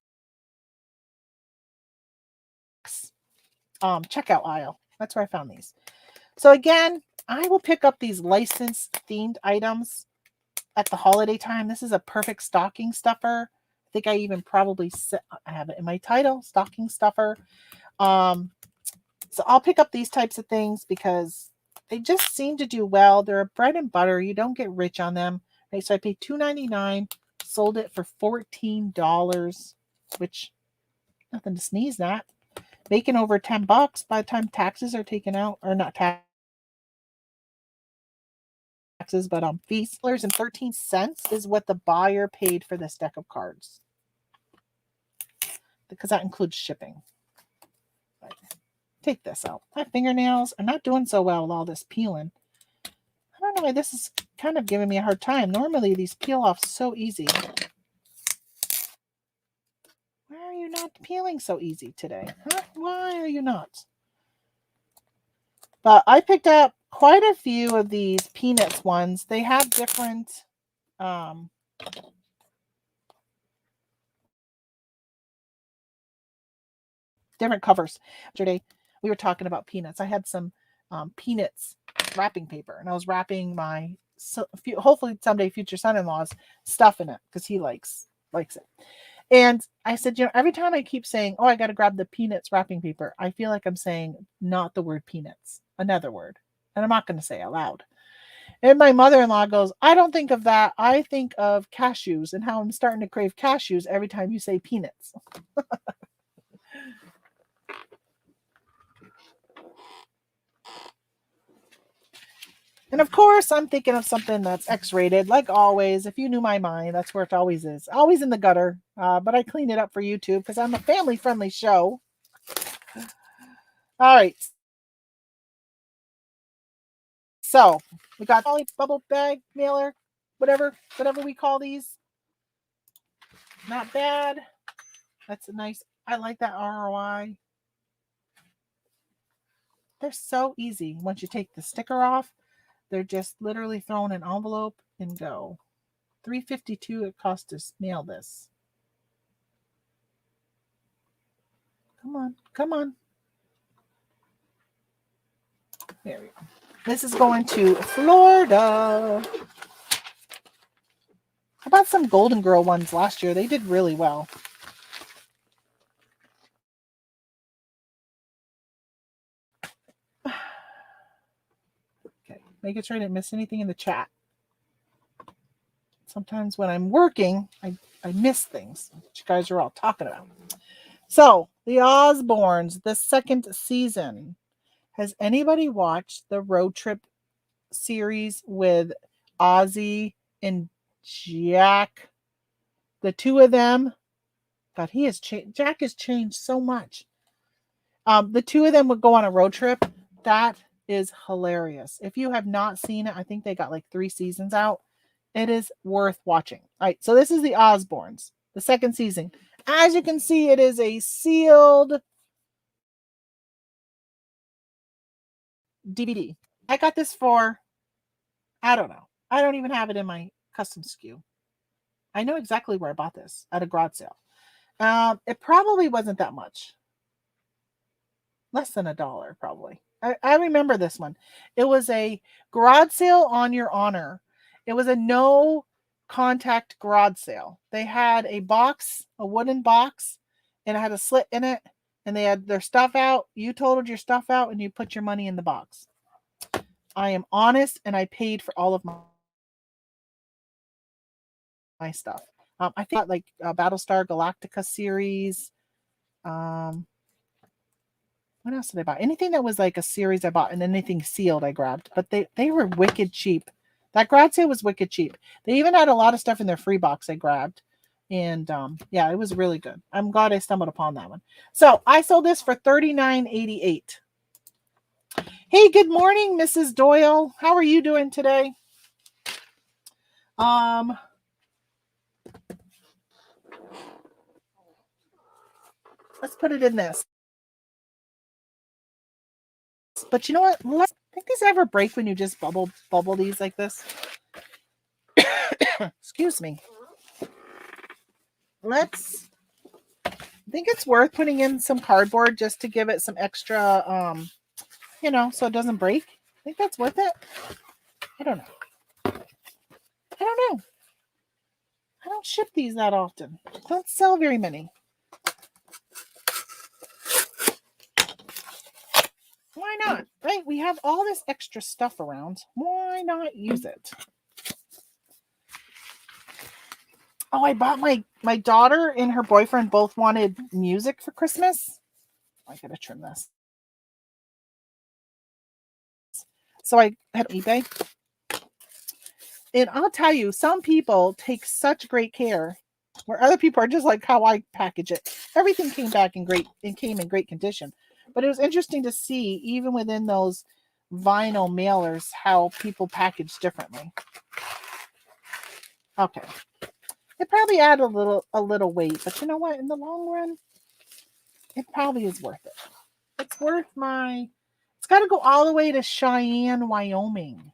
Checkout aisle. That's where I found these. So again, I will pick up these licensed themed items at the holiday time. This is a perfect stocking stuffer. I think I even probably I have it in my title, stocking stuffer. So I'll pick up these types of things because they just seem to do well. They're bread and butter. You don't get rich on them. Right? So I paid $2.99, sold it for $14, which nothing to sneeze at. Making over $10 by the time taxes are taken out, or not taxes, but fees. $13 is what the buyer paid for this deck of cards, because that includes shipping. But take this out. My fingernails are not doing so well with all this peeling. I don't know why this is kind of giving me a hard time. Normally these peel off so easy. Why are you not peeling so easy today? Huh? Why are you not? But I picked up quite a few of these peanuts ones. They have different different covers. Yesterday we were talking about peanuts. I had some peanuts wrapping paper, and I was wrapping my hopefully someday future son-in-law's stuff in it because he likes it. And I said, every time I keep saying, oh, I got to grab the peanuts wrapping paper, I feel like I'm saying not the word peanuts, another word. And I'm not going to say it out loud. And my mother-in-law goes, I don't think of that. I think of cashews and how I'm starting to crave cashews every time you say peanuts. And of course, I'm thinking of something that's X-rated, like always. If you knew my mind, that's where it always is. Always in the gutter. But I clean it up for YouTube because I'm a family-friendly show. All right. So we got poly bubble bag mailer, whatever we call these. Not bad. That's a nice. I like that ROI. They're so easy. Once you take the sticker off, they're just literally throw in an envelope and go. $3.52 it costs to mail this. Come on, come on. There we go. This is going to Florida. How about some Golden Girl ones last year? They did really well. Okay, making sure I didn't miss anything in the chat. Sometimes when I'm working, I miss things that you guys are all talking about. So, the Osbournes, the second season. Has anybody watched the road trip series with Ozzy and Jack? The two of them. God, he has changed. Jack has changed so much. The two of them would go on a road trip. That is hilarious. If you have not seen it, I think they got like 3 seasons out. It is worth watching. All right, so this is the Osbournes, the second season. As you can see, it is a sealed DVD. I got this for, I don't know. I don't even have it in my custom SKU. I know exactly where I bought this at a garage sale. It probably wasn't that much. Less than $1, probably. I remember this one. It was a garage sale on your honor. It was a no contact garage sale. They had a box, a wooden box, and it had a slit in it, and they had their stuff out. You totaled your stuff out, and you put your money in the box. I am honest, and I paid for all of my stuff. I think like Battlestar Galactica series. What else did I buy? Anything that was like a series I bought, and anything sealed I grabbed. But they were wicked cheap. That garage sale was wicked cheap. They even had a lot of stuff in their free box I grabbed. And yeah, it was really good. I'm glad I stumbled upon that one. So I sold this for $39.88. Hey, good morning, Mrs. Doyle. How are you doing today? Let's put it in this. But you know what? Think these ever break when you just bubble these like this? Excuse me. I think it's worth putting in some cardboard just to give it some extra, so it doesn't break. I think that's worth it. I don't know. I don't ship these that often. Don't sell very many. Why not? Right? We have all this extra stuff around. Why not use it? Oh, I bought my daughter and her boyfriend both wanted music for Christmas. I gotta trim this. So I had eBay. And I'll tell you, some people take such great care where other people are just like how I package it. Everything came back in great condition. But it was interesting to see, even within those vinyl mailers, how people package differently. Okay. It probably added a little weight, but you know what? In the long run, it probably is worth it. It's worth it's got to go all the way to Cheyenne, Wyoming.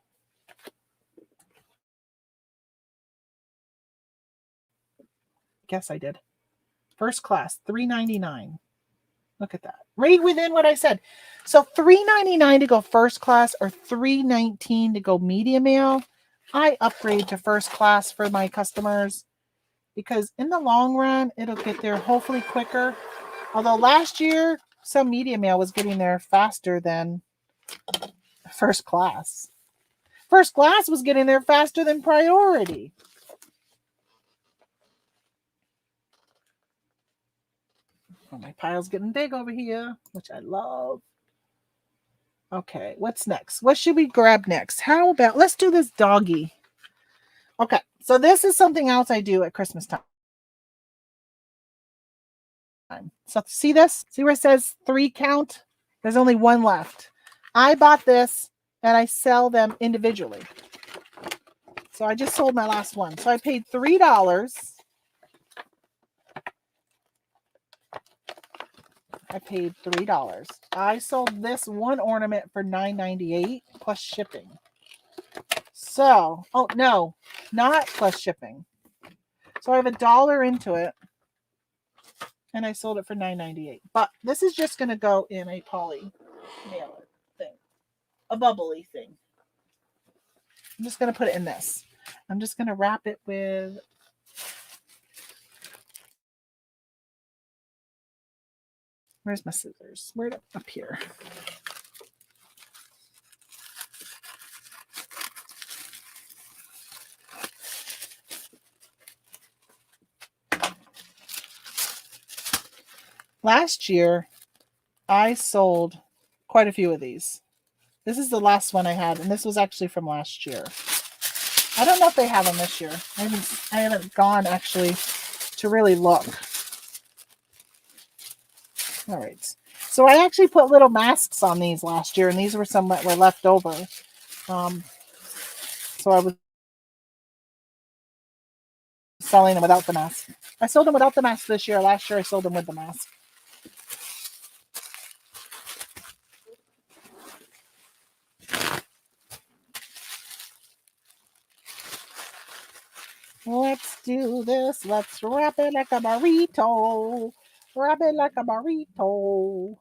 Guess I did. First class, $3.99. Look at that. Right within what I said. So $3.99 to go first class or $3.19 to go medium mail. I upgrade to first class for my customers because in the long run, it'll get there hopefully quicker. Although last year, some media mail was getting there faster than first class. First class was getting there faster than priority. Oh, my pile's getting big over here, which I love. Okay, what's next? What should we grab next? How about, let's do this doggy. Okay, so this is something else I do at Christmas time. So see this? See where it says 3 count? There's only 1 left. I bought this and I sell them individually. So I just sold my last one. So I paid $3. I paid $3. I sold this one ornament for $9.98 plus shipping. So, oh no, not plus shipping. So I have $1 into it. And I sold it for $9.98. But this is just going to go in a poly mailer thing. A bubbly thing. I'm just going to put it in this. I'm just going to wrap it with... Where's my scissors? Where'd it up here? Last year, I sold quite a few of these. This is the last one I had, and this was actually from last year. I don't know if they have them this year. I haven't gone actually to really look. All right. So I actually put little masks on these last year, and these were some that were left over. So I was selling them without the mask. I sold them without the mask this year. Last year I sold them with the mask. Let's do this. Let's wrap it like a burrito. Wrap it like a burrito.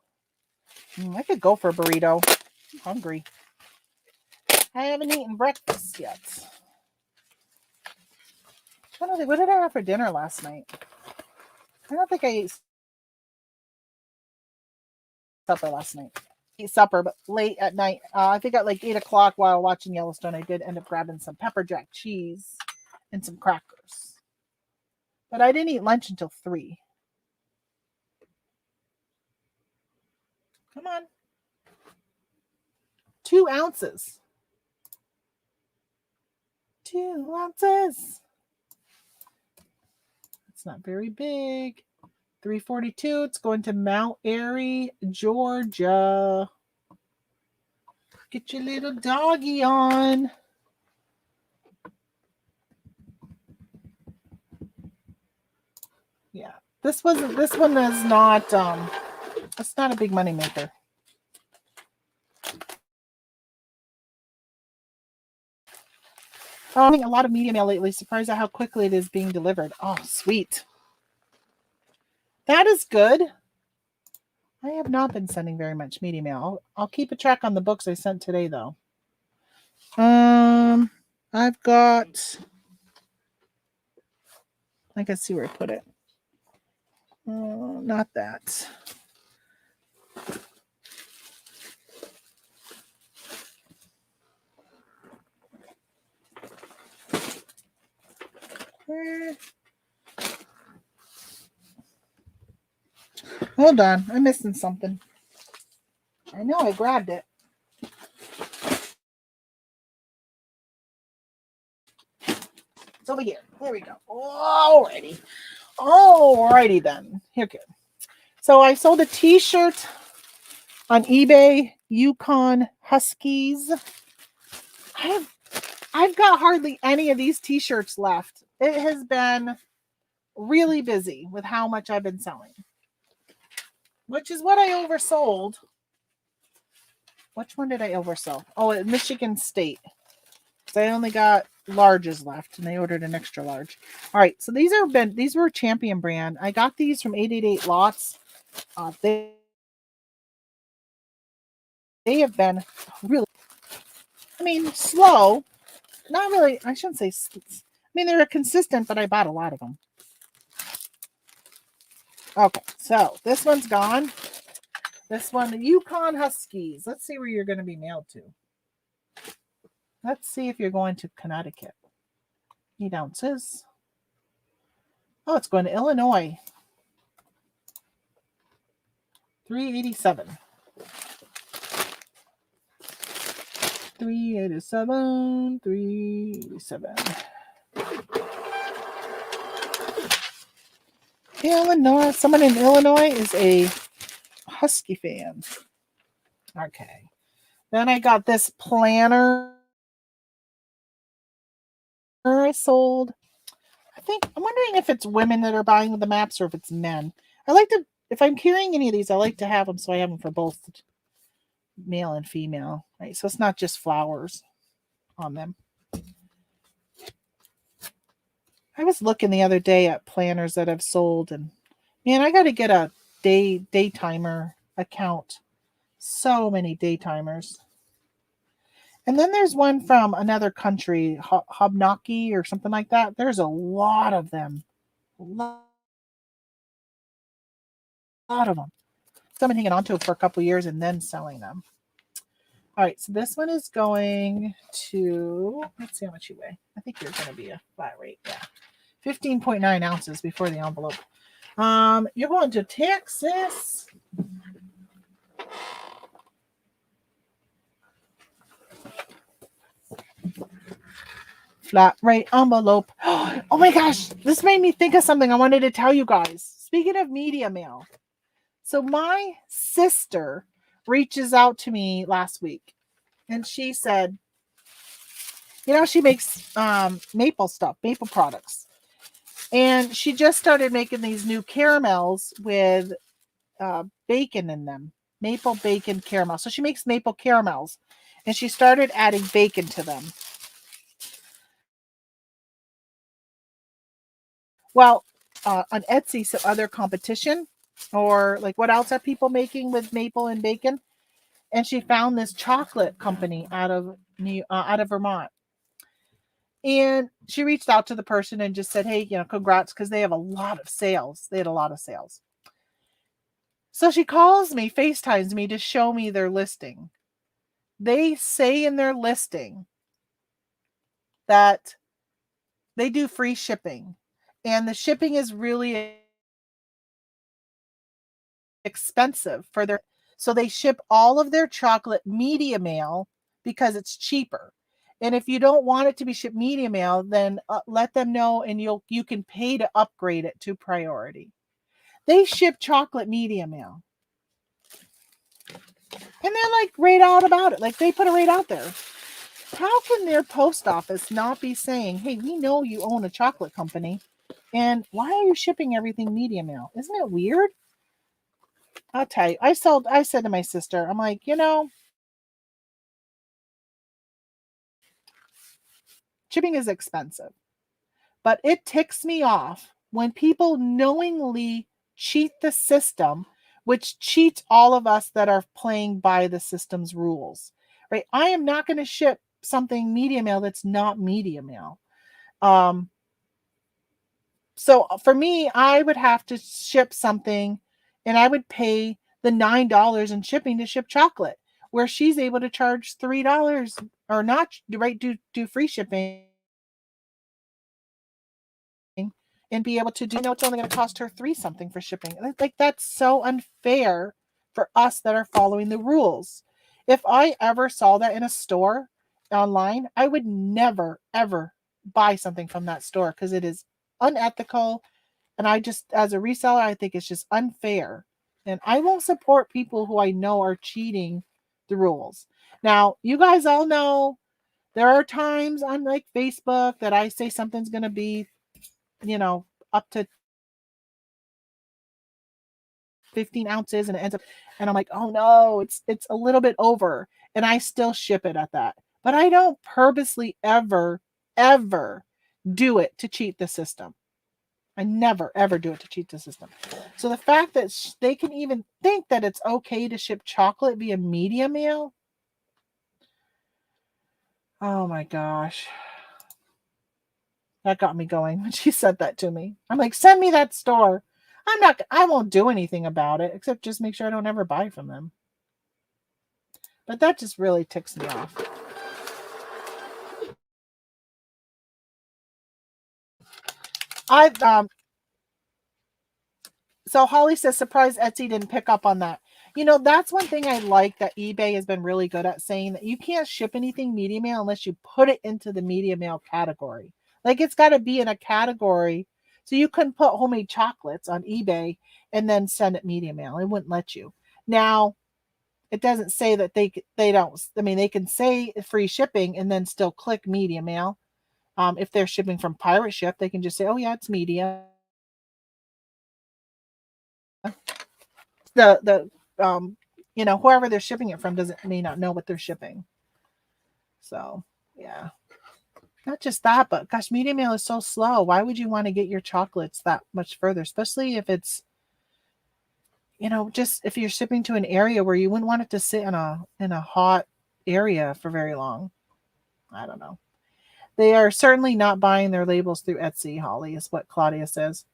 I could go for a burrito. I'm hungry. I haven't eaten breakfast yet. I don't think, what did I have for dinner last night? I don't think I ate supper last night. I ate supper, but late at night. I think at like 8 o'clock while watching Yellowstone, I did end up grabbing some pepper jack cheese and some crackers. But I didn't eat lunch until 3. Come on. 2 ounces. 2 ounces. It's not very big. $3.42. It's going to Mount Airy, Georgia. Get your little doggy on. Yeah, this one is not it's not a big money maker. I'm getting a lot of media mail lately. Surprised at how quickly it is being delivered. Oh, sweet. That is good. I have not been sending very much media mail. I'll keep a track on the books I sent today, though. I've got... I can see where I put it. Not that. Hold on, I'm missing something. I know I grabbed it. It's over here. There we go. Alrighty then. Here, good. So I sold a t-shirt on eBay, Yukon Huskies. I've got hardly any of these t-shirts left. It has been really busy with how much I've been selling, which is what I oversold. Which one did I oversell? Oh, at Michigan State. So I only got larges left, and they ordered an extra large. All right, so these were Champion brand. I got these from 888 Lots. They have been really, slow. Not really. I shouldn't say. They're consistent, but I bought a lot of them. Okay, so this one's gone. This one, the Yukon Huskies. Let's see where you're going to be mailed to. Let's see if you're going to Connecticut. 8 ounces. Oh, it's going to Illinois. $3.87. $3.87. Illinois. Someone in Illinois is a Husky fan. Okay. Then I got this planner I sold. I'm wondering if it's women that are buying the maps or if it's men. If I'm carrying any of these, I like to have them so I have them for both male and female, right? So it's not just flowers on them. I was looking the other day at planners that I've sold, and man, I got to get a day timer account. So many day timers. And then there's one from another country, Hobnoki or something like that. There's a lot of them. A lot of them. Someone hanging on to it for a couple years and then selling them. All right, so this one is going to, let's see how much you weigh. I think you're going to be a flat rate. Yeah. 15.9 ounces before the envelope. You're going to Texas. Flat rate envelope. Oh my gosh, this made me think of something I wanted to tell you guys. Speaking of media mail. So my sister reaches out to me last week and she said, she makes maple stuff, maple products. And she just started making these new caramels with bacon in them, maple bacon caramel. So she makes maple caramels and she started adding bacon to them. Well, on Etsy, some other competition, or like what else are people making with maple and bacon? And she found this chocolate company out of Vermont. And she reached out to the person and just said, hey, congrats, because they have a lot of sales. They had a lot of sales. So she calls me, FaceTimes me to show me their listing. They say in their listing that they do free shipping. And the shipping is really expensive for their, so they ship all of their chocolate media mail because it's cheaper. And if you don't want it to be shipped media mail, then let them know and you can pay to upgrade it to priority. They ship chocolate media mail. And they're like right out about it. Like they put it right out there. How can their post office not be saying, hey, we know you own a chocolate company and why are you shipping everything media mail? Isn't it weird? I'll tell you, I said to my sister, I'm like, shipping is expensive, but it ticks me off when people knowingly cheat the system, which cheats all of us that are playing by the system's rules, right? I am not going to ship something media mail that's not media mail. So for me, I would have to ship something and I would pay the $9 in shipping to ship chocolate, where she's able to charge $3 or not, right? Do free shipping and be able to do, it's only going to cost her $3 something for shipping. Like that's so unfair for us that are following the rules. If I ever saw that in a store online, I would never, ever buy something from that store because it is unethical. And as a reseller, I think it's just unfair. And I won't support people who I know are cheating the rules. Now, you guys all know there are times on like Facebook that I say something's going to be, up to 15 ounces and it ends up, and I'm like, oh no, it's a little bit over. And I still ship it at that. But I don't purposely ever do it to cheat the system. I never, ever do it to cheat the system. So the fact that they can even think that it's okay to ship chocolate via media mail. Oh my gosh. That got me going when she said that to me. I'm like, send me that store. I won't do anything about it except just make sure I don't ever buy from them. But that just really ticks me off. I So Holly says, surprised Etsy didn't pick up on that. That's one thing I like that eBay has been really good at, saying that you can't ship anything media mail unless you put it into the media mail category. Like, it's got to be in a category. So you couldn't put homemade chocolates on eBay and then send it media mail. It wouldn't let you. Now, it doesn't say that they don't. I mean, they can say free shipping and then still click media mail. If they're shipping from Pirate Ship, they can just say, oh yeah, it's media. The whoever they're shipping it from may not know what they're shipping. So yeah, not just that, but gosh, media mail is so slow. Why would you want to get your chocolates that much further, especially if it's, just if you're shipping to an area where you wouldn't want it to sit in a hot area for very long. I don't know. They are certainly not buying their labels through Etsy, Holly, is what Claudia says.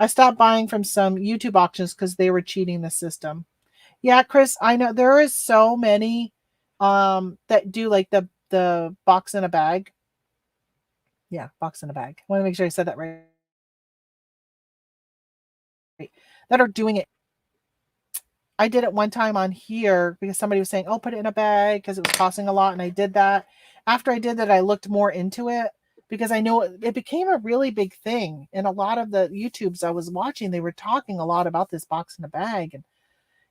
I stopped buying from some YouTube auctions because they were cheating the system. Yeah, Chris, I know there is so many that do like the box in a bag. Yeah, box in a bag. I want to make sure I said that right. That are doing it. I did it one time on here because somebody was saying, "Oh, put it in a bag," because it was costing a lot, and I did that. After I did that, I looked more into it because I know it became a really big thing. And a lot of the YouTubes I was watching, they were talking a lot about this box in a bag,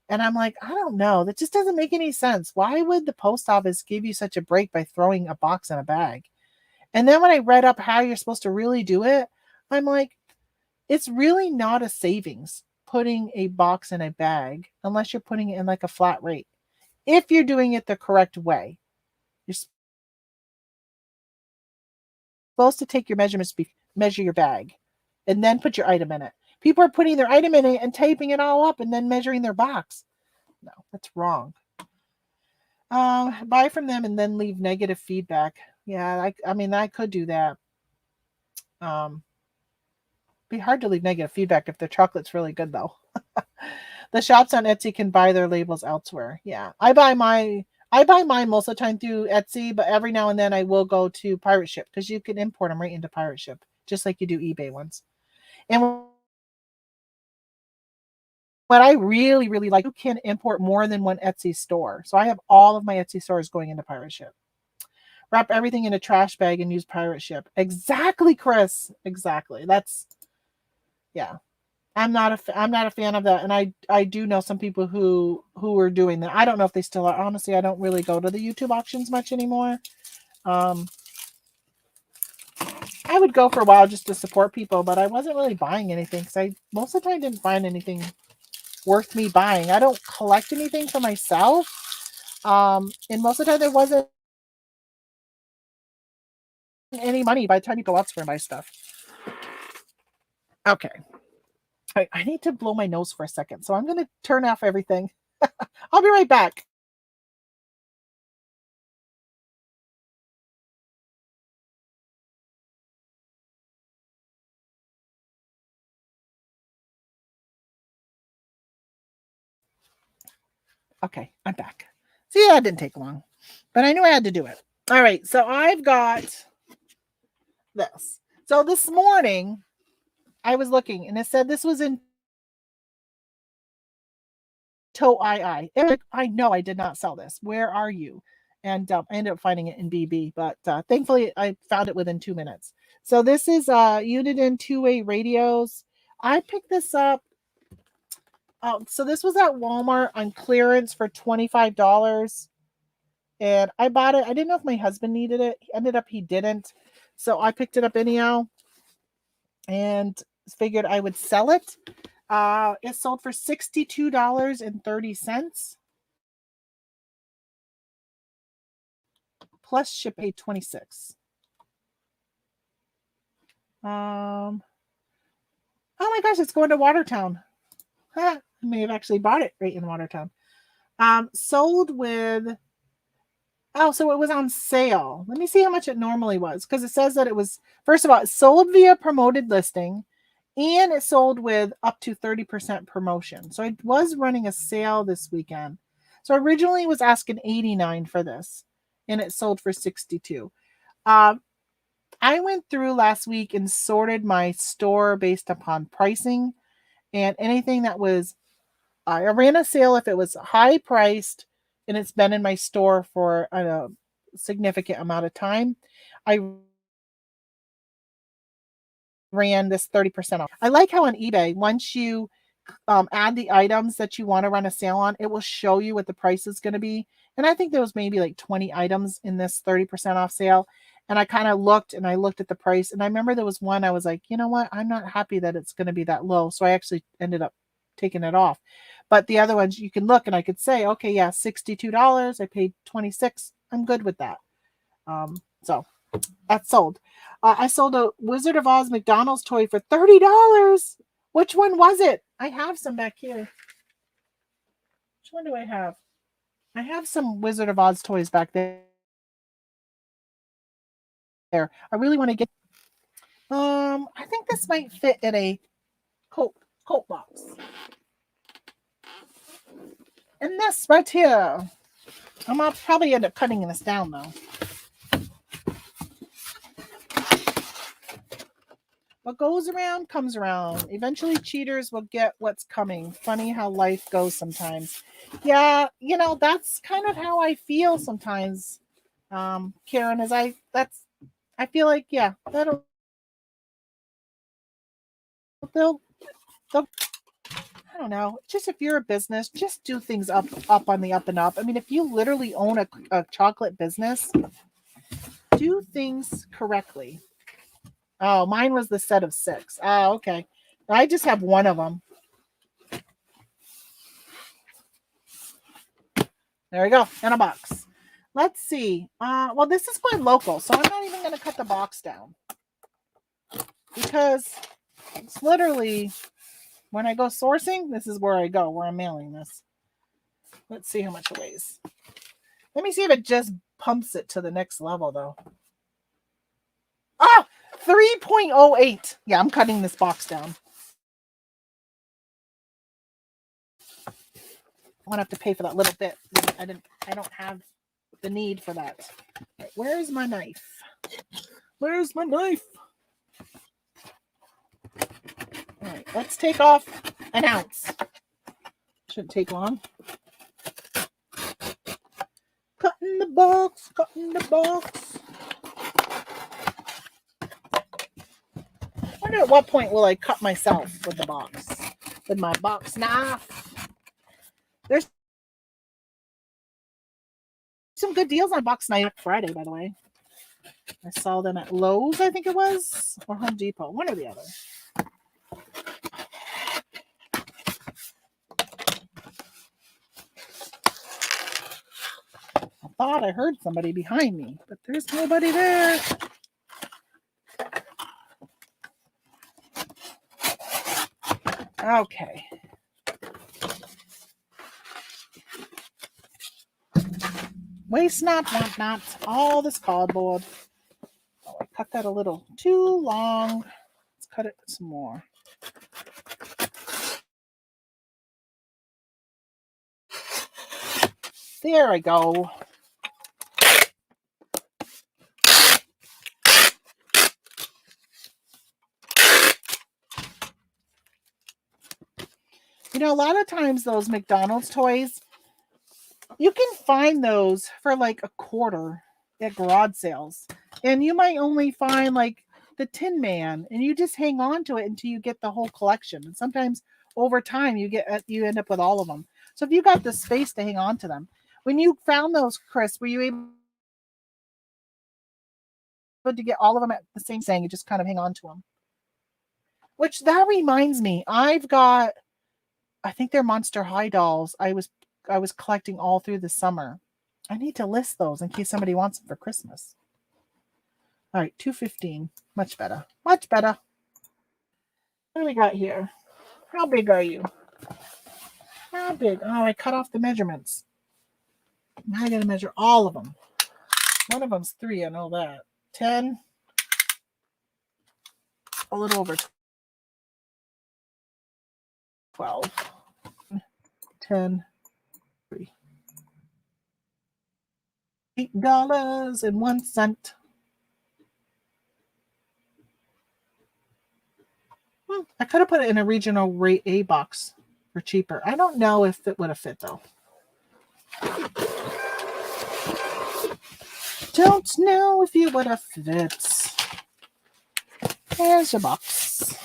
and I'm like, I don't know. That just doesn't make any sense. Why would the post office give you such a break by throwing a box in a bag? And then when I read up how you're supposed to really do it, I'm like, it's really not a savings putting a box in a bag unless you're putting it in like a flat rate. If you're doing it the correct way, you're supposed to take your measurements, measure your bag, and then put your item in it. People are putting their item in it and taping it all up and then measuring their box. No, that's wrong. Buy from them and then leave negative feedback. Yeah, I mean, I could do that. Be hard to leave negative feedback if the chocolate's really good, though. The shops on Etsy can buy their labels elsewhere. Yeah, I buy mine most of the time through Etsy, but every now and then I will go to Pirate Ship because you can import them right into Pirate Ship, just like you do eBay ones. And what I really, really like, you can import more than one Etsy store. So I have all of my Etsy stores going into Pirate Ship. Wrap everything in a trash bag and use Pirate Ship. Exactly, Chris. Exactly. Yeah. I'm not a fan of that, and I do know some people who are doing that. I don't know if they still are. Honestly, I don't really go to the YouTube auctions much anymore. I would go for a while just to support people, but I wasn't really buying anything because I most of the time didn't find anything worth me buying. I don't collect anything for myself, and most of the time there wasn't any money by the time you go elsewhere and buy stuff. Okay, I need to blow my nose for a second, so I'm going to turn off everything. I'll be right back. Okay, I'm back. See, that didn't take long, but I knew I had to do it. All right, so I've got this. So this morning, I was looking, and it said this was in II. I know I did not sell this. Where are you? And I ended up finding it in BB, but thankfully I found it within 2 minutes. So this is Uniden two-way radios. I picked this up. So this was at Walmart on clearance for $25. And I bought it. I didn't know if my husband needed it. Ended up he didn't. So I picked it up anyhow and figured I would sell it. It sold for $62.30. Plus ship paid 26. Oh my gosh, it's going to Watertown. Huh, I may have actually bought it right in Watertown. Sold with so it was on sale. Let me see how much it normally was because it says that it was, first of all, it sold via promoted listing and it sold with up to 30% promotion. So it was running a sale this weekend. So originally it was asking $89 for this and it sold for $62. I I went through last week and sorted my store based upon pricing, and anything that was, I ran a sale if it was high priced and it's been in my store for a significant amount of time. I ran this 30% off. I like how on eBay, once you add the items that you want to run a sale on, it will show you what the price is going to be. And I think there was maybe like 20 items in this 30% off sale. And I kind of looked and I looked at the price. And I remember there was one I was like, you know what? I'm not happy that it's going to be that low. So I actually ended up taking it off. But the other ones you can look and I could say, okay, yeah, $62. I paid 26. I'm good with that. So that's sold. I sold a Wizard of Oz McDonald's toy for $30. Which one was it? I have some back here. Which one do I have? I have some Wizard of Oz toys back there. I really want to get. I think this might fit in a coat box. And this right here. I'm gonna probably end up cutting this down though. What goes around comes around. Eventually cheaters will get what's coming. Funny how life goes sometimes. Yeah, you know, that's kind of how I feel sometimes. Karen, I feel like, yeah, they'll I don't know. Just if you're a business, just do things up on the up and up. I mean, if you literally own a chocolate business, do things correctly. Oh, mine was the set of 6. Oh, okay. I just have one of them. There we go, in a box. Let's see. Well, this is quite local, so I'm not even going to cut the box down because it's literally when I go sourcing, this is where I go, where I'm mailing this. Let's see how much it weighs. Let me see if it just pumps it to the next level, though. Ah, 3.08. Yeah, I'm cutting this box down. I'm gonna have to pay for that little bit. I don't have the need for that. Right, where's my knife? Where's my knife? All right, let's take off an ounce. Shouldn't take long. Cutting the box, cutting the box. I wonder at what point will I cut myself with the box, with my box knife. There's some good deals on box knife Friday, by the way. I saw them at Lowe's, I think it was, or Home Depot, one or the other. I thought I heard somebody behind me, but there's nobody there. Okay. Waste not, want not, all this cardboard. Oh, I cut that a little too long. Let's cut it some more. There I go. You know, a lot of times those McDonald's toys, you can find those for like $0.25 at garage sales. And you might only find like the Tin Man, and you just hang on to it until you get the whole collection. And sometimes over time you end up with all of them. So if you got the space to hang on to them, when you found those, Chris, were you able to get all of them at the same thing? You just kind of hang on to them. Which that reminds me, I think they're Monster High dolls. I was collecting all through the summer. I need to list those in case somebody wants them for Christmas. All right, $2.15. Much better. Much better. What do we got here? How big are you? How big? Oh, I cut off the measurements. Now I got to measure all of them. One of them's 3, I know that. 10. A little over 12. 10. 3. $8.01. I could have put it in a regional rate A box for cheaper. I don't know if it would have fit though. Don't know if you would have fit. There's your box.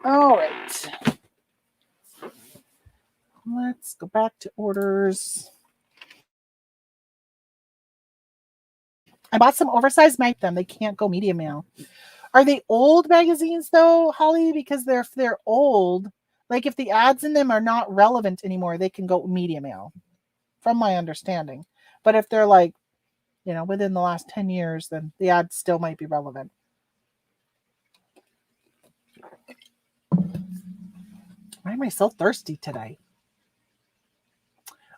All right. Let's go back to orders. I bought some oversized them. They can't go media mail. Are they old magazines though, Holly? Because if they're old, like if the ads in them are not relevant anymore, they can go media mail, from my understanding. But if they're like, within the last 10 years, then the ads still might be relevant. Why am I so thirsty today?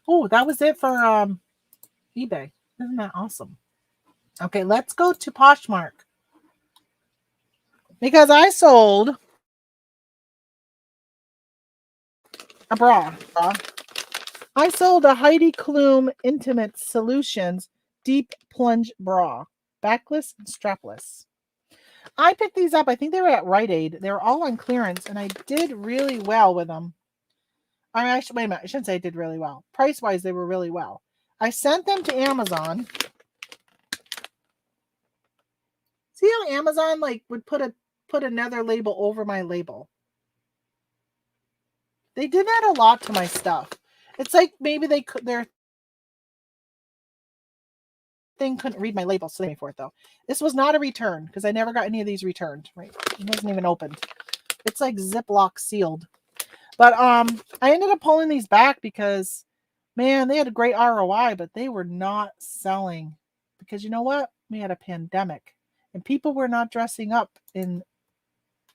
Oh, that was it for eBay. Isn't that awesome? Okay, let's go to Poshmark. Because I sold a bra. I sold a Heidi Klum Intimate Solutions Deep Plunge Bra. Backless and strapless. I picked these up. I think they were at Rite Aid. They were all on clearance, and I did really well with them. Wait a minute. I shouldn't say I did really well. Price-wise, they were really well. I sent them to Amazon. See how Amazon would put another label over my label? They did that a lot to my stuff. It's like maybe their thing couldn't read my label, so they paid for it though. This was not a return because I never got any of these returned. Right? It wasn't even opened. It's like Ziploc sealed. But I ended up pulling these back because, man, they had a great ROI, but they were not selling because you know what? We had a pandemic and people were not dressing up in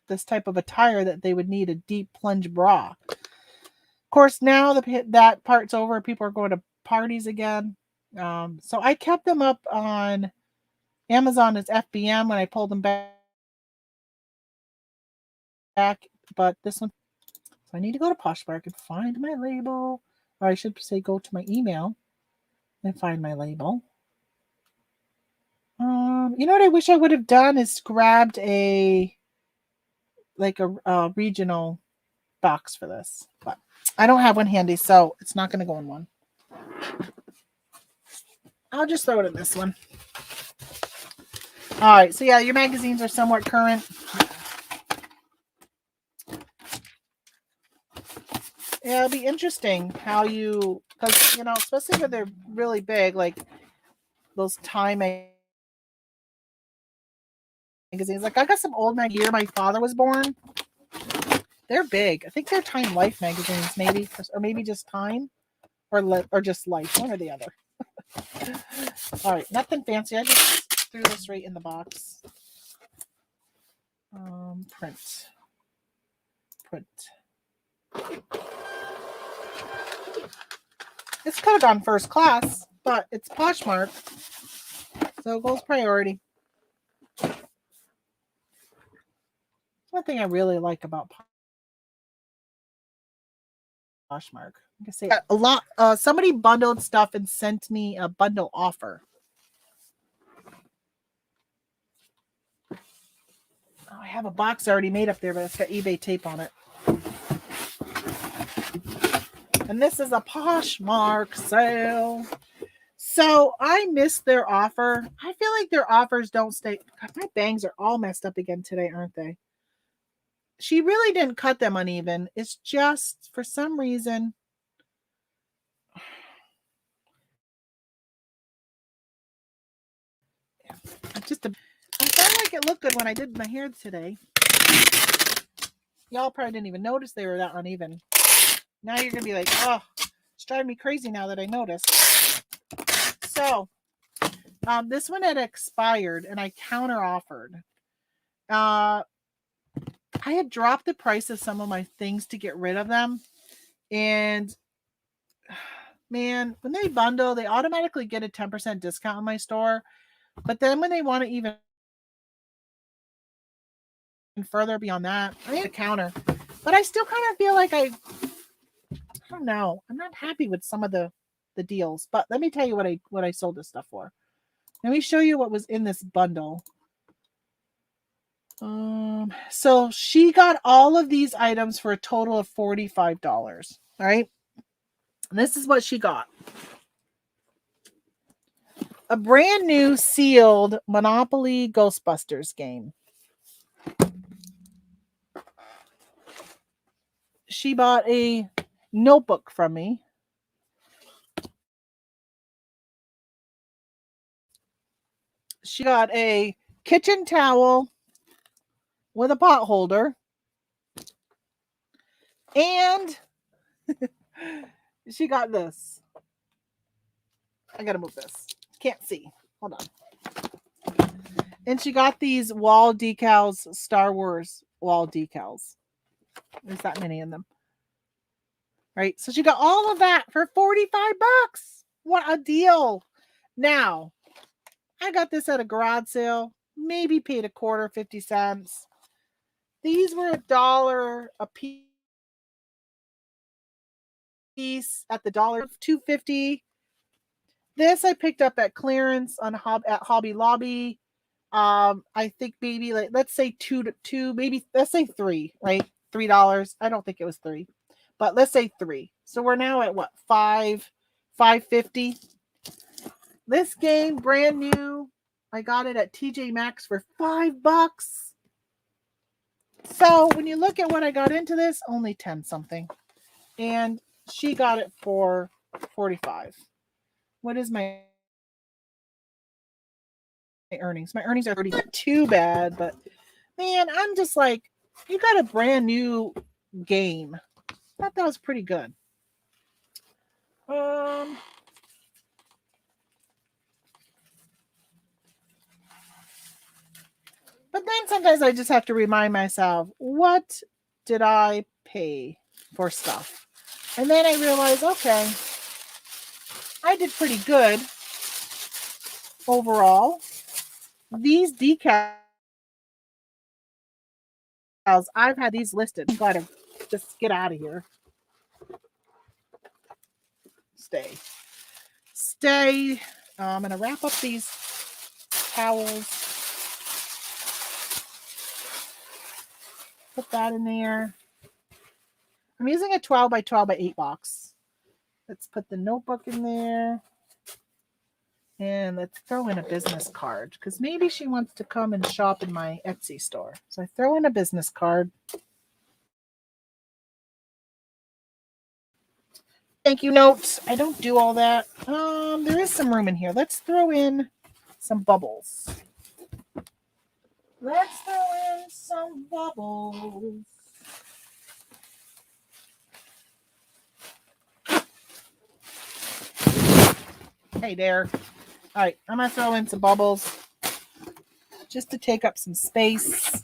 this type of attire that they would need a deep plunge bra. Of course, now that part's over. People are going to parties again. So I kept them up on Amazon as FBM when I pulled them back. But this one, so I need to go to Poshmark and find my label. Or I should say go to my email and find my label. You know what I wish I would have done is grabbed a regional box for this. But I don't have one handy, so it's not going to go in one. I'll just throw it in this one. All right, so yeah, your magazines are somewhat current. Yeah, it'll be interesting how because especially when they're really big, like those Time magazines. Like I got some old magazines year my father was born. They're big. I think they're Time Life magazines, maybe, or maybe just Time, or just Life, one or the other. All right, nothing fancy. I just threw this right in the box. Print. This could have gone first class, but it's Poshmark, so it goes priority. One thing I really like about Poshmark. I can say a lot. Somebody bundled stuff and sent me a bundle offer. Oh, I have a box already made up there, but it's got eBay tape on it. And this is a Poshmark sale. So I missed their offer. I feel like their offers don't stay. God, my bangs are all messed up again today, aren't they? She really didn't cut them uneven. It's just for some reason. I felt like it looked good when I did my hair today. Y'all probably didn't even notice they were that uneven. Now you're going to be like, oh, it's driving me crazy now that I noticed. So, this one had expired and I counter offered. I had dropped the price of some of my things to get rid of them. And man, when they bundle, they automatically get a 10% discount on my store. But then when they want to even further beyond that, I need a counter. But I still kind of feel like I don't know. I'm not happy with some of the deals. But let me tell you what I sold this stuff for. Let me show you what was in this bundle. So she got all of these items for a total of $45. All right. And this is what she got. A brand new sealed Monopoly Ghostbusters game. She bought a notebook from me. She got a kitchen towel with a pot holder. And she got this. I gotta move this. Can't see. Hold on. And she got these wall decals, Star Wars wall decals. There's that many of them. Right? So she got all of that for $45. What a deal. Now, I got this at a garage sale. Maybe paid a quarter, 50 cents. These were $1 a piece at the dollar, $2.50. This I picked up at clearance on at Hobby Lobby. I think maybe like let's say two, maybe let's say three, right? $3. I don't think it was three, but let's say three. So we're now at what, $5.50. This game, brand new. I got it at TJ Maxx for $5. So when you look at what I got into this, only 10 something. And she got it for 45. What is my earnings? My earnings are 30. Not too bad, but man, I'm just like, you got a brand new game. I thought that was pretty good. But then sometimes I just have to remind myself, what did I pay for stuff? And then I realize, okay, I did pretty good overall. These decals, I've had these listed. I'm glad to just get out of here. Stay. I'm going to wrap up these towels. Put that in there. I'm using a 12 by 12 by 8 box. Let's put the notebook in there. And let's throw in a business card because maybe she wants to come and shop in my Etsy store. So I throw in a business card. Thank you notes. I don't do all that. There is some room in here. Let's throw in some bubbles. Let's throw in some bubbles. Hey there. All right, I'm going to throw in some bubbles just to take up some space.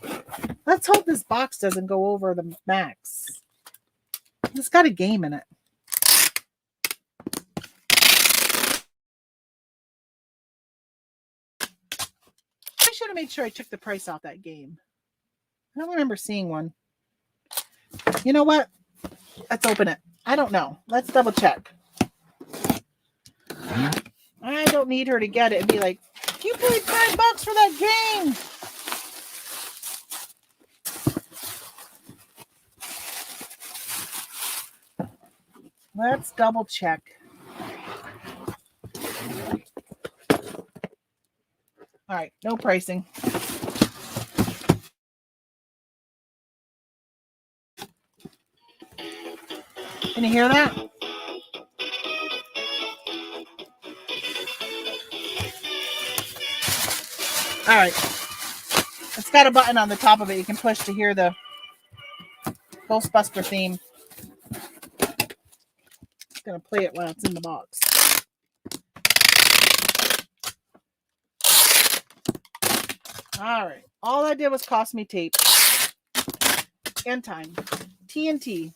Let's hope this box doesn't go over the max. It's got a game in it. I should have made sure I took the price off that game. I don't remember seeing one. You know what? Let's open it. I don't know. Let's double check. I don't need her to get it and be like, you paid $5 for that game. Let's double check. All right, no pricing. Can you hear that? All right. It's got a button on the top of it you can push to hear the Ghostbuster theme. It's going to play it while it's in the box. All right. All I did was cost me tape and time. TNT.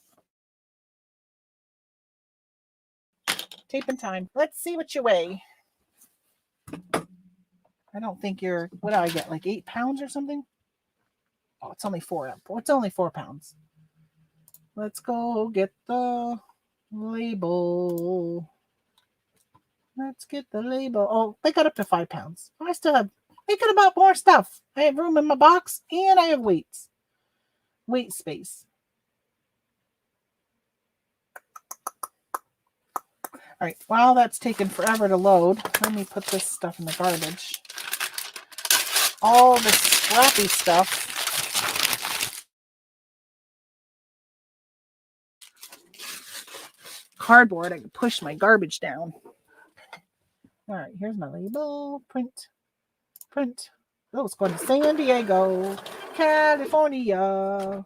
Tape and time. Let's see what you weigh. I don't think you're, what do I get? Like 8 pounds or something? Oh, it's only 4. It's only 4 pounds. Let's go get the label. Let's get the label. Oh, they got up to 5 pounds. I still have I could have bought more stuff. I have room in my box and I have weight space. All right, while that's taken forever to load, let me put this stuff in the garbage. All the scrappy stuff. Cardboard, I can push my garbage down. All right, here's my label. Print. Oh, it's going to San Diego, California.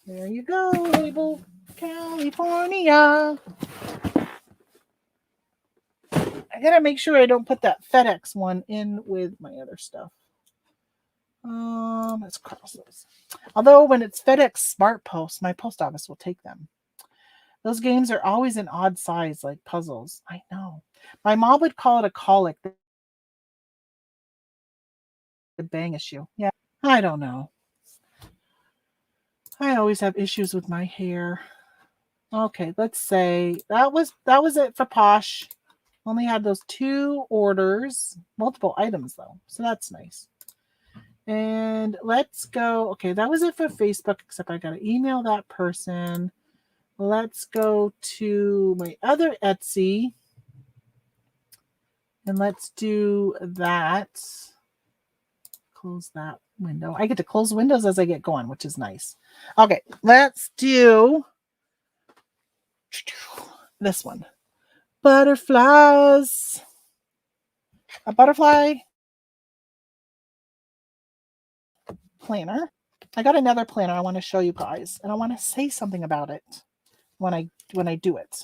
There you go, label, California. I gotta make sure I don't put that FedEx one in with my other stuff. Let's cross those. Although when it's FedEx Smart Post, my post office will take them. Those games are always an odd size, like puzzles. I know. My mom would call it a colic. The bang issue. Yeah, I don't know. I always have issues with my hair. Okay, let's say that was it for Posh. Only had those 2 orders, multiple items though, so that's nice. And let's go. Okay, that was it for Facebook, except I gotta email that person. Let's go to my other Etsy and let's do that. Close that window. I get to close windows as I get going, which is nice. Okay, let's do this one. Butterflies. A butterfly planner. I got another planner I want to show you guys, and I want to say something about it when I do it.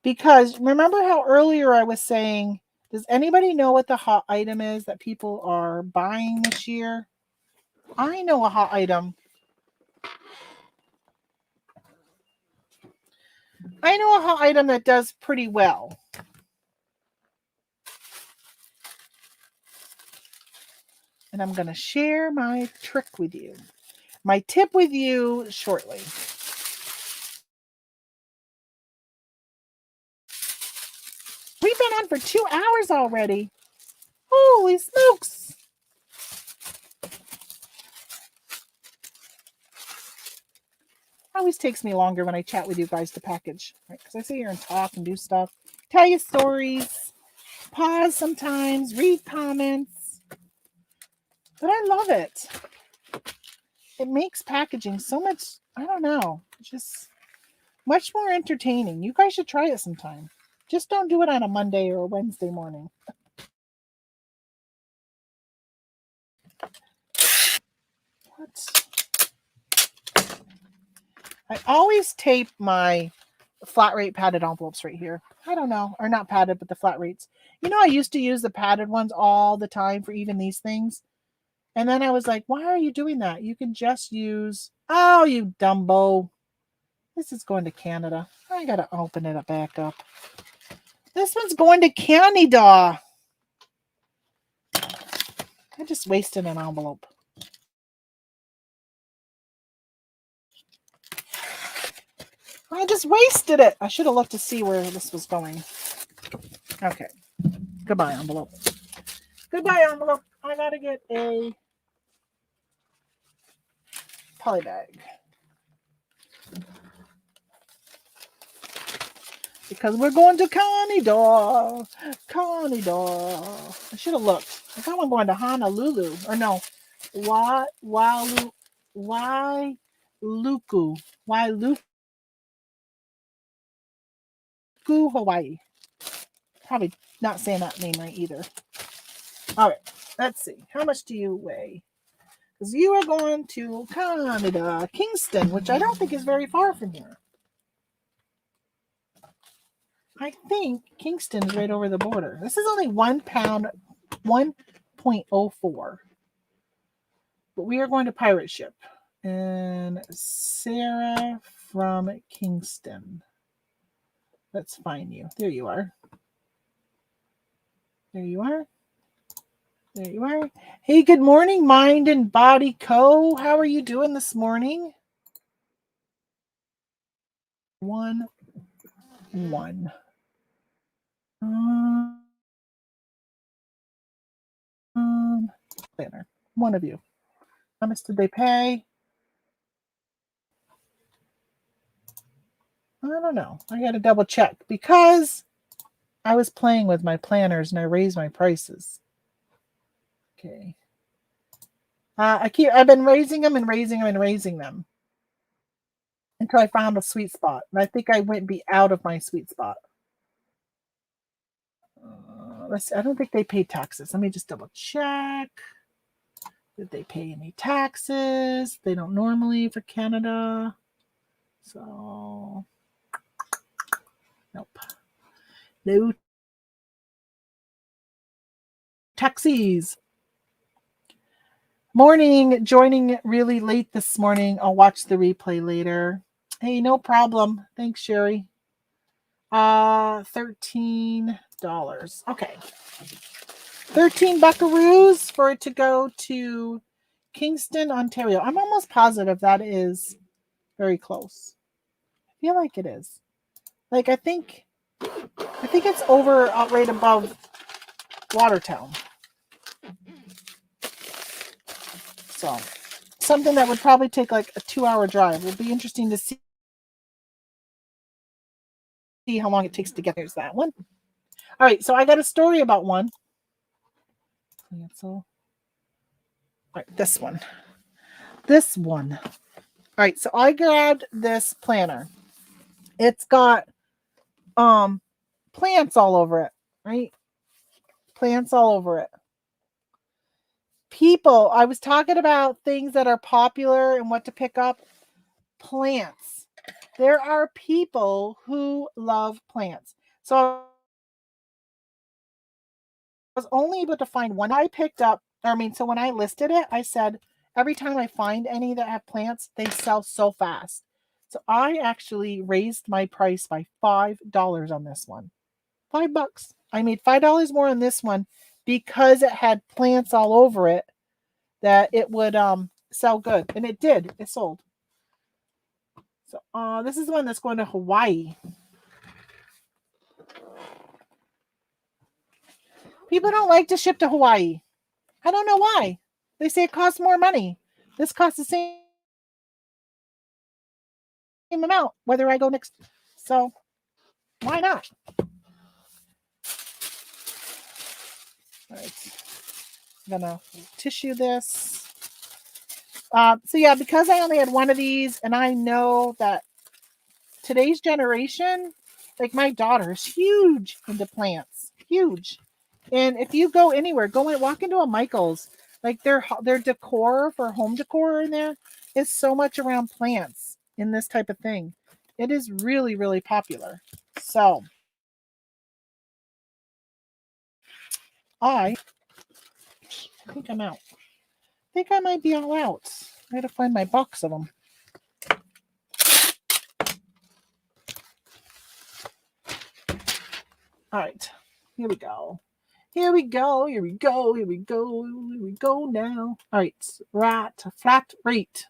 Because remember how earlier I was saying, does anybody know what the hot item is that people are buying this year? I know a hot item. I know a hot item that does pretty well. And I'm going to share my trick with you. My tip with you shortly. We've been on for 2 hours already. Holy smokes. Always takes me longer when I chat with you guys to package, right? Because I sit here and talk and do stuff, tell you stories, pause sometimes, read comments. But I love it. It makes packaging so much, I don't know, just much more entertaining. You guys should try it sometime. Just don't do it on a Monday or a Wednesday morning. What? I always tape my flat rate padded envelopes right here. I don't know, or not padded, but the flat rates. You know, I used to use the padded ones all the time for even these things. And then I was like, why are you doing that? You can just use, oh, you Dumbo. This is going to Canada. I got to open it back up. This one's going to Canada. I just wasted an envelope. I just wasted it. I should have looked to see where this was going. Okay. Goodbye, envelope. Goodbye, envelope. I got to get a poly bag. Because we're going to Canada. Canada. I should have looked. I thought I'm going to Honolulu. Or no. Wailuku. Wailuku, Hawaii. Probably not saying that name right either. All right. Let's see. How much do you weigh? Because you are going to Canada, Kingston, which I don't think is very far from here. I think Kingston is right over the border. This is only 1 pound, 1.04. But we are going to pirate ship. And Sarah from Kingston. Let's find you. There you are. There you are. There you are. Hey, good morning, Mind and Body Co. How are you doing this morning? one. Planner. One of you. How much did they pay? I don't know. I got to double check because I was playing with my planners and I raised my prices. Okay. I've been raising them and raising them and raising them until I found a sweet spot. And I think I went out of my sweet spot. Let's see. I don't think they paid taxes. Let me just double check. Did they pay any taxes? They don't normally for Canada. So, nope. No taxis. Morning, joining really late this morning. I'll watch the replay later. Hey, no problem. Thanks, Sherry. $13. Okay. 13 buckaroos for it to go to Kingston, Ontario. I'm almost positive that is very close. I feel like it is. Like I think it's over right above Watertown. So something that would probably take like a 2-hour drive. It'll be interesting to see how long it takes to get there. There's that one. All right, so I got a story about one. Cancel. All right, this one. All right, so I grabbed this planner. It's got plants all over it, right? Plants all over it. People, I was talking about things that are popular and what to pick up. Plants. There are people who love plants. So I was only able to find one I picked up. So when I listed it, I said, every time I find any that have plants, they sell so fast. So I actually raised my price by $5 on this one. $5. I made $5 more on this one because it had plants all over it that it would sell good. And it did. It sold. So this is the one that's going to Hawaii. People don't like to ship to Hawaii. I don't know why. They say it costs more money. This costs the same amount whether I go next. So why not? All right. I'm gonna tissue this. So yeah, because I only had one of these, and I know that today's generation, like my daughter is huge into plants, huge. And if you go anywhere, walk into a Michael's, like their decor for home decor in there is so much around plants in this type of thing. It is really, really popular. So I think I'm out. I think I might be all out. I gotta find my box of them. All right, here we go. Here we go now. All right, flat rate.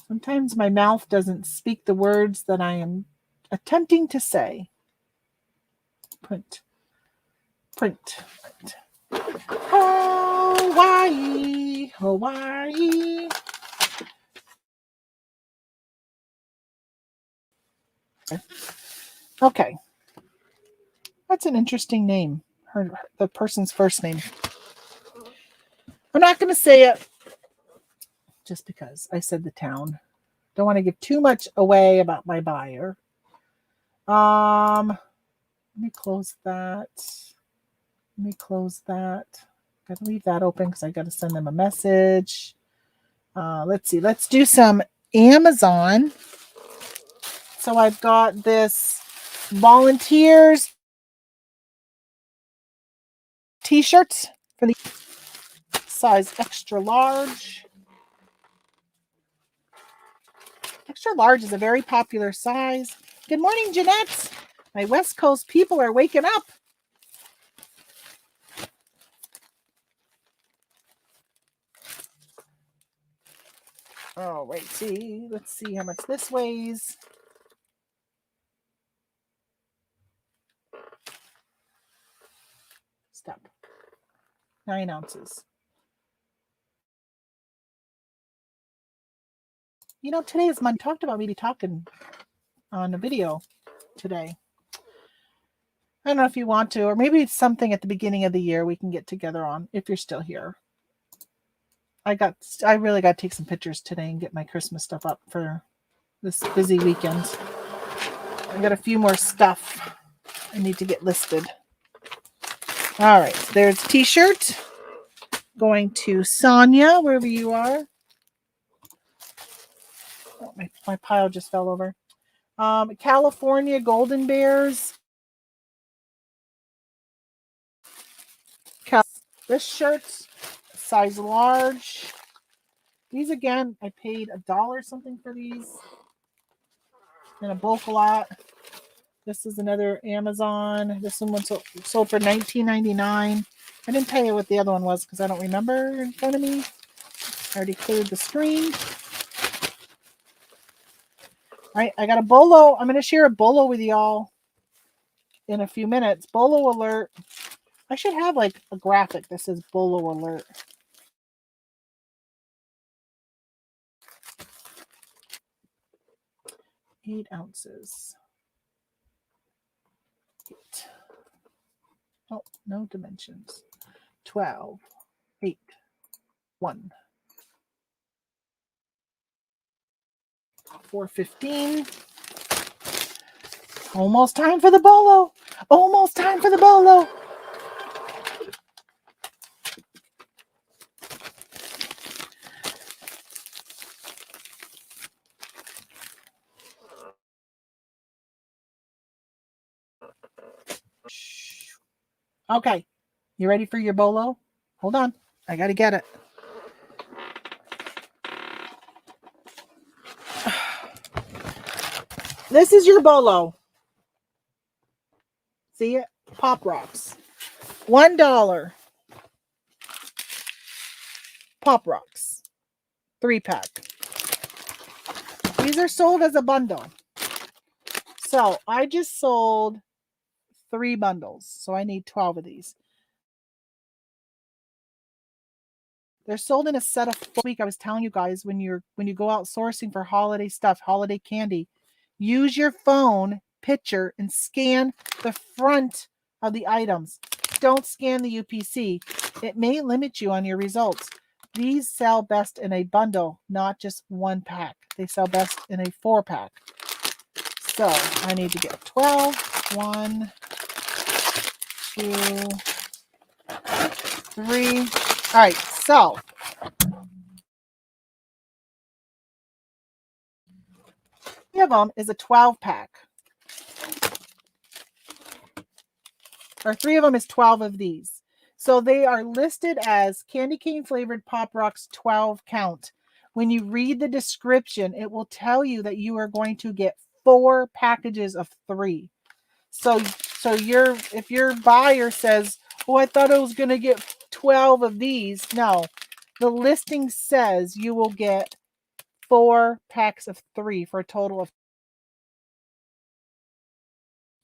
Sometimes my mouth doesn't speak the words that I am attempting to say. Print. Hawaii. Okay. That's an interesting name. The person's first name. I'm not going to say it just because I said the town. Don't want to give too much away about my buyer. Let me close that. Got to leave that open because I got to send them a message. Let's see. Let's do some Amazon. So I've got this volunteers t-shirts for the size extra large. Extra large is a very popular size. Good morning, Jeanette. My West Coast people are waking up. All right, let's see how much this weighs. Stop. 9 ounces. You know, today is Monday. Talked about maybe talking on a video today. I don't know if you want to, or maybe it's something at the beginning of the year we can get together on if you're still here. I really got to take some pictures today and get my Christmas stuff up for this busy weekend. I got a few more stuff I need to get listed. All right, so there's a t-shirt going to Sonia, wherever you are. Oh, my pile just fell over. California Golden Bears. This shirt, size large. These again, I paid $1 something for these in a bulk lot. This is another Amazon. This one was sold for $19.99. I didn't tell you what the other one was because I don't remember in front of me. I already cleared the screen. All right, I got a Bolo. I'm going to share a Bolo with y'all in a few minutes. Bolo alert. I should have like a graphic that says Bolo alert. Eight ounces. 8. Oh, no dimensions. 12. 8. 1. 415. Almost time for the Bolo. Almost time for the Bolo. Okay, you ready for your Bolo? Hold on, I gotta get it. This is your Bolo. See it? Pop Rocks. $1. Pop Rocks. 3-pack. These are sold as a bundle. So I just sold 3 bundles. So I need 12 of these. They're sold in a set of week. I was telling you guys when you go out sourcing for holiday stuff, holiday candy, use your phone picture and scan the front of the items. Don't scan the UPC. It may limit you on your results. These sell best in a bundle, not just 1 pack. They sell best in a 4-pack. So I need to get 12. 1, 2, 3. All right, so of them is a 12-pack. Or 3 of them is 12 of these. So they are listed as candy cane flavored Pop Rocks 12 count. When you read the description, it will tell you that you are going to get 4 packages of 3. So if your buyer says, "Oh, I thought I was going to get 12 of these," no. The listing says you will get 4 packs of 3 for a total of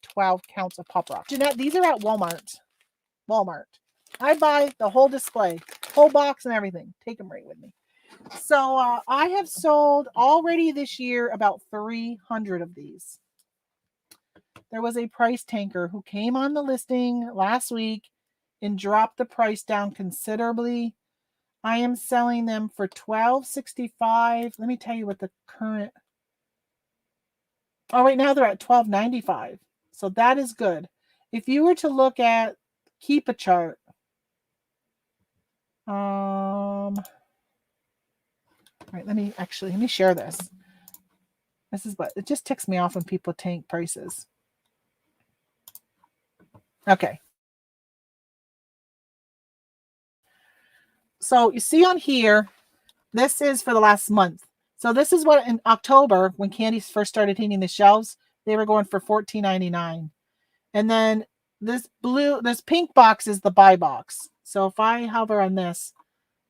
12 counts of Pop Rock. Jeanette, these are at Walmart. I buy the whole display, whole box and everything. Take them right with me. So I have sold already this year about 300 of these. There was a price tanker who came on the listing last week and dropped the price down considerably. I am selling them for $12.65. Let me tell you what the current. Oh, right now they're at $12.95. So that is good. If you were to look at Keep a Chart, all right, let me share this. This is what it just ticks me off when people tank prices. Okay. So you see on here, this is for the last month. So this is what in October, when candies first started hitting the shelves, they were going for $14.99. And then this pink box is the buy box. So if I hover on this,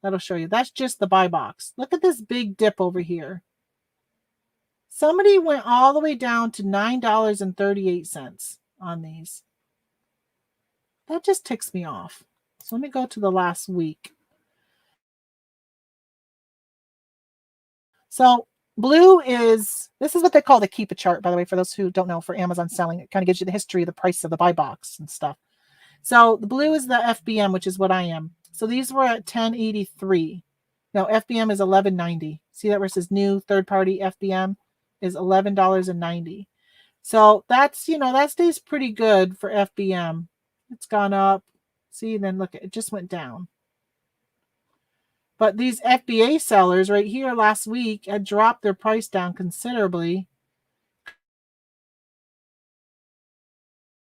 That'll show you. That's just the buy box. Look at this big dip over here. Somebody went all the way down to $9.38 on these. That just ticks me off. So let me go to the last week. So blue is, this is what they call the keep a chart, by the way, for those who don't know, for Amazon selling. It kind of gives you the history of the price of the buy box and stuff. So the blue is the FBM, which is what I am. So these were at $10.83. Now FBM is $11.90. See that where it says new third party FBM is $11.90. So that's, you know, that stays pretty good for FBM. It's gone up. See, then look, it just went down. But these FBA sellers right here last week had dropped their price down considerably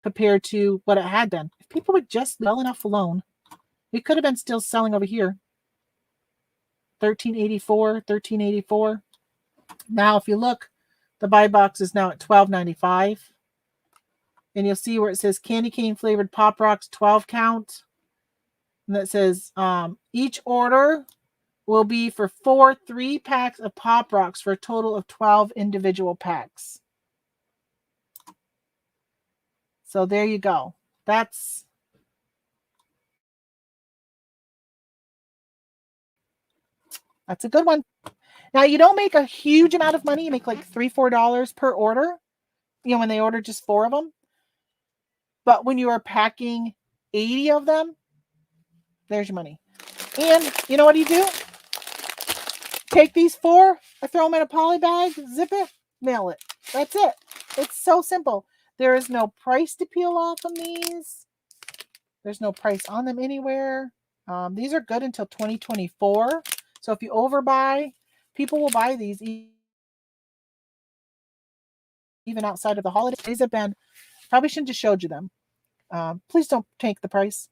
compared to what it had been. If people would just leave well enough alone, it could have been still selling over here. $13.84, $13.84. Now, if you look, the buy box is now at $12.95. And you'll see where it says candy cane flavored Pop Rocks 12 count. And that says each order will be for 4 3-packs of Pop Rocks for a total of 12 individual packs. So there you go. That's a good one. Now, you don't make a huge amount of money. You make like $3, $4 per order, you know, when they order just 4 of them. But when you are packing 80 of them, there's your money. And you know what you do? Take these 4, I throw them in a poly bag, zip it, mail it. That's it. It's so simple. There is no price to peel off on these. There's no price on them anywhere. These are good until 2024. So if you overbuy, people will buy these even outside of the holidays. These have been, probably shouldn't have showed you them. Please don't take the price.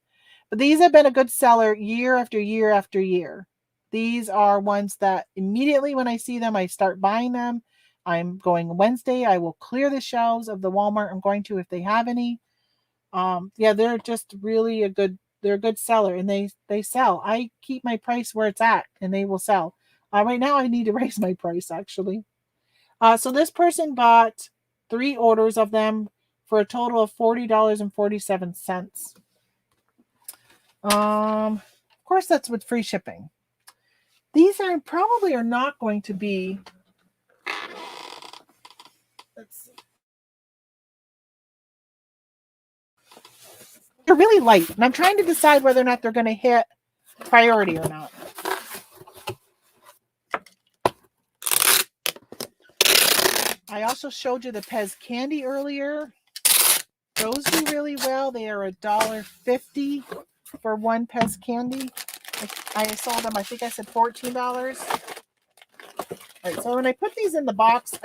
But these have been a good seller year after year after year. These are ones that immediately when I see them, I start buying them. I'm going Wednesday. I will clear the shelves of the Walmart I'm going to if they have any. Yeah, they're just really they're a good seller, and they sell. I keep my price where it's at, and they will sell. Right now, I need to raise my price, actually. So this person bought 3 orders of them for a total of $40.47. Of course, that's with free shipping. These probably are not going to be. Let's see. They're really light, and I'm trying to decide whether or not they're going to hit priority or not. I also showed you the Pez candy earlier. Those do really well. They are $1.50 for 1 Pez candy. I sold them, I think I said $14. All right, so when I put these in the box,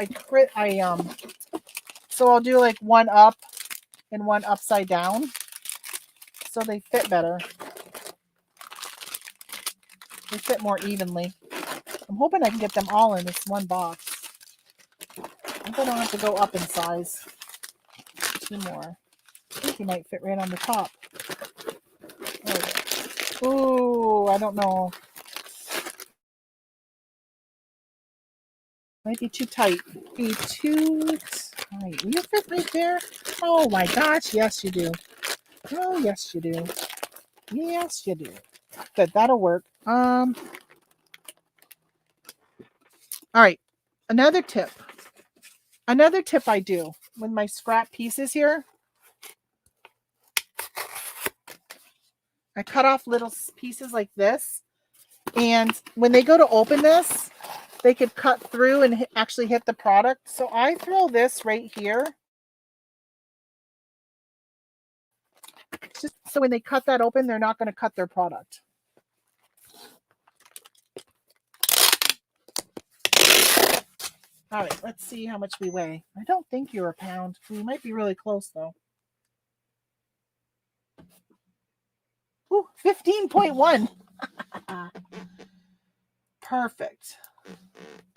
so I'll do like 1 up and 1 upside down, so they fit better. They fit more evenly. I'm hoping I can get them all in this one box. I hope I don't have to go up in size. 2 more. I think he might fit right on the top. Ooh, I don't know. Might be too tight. Be too tight. Will you fit right there? Oh my gosh, yes you do. Oh yes you do. Yes you do. Good, that'll work. All right. Another tip I do with my scrap pieces here. I cut off little pieces like this, and when they go to open this, they could cut through and actually hit the product. So I throw this right here, just so when they cut that open, they're not going to cut their product. All right, let's see how much we weigh. I don't think you're a pound. We might be really close, though. Ooh, 15.1. Perfect.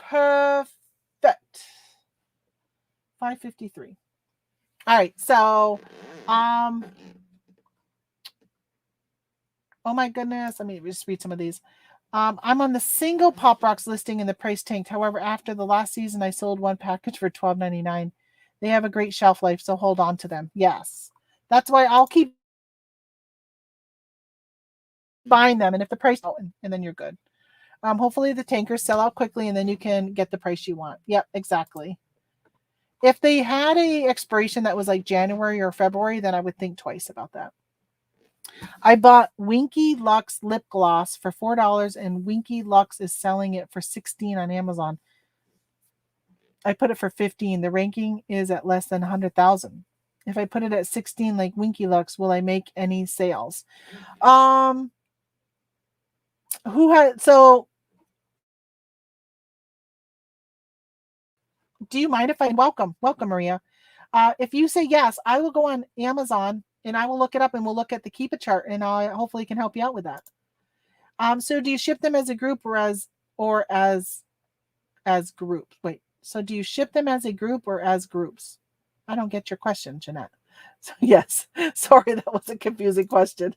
553. All right, so, oh my goodness, let me just read some of these. I'm on the single Pop Rocks listing and the price tanked. However, after the last season, I sold one package for $12.99. They have a great shelf life, so hold on to them. Yes. That's why I'll keep buying them. And if the price, and then you're good. Hopefully the tankers sell out quickly and then you can get the price you want. Yep, exactly. If they had a expiration that was like January or February, then I would think twice about that. I bought Winky Lux lip gloss for $4 and Winky Lux is selling it for $16 on Amazon. I put it for $15. The ranking is at less than 100,000. If I put it at $16 like Winky Lux, will I make any sales? Who had so do you mind if I welcome Maria? If you say yes, I will go on Amazon and I will look it up and we'll look at the Keep It chart and I hopefully can help you out with that. So do you ship them as a group or as groups? Wait, so do you ship them as a group or as groups? I don't get your question, Jeanette. So yes, sorry, that was a confusing question.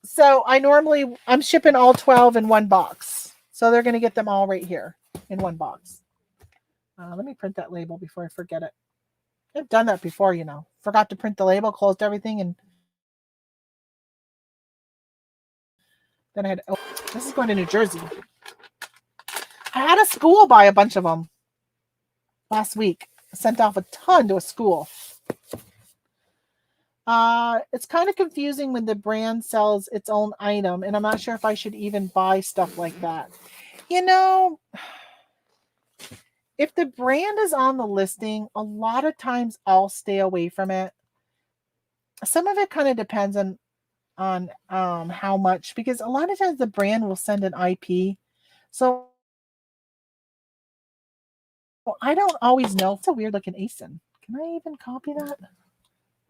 So I'm shipping all 12 in one box. So they're going to get them all right here in one box. Let me print that label before I forget it. I've done that before, Forgot to print the label, closed everything, and then I had, this is going to New Jersey. I had a school buy a bunch of them last week. I sent off a ton to a school. It's kind of confusing when the brand sells its own item, and I'm not sure if I should even buy stuff like that. If the brand is on the listing, a lot of times I'll stay away from it. Some of it kind of depends on how much, because a lot of times the brand will send an IP. So I don't always know. It's a weird looking ASIN. Can I even copy that?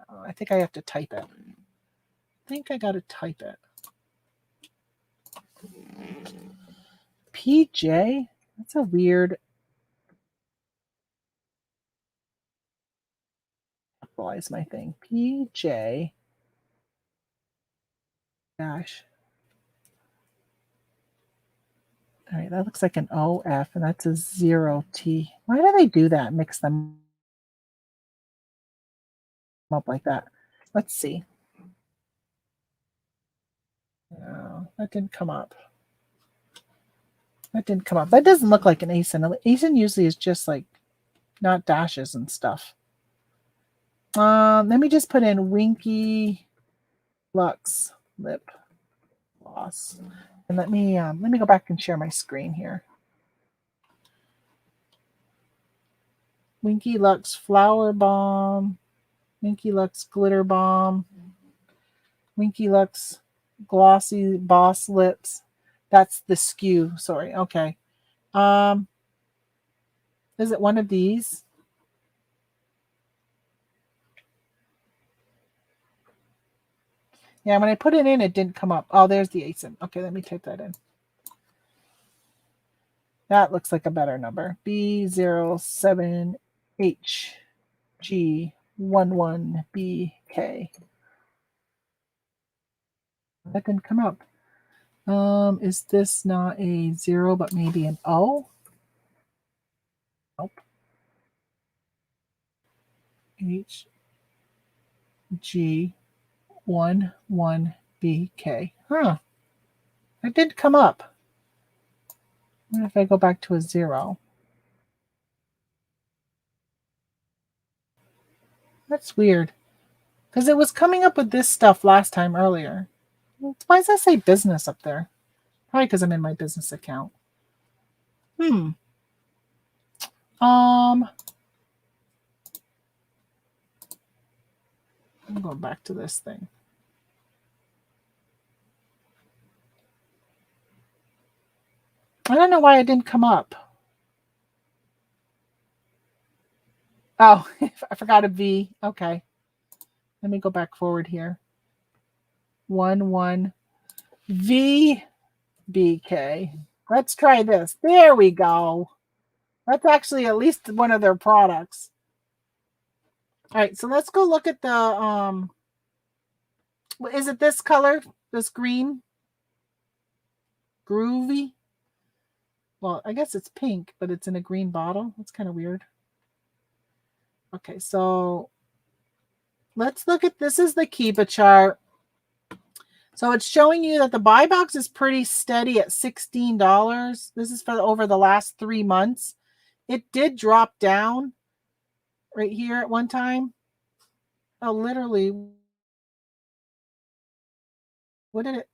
I think I have to type it. I think I got to type it. PJ? That's a weird. Capitalize my thing. PJ dash. All right, that looks like an OF, and that's a 0T. Why do they do that? Mix them up like that. Let's see. No, that didn't come up. That didn't come up. That doesn't look like an ASIN. An ASIN usually is just like not dashes and stuff. Let me just put in Winky Lux lip gloss, and let me go back and share my screen here. Winky Lux Flower Bomb, Winky Lux Glitter Bomb, Winky Lux Glossy Boss Lips. That's the SKU. Sorry. Okay. Is it one of these? Yeah, when I put it in, it didn't come up. Oh, there's the ASIN. Okay, let me type that in. That looks like a better number. B07HG11BK. That didn't come up. Is this not a 0, but maybe an O? Nope. HG11BK. Huh. It did come up. What if I go back to a 0? That's weird. Because it was coming up with this stuff last time earlier. Why does that say business up there? Probably because I'm in my business account. I'm going back to this thing. I don't know why it didn't come up. Oh, I forgot a V. Okay. Let me go back forward here. 11 VBK. Let's try this. There we go. That's actually at least one of their products. All right, so let's go look at the is it this color? This green? Groovy. Well, I guess it's pink, but it's in a green bottle. That's kind of weird. Okay, so let's look at, this is the Kiba chart. So it's showing you that the buy box is pretty steady at $16. This is for over the last 3 months. It did drop down right here at one time. Oh, literally. What did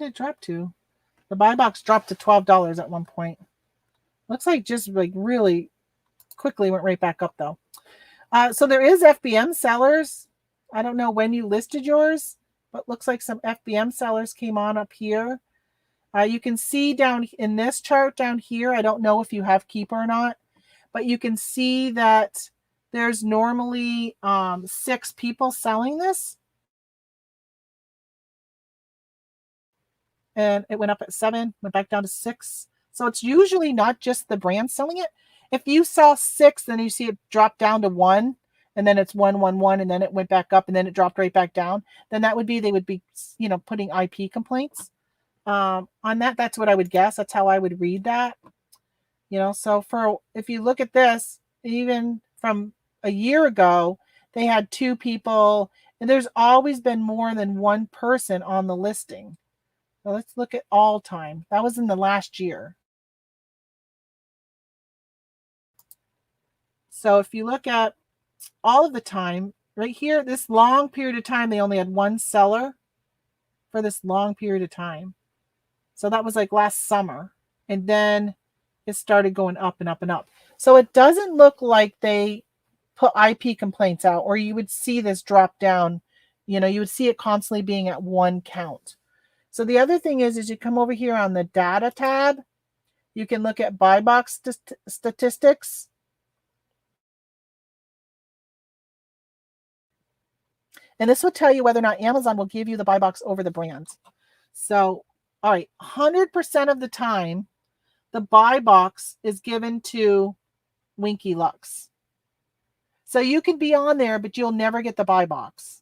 it drop to? The buy box dropped to $12 at one point. Looks like just like really quickly went right back up though. So there is FBM sellers. I don't know when you listed yours, but looks like some FBM sellers came on up here. You can see down in this chart down here, I don't know if you have Keeper or not, but you can see that there's normally 6 people selling this. And it went up at 7, went back down to 6. So it's usually not just the brand selling it. If you saw 6, then you see it drop down to 1, and then it's 1, 1, 1, and then it went back up, and then it dropped right back down. Then that would be, they would be, putting IP complaints on that. That's what I would guess. That's how I would read that. So if you look at this, even from a year ago, they had 2 people, and there's always been more than 1 person on the listing. So let's look at all time. That was in the last year. So if you look at all of the time, right here, this long period of time, they only had 1 seller for this long period of time. So that was like last summer. And then it started going up and up and up. So it doesn't look like they put IP complaints out, or you would see this drop down. You would see it constantly being at 1 count. So the other thing is you come over here on the data tab, you can look at buy box statistics. And this will tell you whether or not Amazon will give you the buy box over the brand. So, all right, 100% of the time, the buy box is given to Winky Lux. So you can be on there, but you'll never get the buy box.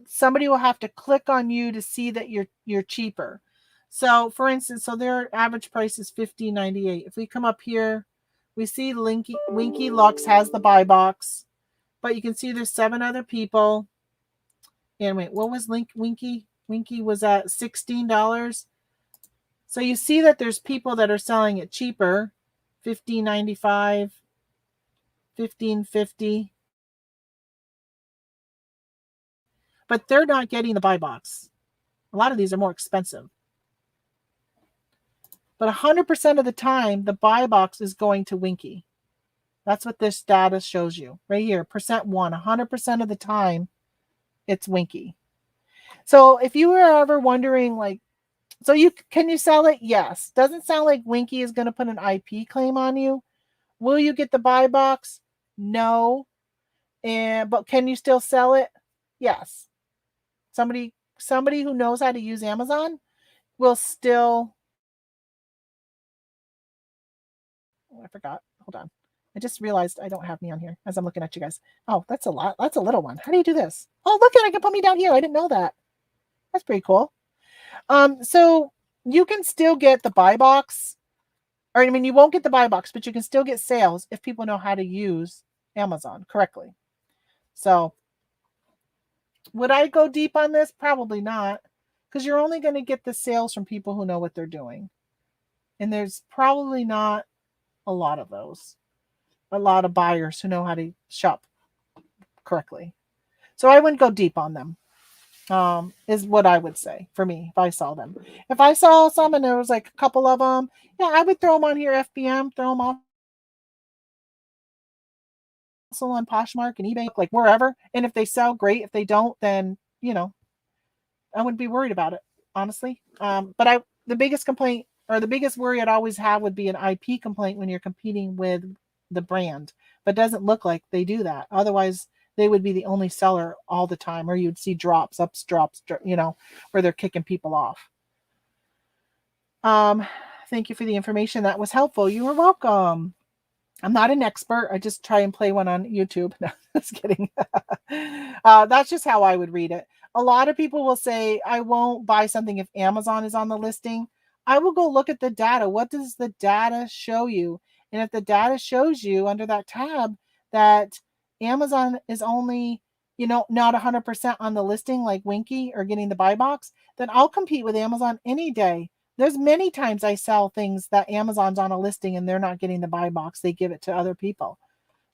Somebody will have to click on you to see that you're cheaper. So for instance, their average price is $15.98. If we come up here, we see Winky Lux has the buy box, but you can see there's 7 other people. And wait, what was Winky? Winky was at $16. So you see that there's people that are selling it cheaper, $15.95, $15.50. But they're not getting the buy box. A lot of these are more expensive. But 100% of the time, the buy box is going to Winky. That's what this data shows you. Right here, %1, 100% of the time, it's Winky. So if you were ever wondering, can you sell it? Yes. Doesn't sound like Winky is going to put an IP claim on you. Will you get the buy box? No. But can you still sell it? Yes. Somebody who knows how to use Amazon will still. Oh, I forgot. Hold on. I just realized I don't have me on here as I'm looking at you guys. Oh, that's a lot. That's a little one. How do you do this? Oh, look at, I can put me down here. I didn't know that. That's pretty cool. So you can still get the buy box. Or, you won't get the buy box, but you can still get sales if people know how to use Amazon correctly. So would I go deep on this? Probably not, because you're only going to get the sales from people who know what they're doing. And there's probably not a lot of those. A lot of buyers who know how to shop correctly. So I wouldn't go deep on them, is what I would say for me if I saw them. If I saw some and there was like a couple of them, yeah, I would throw them on here, FBM, throw them off. Also on Poshmark and eBay, like wherever. And if they sell, great. If they don't, then, I wouldn't be worried about it, honestly. But the biggest complaint or the biggest worry I'd always have would be an IP complaint when you're competing with the brand. But it doesn't look like they do that. Otherwise, they would be the only seller all the time, or you'd see drops, where they're kicking people off. Thank you for the information. That was helpful. You are welcome. I'm not an expert. I just try and play one on YouTube. No, just kidding. That's just how I would read it. A lot of people will say, I won't buy something if Amazon is on the listing. I will go look at the data. What does the data show you? And if the data shows you under that tab that Amazon is only, not 100% on the listing like Winky or getting the buy box, then I'll compete with Amazon any day. There's many times I sell things that Amazon's on a listing and they're not getting the buy box. They give it to other people.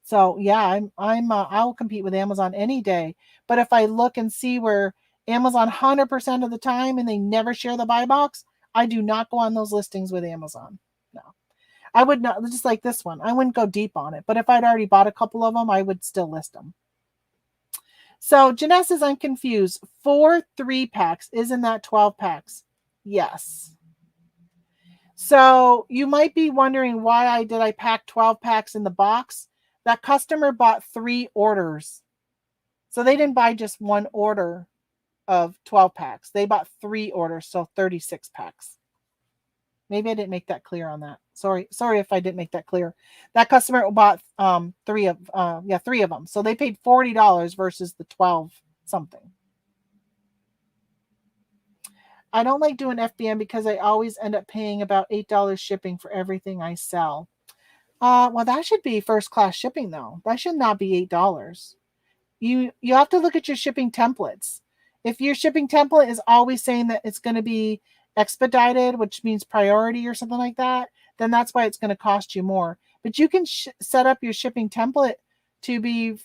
So yeah, I'll compete with Amazon any day. But if I look and see where Amazon 100% of the time and they never share the buy box, I do not go on those listings with Amazon. No, I would not. Just like this one, I wouldn't go deep on it. But if I'd already bought a couple of them, I would still list them. So Janessa says, I'm confused. 4 3-packs, isn't that 12 packs? Yes. So you might be wondering why I pack 12 packs in the box. That customer bought 3 orders. So they didn't buy just one order of 12 packs. They bought 3 orders, so 36 packs. Maybe I didn't make that clear on that. Sorry if I didn't make that clear. That customer bought 3 of them. So they paid $40 versus the 12 something. I don't like doing FBM because I always end up paying about $8 shipping for everything I sell. Well, that should be first class shipping though. That should not be $8. You have to look at your shipping templates. If your shipping template is always saying that it's going to be expedited, which means priority or something like that, then that's why it's going to cost you more. But you can set up your shipping template to be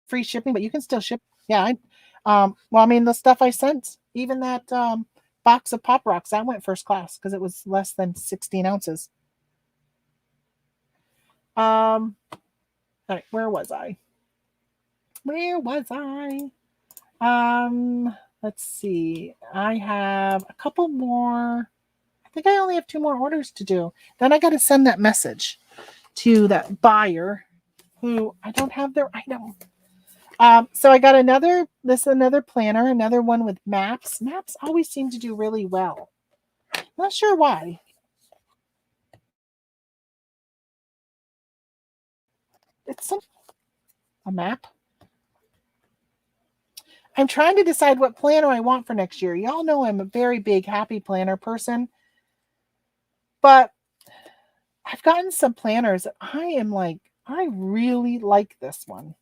free shipping, but you can still ship. Yeah. The stuff I sent, even that box of Pop Rocks, that went first class because it was less than 16 ounces. All right, where was I? Let's see. I have a couple more. I think I only have 2 more orders to do. Then I got to send that message to that buyer who I don't have their item. So I got another planner, another one with maps. Maps always seem to do really well. Not sure why. It's a map. I'm trying to decide what planner I want for next year. Y'all know I'm a very big happy planner person. But I've gotten some planners that I really like this one.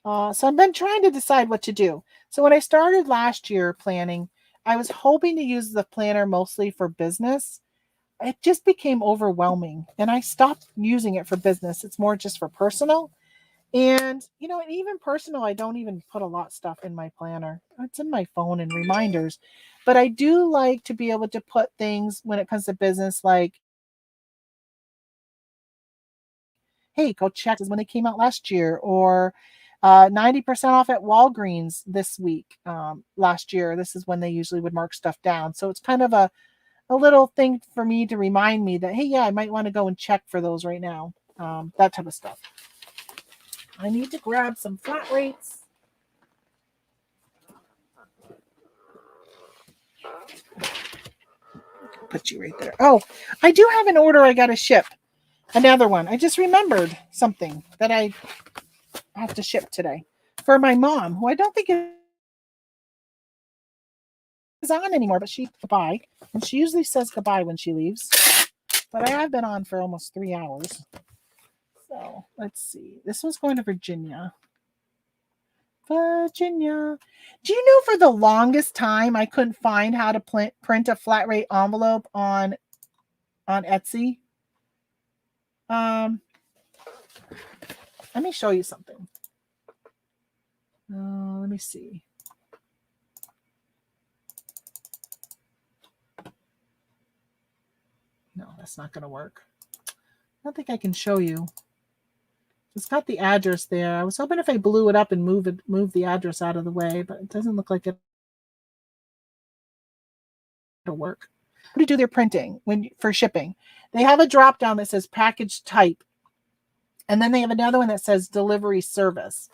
So I've been trying to decide what to do. So when I started last year planning, I was hoping to use the planner mostly for business. It just became overwhelming and I stopped using it for business. It's more just for personal. And, even personal, I don't even put a lot of stuff in my planner. It's in my phone and reminders. But I do like to be able to put things when it comes to business like, hey, go check when they came out last year, or 90% off at Walgreens this week. Last year, this is when they usually would mark stuff down. So it's kind of a little thing for me to remind me that, hey, yeah, I might want to go and check for those right now. That type of stuff. I need to grab some flat rates. Put you right there. Oh, I do have an order I got to ship. Another one. I just remembered something that I have to ship today for my mom, who I don't think is on anymore, but she's goodbye. And she usually says goodbye when she leaves. But I have been on for almost 3 hours. So let's see. This one's going to Virginia. Virginia. Do you know for the longest time I couldn't find how to print a flat rate envelope on Etsy? Let me show you something. Let me see. No, that's not going to work. I don't think I can show you. It's got the address there. I was hoping if I blew it up and move the address out of the way, but it doesn't look like it'll work. How to do their printing for shipping? They have a drop down that says package type, and then they have another one that says delivery service.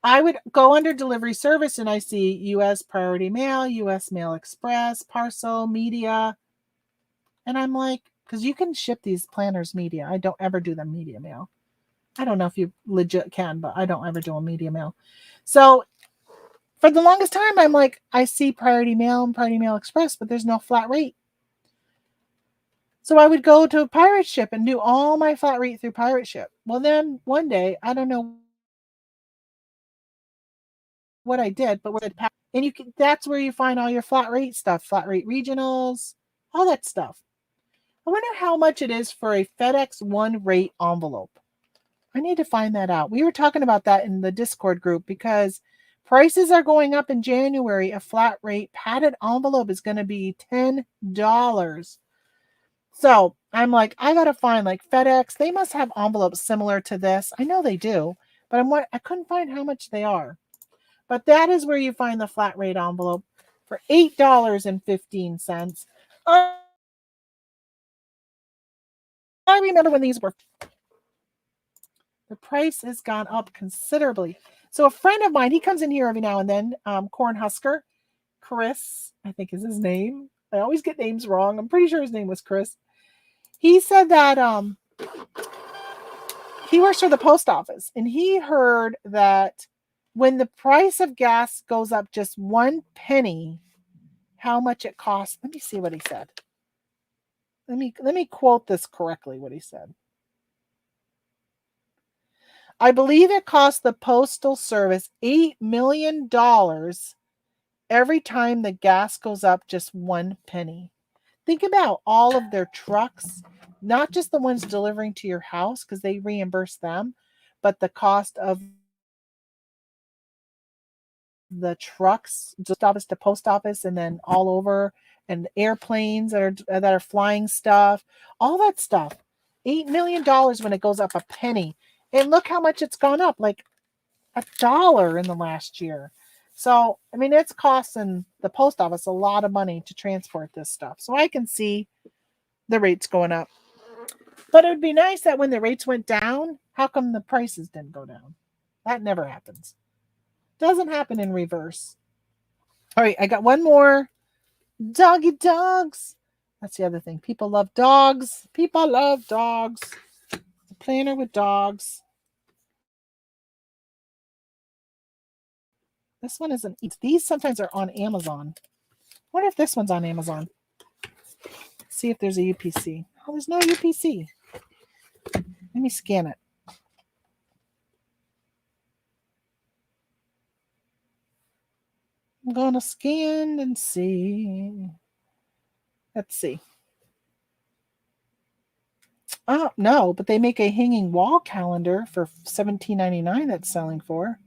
I would go under delivery service and I see U.S. Priority Mail, U.S. Mail Express, Parcel, Media. And I'm like, because you can ship these planners media. I don't ever do them media mail. I don't know if you legit can, but I don't ever do a media mail. So for the longest time, I'm like, I see Priority Mail and Priority Mail Express, but there's no flat rate. So I would go to Pirate Ship and do all my flat rate through Pirate Ship. Well, then one day, I don't know what I did, but and you can, that's where you find all your flat rate stuff, flat rate regionals, all that stuff. I wonder how much it is for a FedEx one rate envelope. I need to find that out. We were talking about that in the Discord group because prices are going up in January. A flat rate padded envelope is going to be $10. So I'm like, I got to find like FedEx. They must have envelopes similar to this. I know they do, but I couldn't find how much they are. But that is where you find the flat rate envelope for $8.15. I remember when these were, the price has gone up considerably. So a friend of mine, he comes in here every now and then, Cornhusker, Chris, I think is his name. I always get names wrong. I'm pretty sure his name was Chris. He said that he works for the post office, and he heard that when the price of gas goes up just 1 penny, how much it costs. Let me see what he said. Let me quote this correctly, what he said. I believe it costs the Postal Service $8 million every time the gas goes up just 1 penny. Think about all of their trucks, not just the ones delivering to your house because they reimburse them, but the cost of the trucks, just office to post office, and then all over, and airplanes that are flying stuff, all that stuff. $8 million when it goes up a penny. And look how much it's gone up, like $1 in the last year. So, I mean, it's costing the post office a lot of money to transport this stuff. So I can see the rates going up. But it would be nice that when the rates went down, how come the prices didn't go down? That never happens. Doesn't happen in reverse. All right, I got one more. Doggy dogs. That's the other thing. People love dogs. People love dogs. The planner with dogs. This one isn't. These sometimes are on Amazon. I wonder if this one's on Amazon. See if there's a UPC. Oh, there's no UPC. Let me scan it. I'm going to scan and see. Let's see. Oh, no, but they make a hanging wall calendar for $17.99 that's selling for.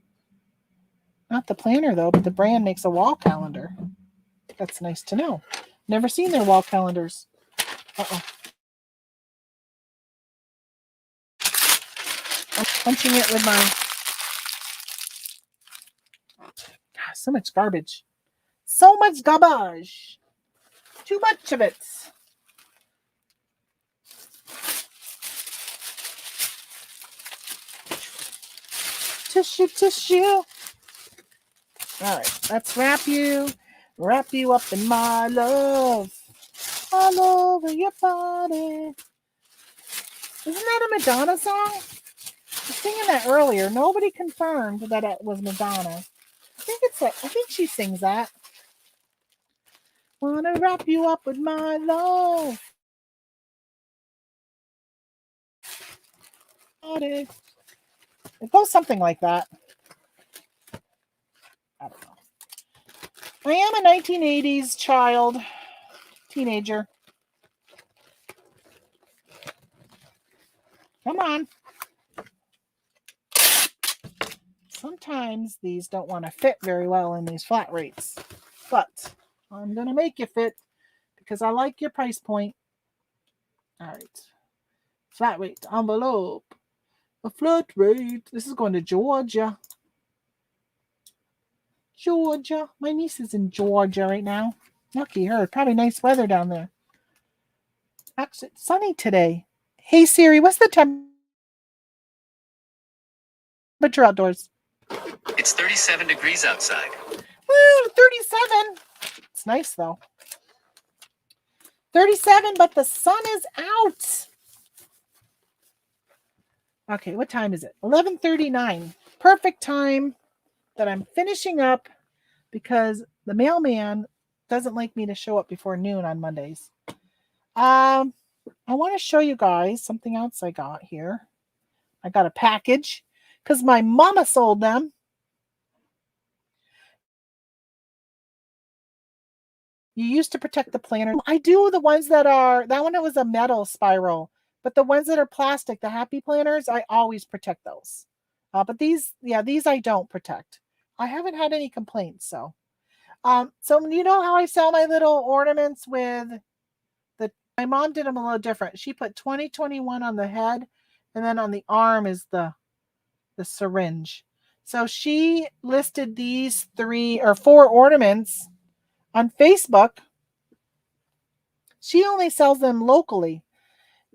Not the planner, though, but the brand makes a wall calendar. That's nice to know. Never seen their wall calendars. Uh-oh. I'm punching it with my... God, so much garbage. So much garbage. Too much of it. Tissue, tissue. All right, let's wrap you up in my love, all over your body. Isn't that a Madonna song? I was singing that earlier. Nobody confirmed that it was Madonna. I think she sings that. Wanna wrap you up with my love. It goes something like that. I don't know. I am a 1980s child, teenager. Come on. Sometimes these don't want to fit very well in these flat rates, but I'm going to make you fit because I like your price point. All right. Flat rate envelope. A flat rate. This is going to Georgia. Georgia. My niece is in Georgia right now. Lucky her. Probably nice weather down there. Actually, it's sunny today. Hey Siri, what's the temperature outdoors? It's 37 degrees outside. Woo, 37. It's nice though. 37, but the sun is out. Okay, what time is it? 11:39. Perfect time that I'm finishing up because the mailman doesn't like me to show up before noon on Mondays. I want to show you guys something else I got here. I got a package because my mama sold them. You used to protect the planner. I do the ones that are, that one it was a metal spiral, but the ones that are plastic, the happy planners, I always protect those. But these, yeah, these I don't protect. I haven't had any complaints, so. So you know how I sell my little ornaments with my mom did them a little different. She put 2021 on the head, and then on the arm is the syringe. So she listed these 3 or 4 ornaments on Facebook. She only sells them locally.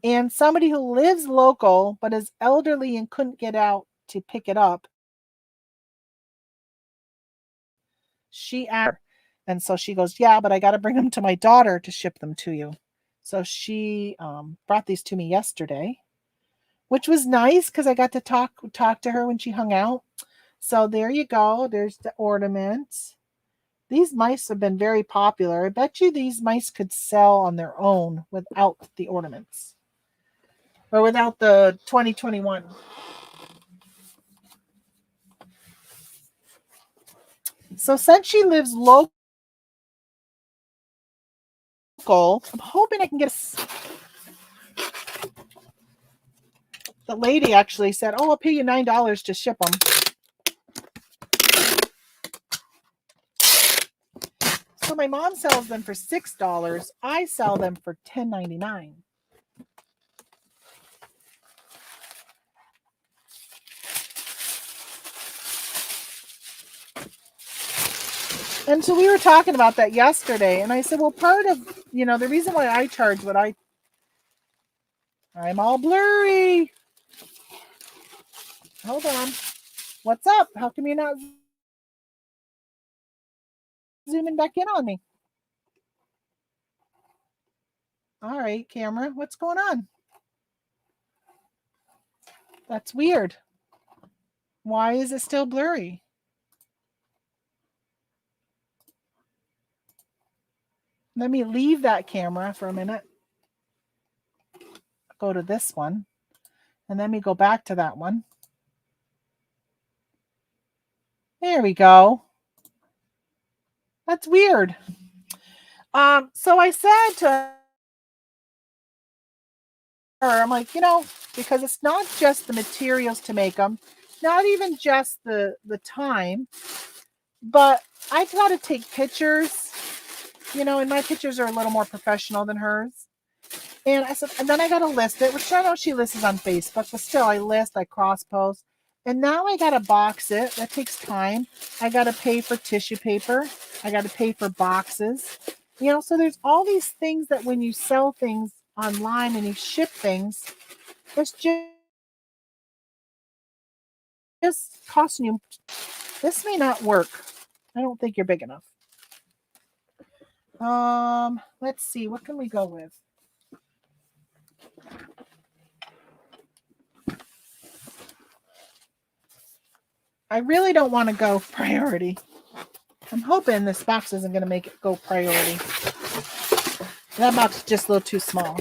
And somebody who lives local but is elderly and couldn't get out to pick it up, she asked, and so she goes, yeah, but I got to bring them to my daughter to ship them to you. So she brought these to me yesterday, which was nice because I got to talk to her when she hung out. So there you go. There's the ornaments. These mice have been very popular. I bet you these mice could sell on their own without the ornaments or without the 2021. So since she lives local, I'm hoping I can get the lady actually said, oh, I'll pay you $9 to ship them. So my mom sells them for $6. I sell them for $10.99. And so we were talking about that yesterday, and I said, well, part of, the reason why I charge what I'm all blurry. Hold on. What's up? How come you're not zooming back in on me? All right, camera, what's going on? That's weird. Why is it still blurry? Let me leave that camera for a minute. Go to this one. And then we go back to that one. There we go. That's weird. So I said to her, I'm like, because it's not just the materials to make them, not even just the time, but I've got to take pictures, and my pictures are a little more professional than hers. And I said, and then I got to list it, which I know she lists on Facebook, but still I cross post. And now I got to box it. That takes time. I got to pay for tissue paper. I got to pay for boxes. So there's all these things that when you sell things online and you ship things, it's just costing you. This may not work. I don't think you're big enough. Let's see. What can we go with? I really don't want to go priority. I'm hoping this box isn't going to make it go priority. That box is just a little too small.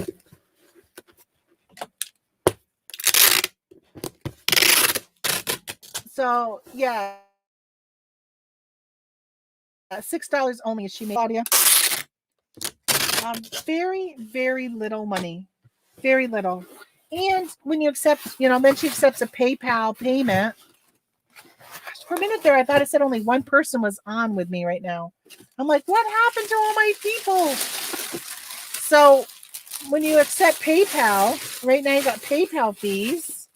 So, yeah. $6 only she made, Claudia. Very, very little money. Very little. And when you accept, then she accepts a PayPal payment. For a minute there, I thought it said only one person was on with me right now. I'm like, what happened to all my people? So when you accept PayPal, right now you got PayPal fees.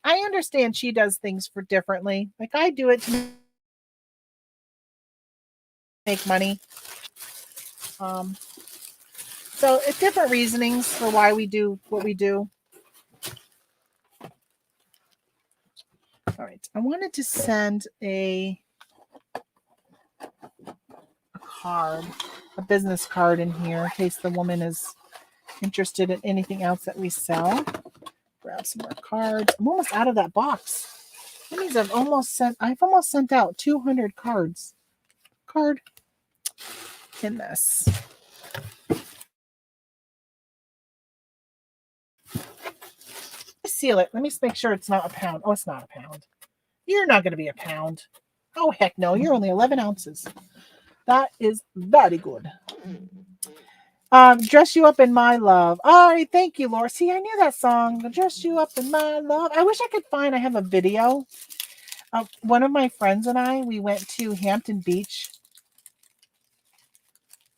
I understand she does things for differently. Like I do it to make money. So it's different reasonings for why we do what we do. All right. I wanted to send a card, a business card in here in case the woman is interested in anything else that we sell. Grab some more cards. I'm almost out of that box. That means I've almost sent out 200 cards. Card in this. Seal it. Let me make sure it's not a pound. Oh, it's not a pound. You're not going to be a pound. Oh, heck no. You're only 11 ounces. That is very good. Dress You Up in My Love. All right. Thank you, Laura. See, I knew that song. Dress You Up in My Love. I wish I could find, I have a video. One of my friends and I, we went to Hampton Beach.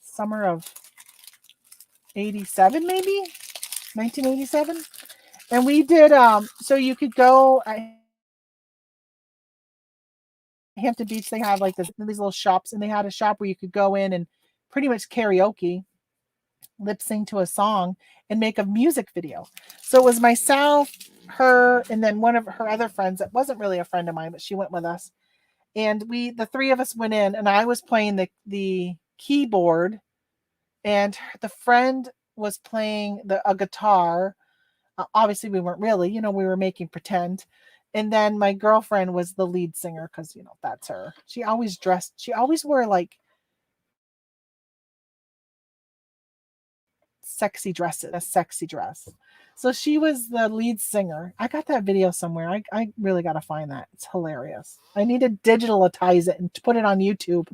Summer of 87, maybe? 1987. And we did, so you could go Hampton Beach, they have like these little shops, and they had a shop where you could go in and pretty much karaoke, lip sync to a song, and make a music video. So it was myself, her, and then one of her other friends that wasn't really a friend of mine, but she went with us. And the three of us went in, and I was playing the keyboard, and the friend was playing a guitar. Obviously, we weren't really, we were making pretend. And then my girlfriend was the lead singer because, that's her. She always wore like sexy dresses, a sexy dress. So she was the lead singer. I got that video somewhere. I really got to find that. It's hilarious. I need to digitalize it and put it on YouTube.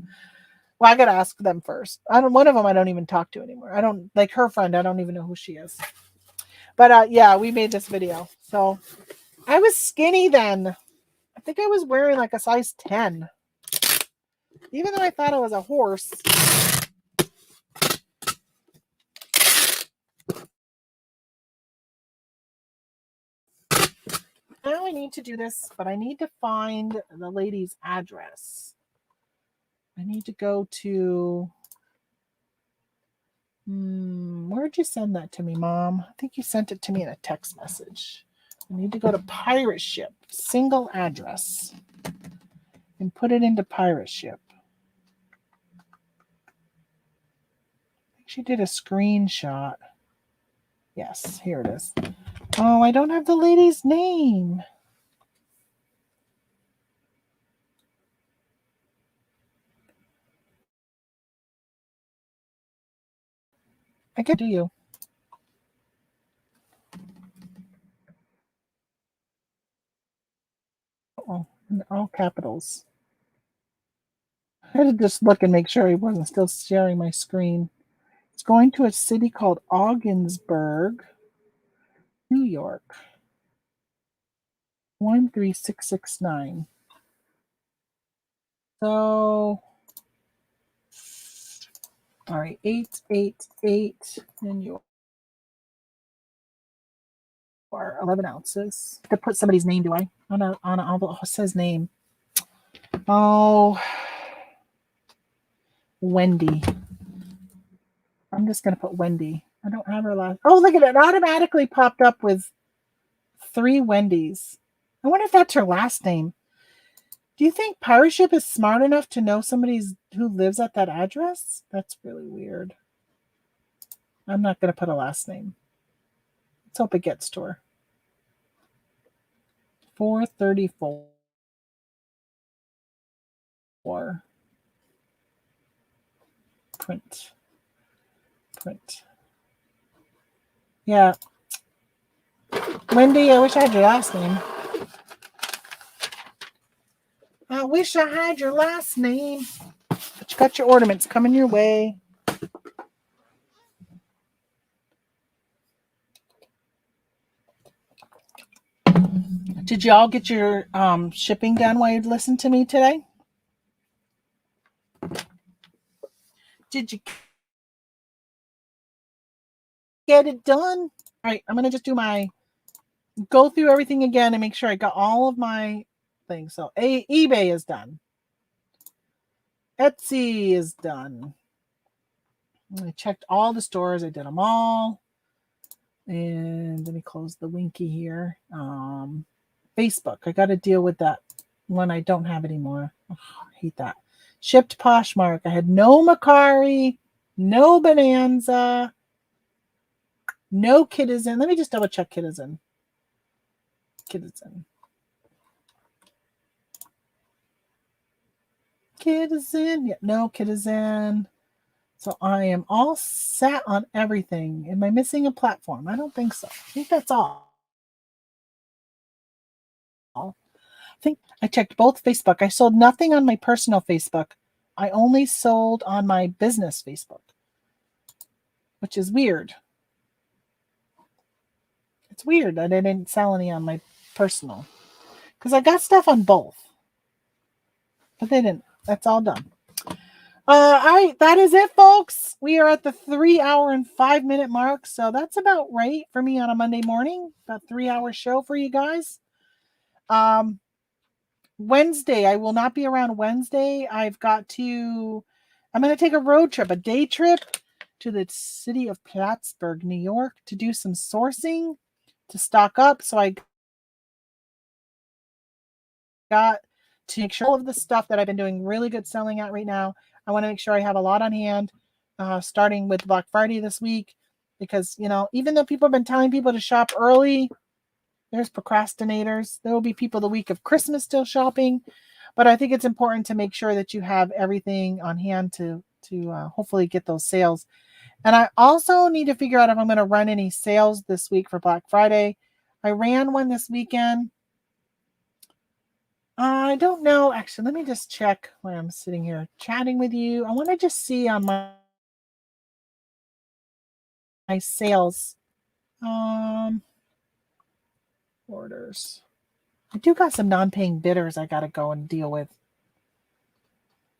Well, I got to ask them first. One of them I don't even talk to anymore. I don't, like her friend, I don't even know who she is. But yeah, we made this video. So I was skinny then. I think I was wearing like a size 10. Even though I thought I was a horse. Now I need to do this, but I need to find the lady's address. I need to go to... where'd you send that to me, Mom? I think you sent it to me in a text message. I need to go to Pirate Ship, single address, and put it into Pirate Ship. I think she did a screenshot. Yes, here it is. Oh, I don't have the lady's name. I can do you. Oh, in all capitals. I had to just look and make sure I wasn't still sharing my screen. It's going to a city called Augsburg, New York. 13669. So, all right, 888 New York. Or 11 ounces. To put somebody's name, do I? On an envelope. It says name. Oh, Wendy. I'm just going to put Wendy. I don't have her last. Oh, look at it. It automatically popped up with 3 Wendy's. I wonder if that's her last name. Do you think Pirate Ship is smart enough to know somebody who lives at that address? That's really weird. I'm not going to put a last name. Let's hope it gets to her. 434. Print. Yeah. Wendy, I wish I had your last name. I wish I had your last name. But you got your ornaments coming your way. Did y'all get your shipping done while you listened to me today? Did you get it done? All right, I'm going to just go through everything again and make sure I got all of my things. So eBay is done. Etsy is done. I checked all the stores. I did them all. And let me close the Winky here. Facebook. I got to deal with that one I don't have anymore. Oh, I hate that. Shipped Poshmark. I had no Macari, no Bonanza. No, Kid is in. Let me just double check Kid is in. Kid is in. Kid is in. Yeah, no, Kid is in. So I am all set on everything. Am I missing a platform? I don't think so. I think that's all. I think I checked both Facebook. I sold nothing on my personal Facebook. I only sold on my business Facebook, which is weird. It's weird that I didn't sell any on my personal because I got stuff on both, but they didn't. That's all done. All right, that is it, folks. We are at the 3 hour and 5 minute mark, so that's about right for me on a Monday morning. About 3 hour show for you guys. Wednesday, I will not be around Wednesday. I'm going to take a road trip, a day trip to the city of Plattsburgh, New York, to do some sourcing, to stock up. So I got to make sure all of the stuff that I've been doing really good selling at right now. I want to make sure I have a lot on hand, starting with Black Friday this week, because, even though people have been telling people to shop early, there's procrastinators. There will be people the week of Christmas still shopping, but I think it's important to make sure that you have everything on hand to hopefully get those sales. And I also need to figure out if I'm going to run any sales this week for Black Friday. I ran one this weekend. I don't know. Actually, let me just check when I'm sitting here chatting with you. I want to just see on my sales orders. I do got some non-paying bidders I got to go and deal with.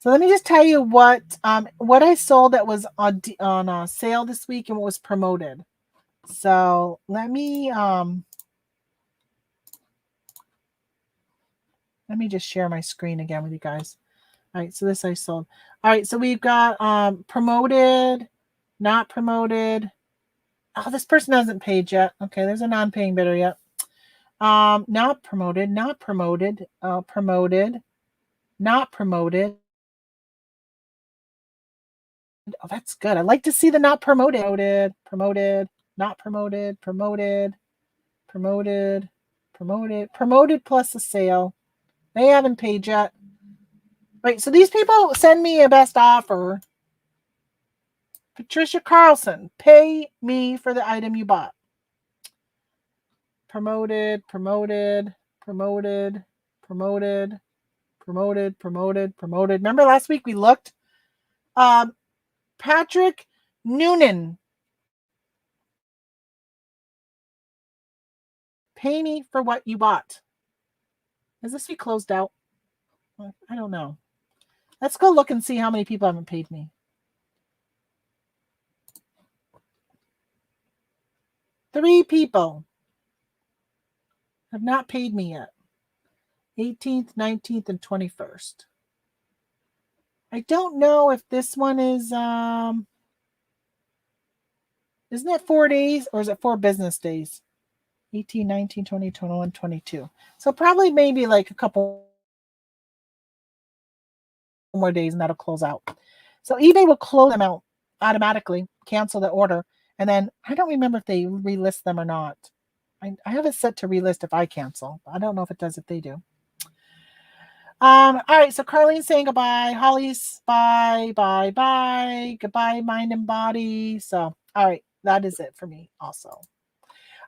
So let me just tell you what I sold that was on sale this week and what was promoted. So let me just share my screen again with you guys. All right, so this I sold. All right, so we've got promoted, not promoted. Oh, this person hasn't paid yet. Okay, there's a non-paying bidder yet. Not promoted, promoted, not promoted. Oh, that's good. I like to see the not promoted, not promoted, promoted plus a sale. They haven't paid yet. Right, so these people send me a best offer. Patricia Carlson, pay me for the item you bought. Promoted. Remember last week we looked? Patrick Noonan. Pay me for what you bought. Is this week closed out? I don't know. Let's go look and see how many people haven't paid me. 3 people have not paid me yet. 18th, 19th, and 21st. I don't know if this one is, isn't it 4 days or is it 4 business days? 18, 19, 20, 21, 22. So probably maybe like a couple more days and that'll close out. So eBay will close them out automatically, cancel the order. And then I don't remember if they relist them or not. I have it set to relist if I cancel. I don't know if it does if they do. All right, so Carlene's saying goodbye. Holly's bye. Goodbye, mind and body. So, all right, that is it for me also.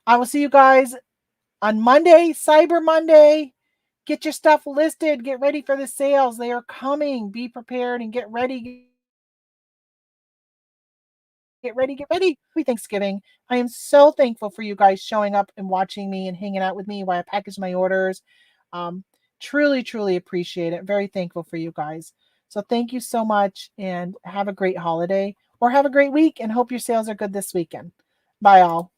I will see you guys on Monday, Cyber Monday. Get your stuff listed. Get ready for the sales. They are coming. Be prepared and get ready. Get ready. Happy Thanksgiving. I am so thankful for you guys showing up and watching me and hanging out with me while I package my orders. Truly appreciate it. Very thankful for you guys. So thank you so much and have a great holiday or have a great week and hope your sales are good this weekend. Bye all.